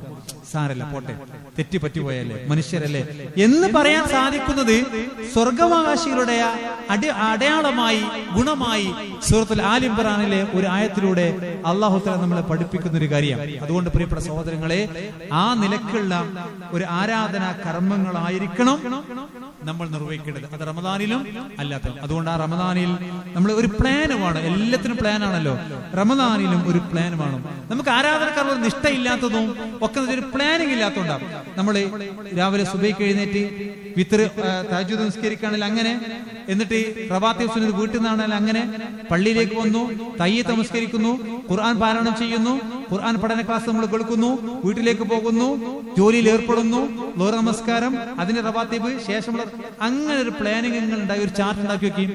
സാരല്ല, പോട്ടെ, തെറ്റി പറ്റിപ്പോയല്ലേ, മനുഷ്യരല്ലേ എന്ന് പറയാൻ സാധിക്കുന്നത് സ്വർഗാവകാശികളുടെ അടയാളമായി, ഗുണമായി സൂറത്തുൽ ആൽ ഇംറാനിലെ ഒരു ആയത്തിലൂടെ അല്ലാഹു തആല നമ്മളെ പഠിപ്പിക്കുന്ന ഒരു കാര്യം. അതുകൊണ്ട് പ്രിയപ്പെട്ട സഹോദരങ്ങളെ, ആ നിലക്കുള്ള ഒരു ആരാധനാ കർമ്മങ്ങളായിരിക്കണം നമ്മൾ നിർവഹിക്കേണ്ടത്. അത് റമദാനിലും അല്ലാത്ത. അതുകൊണ്ട് ആ റമദാനിൽ നമ്മൾ ഒരു പ്ലാൻ വേണം. എല്ലാത്തിനും പ്ലാൻ ആണല്ലോ. റമദാനിലും ഒരു പ്ലാൻ വേണം. നമുക്ക് ആരാധനക്കാരുടെ നിഷ്ഠയില്ലാത്തതും ഒക്കെ ഒരു പ്ലാനിങ് ഇല്ലാത്തതുകൊണ്ടാണ്. നമ്മൾ രാവിലെ സുബഹിക്ക് എഴുന്നേറ്റ് വിത്ർ തഹജ്ജുദ് നിസ്കരിക്കുകയാണെങ്കിൽ അങ്ങനെ, എന്നിട്ട് റവാത്തീബ് സുന്നത്ത് വീട്ടിൽ നിന്നാണെങ്കിൽ അങ്ങനെ, പള്ളിയിലേക്ക് വന്നു, തയ്യത്ത് നമസ്കരിക്കുന്നു, ഖുർആൻ പാരായണം ചെയ്യുന്നു, ഖുർആൻ പഠന ക്ലാസ് നമ്മൾ കേൾക്കുന്നു, വീട്ടിലേക്ക് പോകുന്നു, ജോലിയിൽ ഏർപ്പെടുന്നു, ലോഹർ നമസ്കാരം, അതിന്റെ റവാത്തീബ്, ശേഷമുള്ള അങ്ങനെ ഒരു പ്ലാനിങ് ഉണ്ടായി, ഒരു ചാർട്ട് ഉണ്ടാക്കി വെക്കുകയും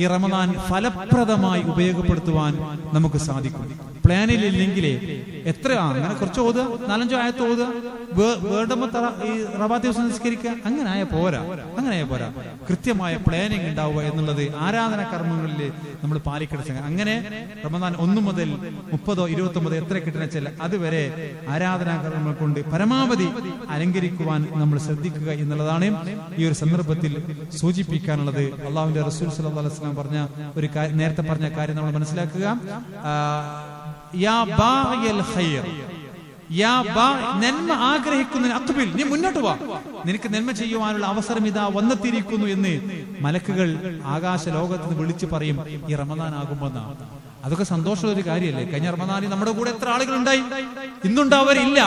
ഈ റമദാൻ ഫലപ്രദമായി ഉപയോഗപ്പെടുത്തുവാൻ നമുക്ക് സാധിക്കും. പ്ലാനിൽ ഇല്ലെങ്കിലേ അങ്ങനെ കുറച്ച് ഓതുക, 4-5 ആയത്ത് ഓതുക, വേണ്ടുമ്പോ ഈ റവാത്തി സംസ്കരിക്കുക, അങ്ങനെ ആയ പോരാ. കൃത്യമായ പ്ലാനിങ് ഉണ്ടാവുക എന്നുള്ളത് ആരാധന കർമ്മങ്ങളിൽ നമ്മൾ പാലിക്കണം. അങ്ങനെ റമദാൻ 1 മുതൽ 30, 29 എത്ര കിട്ടണ അതുവരെ ആരാധനാ കർമ്മങ്ങൾ കൊണ്ട് പരമാവധി അലങ്കരിക്കുവാൻ നമ്മൾ ശ്രദ്ധിക്കുക എന്നുള്ളതാണ് ഈ ഒരു സന്ദർഭത്തിൽ സൂചിപ്പിക്കാനുള്ളത്. അള്ളാഹുവിന്റെ റസൂൽ സല്ലല്ലാഹു അലൈഹി വസല്ലം പറഞ്ഞ ഒരു നേരത്തെ പറഞ്ഞ കാര്യം നമ്മൾ മനസ്സിലാക്കുക. നന്മ ആഗ്രഹിക്കുന്നതിന് അക്ബിൽ, നീ മുന്നോട്ട് വാ, നിനക്ക് നന്മ ചെയ്യുവാനുള്ള അവസരം ഇതാ വന്നെത്തിയിരിക്കുന്നു എന്ന് മലക്കുകൾ ആകാശ ലോകത്ത് നിന്ന് വിളിച്ചു പറയും ഈ റമദാൻ ആകുമ്പോന്നാണ്. അതൊക്കെ സന്തോഷമുള്ള ഒരു കാര്യമല്ലേ? കഴിഞ്ഞ റമദാനിൽ നമ്മുടെ കൂടെ എത്ര ആളുകൾ ഉണ്ടായി, ഇന്നുണ്ടാവരില്ല.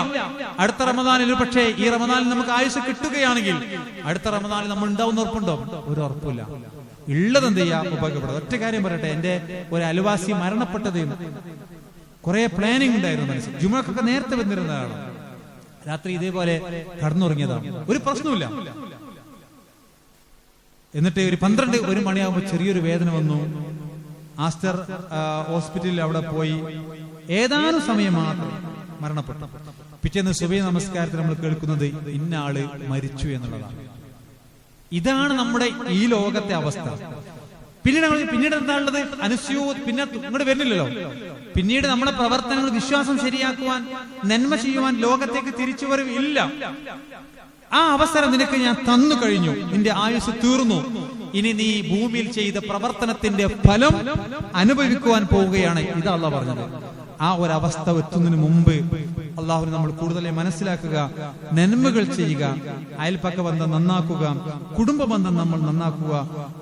അടുത്ത റമദാനിൽ പക്ഷേ ഈ റമദാനിൽ നമുക്ക് ആയുസ് കിട്ടുകയാണെങ്കിൽ അടുത്ത റമദാനിൽ നമ്മൾ ഉണ്ടാവുന്ന ഉറപ്പുണ്ടോ? ഒരു ഉറപ്പില്ല. ഉള്ളത് എന്ത് ചെയ്യാ, ഉപയോഗപ്പെടും. ഒറ്റ കാര്യം പറയട്ടെ, എന്റെ ഒരു അയൽവാസി മരണപ്പെട്ടത് കുറെ പ്ലാനിങ് ഉണ്ടായിരുന്നു മനസ്സിൽ. ജുമുഅക്കൊക്കെ നേരത്തെ വന്നിരുന്നതാണ്. രാത്രി ഇതേപോലെ കടന്നുറങ്ങിയതാണ്, ഒരു പ്രശ്നമില്ല. എന്നിട്ട് ഒരു 12-1 മണിയാകുമ്പോൾ ചെറിയൊരു വേദന വന്നു. ആസ്റ്റർ ഹോസ്പിറ്റലിൽ അവിടെ പോയി ഏതാനും സമയം മാത്രം മരണപ്പെട്ടു. പിറ്റേന്ന് സുബഹി നമസ്കാരത്തിൽ നമ്മൾ കേൾക്കുന്നത് ഇന്ന ആള് മരിച്ചു എന്നുള്ളതാണ്. ഇതാണ് നമ്മുടെ ഈ ലോകത്തെ അവസ്ഥ. പിന്നീട് എന്താണുള്ളത്? പിന്നെ ഇങ്ങോട്ട് വരുന്നില്ലല്ലോ. പിന്നീട് നമ്മുടെ പ്രവർത്തനങ്ങൾ, വിശ്വാസം ശരിയാക്കുവാൻ, നന്മ ചെയ്യുവാൻ ലോകത്തേക്ക് തിരിച്ചു വരവില്ല. ആ അവസരം നിനക്ക് ഞാൻ തന്നു കഴിഞ്ഞു, നിന്റെ ആയുസ് തീർന്നു. ഇനി നീ ഭൂമിയിൽ ചെയ്ത പ്രവർത്തനത്തിന്റെ ഫലം അനുഭവിക്കുവാൻ പോവുകയാണ്. ഇതാ അല്ലാഹു പറഞ്ഞത്. ആ ഒരവസ്ഥ എത്തുന്നതിന് മുമ്പ് അള്ളാഹുവിനെ നമ്മൾ കൂടുതലായി മനസ്സിലാക്കുക, നന്മകൾ ചെയ്യുക, അയൽപക്ക ബന്ധം നന്നാക്കുക, കുടുംബ ബന്ധം നമ്മൾ നന്നാക്കുക,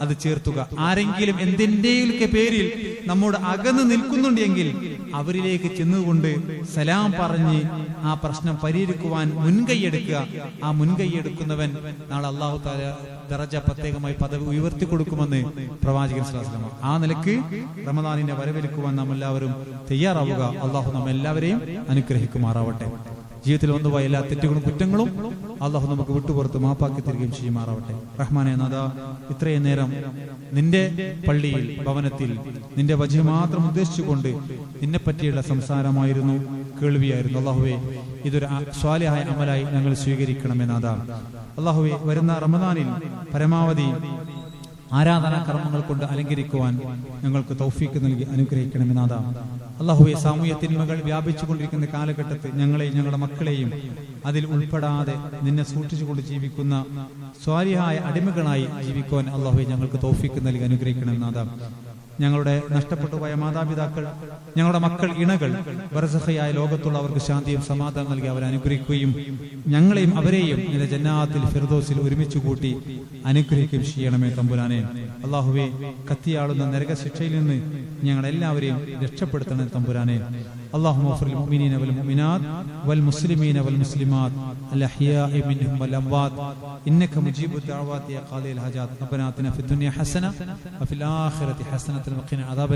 അത് ചേർത്തുക. ആരെങ്കിലും എന്തിന്റെയൊക്കെ പേരിൽ നമ്മോട് അകന്ന് നിൽക്കുന്നുണ്ടെങ്കിൽ അവരിലേക്ക് ചെന്നുകൊണ്ട് സലാം പറഞ്ഞ് ആ പ്രശ്നം പരിഹരിക്കുവാൻ മുൻകൈയെടുക്കുക. ആ മുൻകൈയെടുക്കുന്നവൻ നാളെ അള്ളാഹു തആല ദറജ പ്രത്യേകമായി പദവി ഉയർത്തി കൊടുക്കുമെന്ന് പ്രവാചകൻ സ്വല്ലല്ലാഹു അലൈഹി വസല്ലം. ആ നിലക്ക് റമദാനിനെ വരവേൽക്കുവാൻ നാം എല്ലാവരും തയ്യാറാവുക. അള്ളാഹു നമ്മ എല്ലാവരെയും അനുഗ്രഹിക്കുമാറാവട്ടെ. ജീവിതത്തിൽ വന്നുപോയ എല്ലാ തെറ്റുകളും കുറ്റങ്ങളും അള്ളാഹു നമുക്ക് വിട്ടുപുറത്ത് മാപ്പാക്കി തരികയും ചെയ്യുമാറാവട്ടെ. റഹ്മാനെ നാഥാ, ഇത്രയും നേരം നിന്റെ പള്ളിയിൽ, ഭവനത്തിൽ നിന്റെ വജഹ് മാത്രം ഉദ്ദേശിച്ചുകൊണ്ട് നിന്നെ പറ്റിയുള്ള സംസാരമായിരുന്നു, കേൾവിയായിരുന്നു. അള്ളാഹുവേ, ഇതൊരു സ്വാലിഹായ അമലായി ഞങ്ങൾ സ്വീകരിക്കണമേ നാഥാ. അള്ളാഹുവേ, വരുന്ന റമദാനിൽ പരമാവധി ആരാധനാ കർമ്മങ്ങൾ കൊണ്ട് അലങ്കരിക്കുവാൻ ഞങ്ങൾക്ക് തൗഫീക്ക് നൽകി അനുഗ്രഹിക്കണമേ നാഥാ. അല്ലാഹുവേ, സാമൂഹ്യ തിന്മകൾ വ്യാപിച്ചുകൊണ്ടിരിക്കുന്ന കാലഘട്ടത്തിൽ ഞങ്ങളെയും ഞങ്ങളുടെ മക്കളെയും അതിൽ ഉൾപ്പെടാതെ നിന്നെ സൂക്ഷിച്ചുകൊണ്ട് ജീവിക്കുന്ന സ്വാലിഹായ അടിമകളായി ജീവിക്കുവാൻ അല്ലാഹുവേ ഞങ്ങൾക്ക് തൗഫീക്ക് നൽകി അനുഗ്രഹിക്കണമേ നാഥാ. ഞങ്ങളുടെ നഷ്ടപ്പെട്ടു പോയ മാതാപിതാക്കൾ, ഞങ്ങളുടെ മക്കൾ, ഇണകൾ ബർസഖയായ ലോകത്തുള്ള അവർക്ക് ശാന്തിയും സമാധാനം നൽകി അവരെ അനുഗ്രഹിക്കുകയും ഞങ്ങളെയും അവരെയും നിന്റെ ജന്നാത്തിൽ ഫിർദൗസിൽ ഒരുമിച്ച് കൂട്ടി അനുഗ്രഹിക്കുകയും ചെയ്യണമേ തമ്പുരാനെ. അല്ലാഹുവേ, കത്തിയാളുന്ന നരകശിക്ഷയിൽ നിന്ന് ഞങ്ങളെല്ലാവരെയും രക്ഷപ്പെടുത്തണേ തമ്പുരാനെ. اللهم اغفر للمؤمنين والمؤمنات والمسلمين والمسلمات الأحياء منهم والأموات إنك مجيب الدعوات يا قاضي الحاجات. ربنا آتنا في الدنيا حسنة وفي الآخرة حسنة وقنا عذاب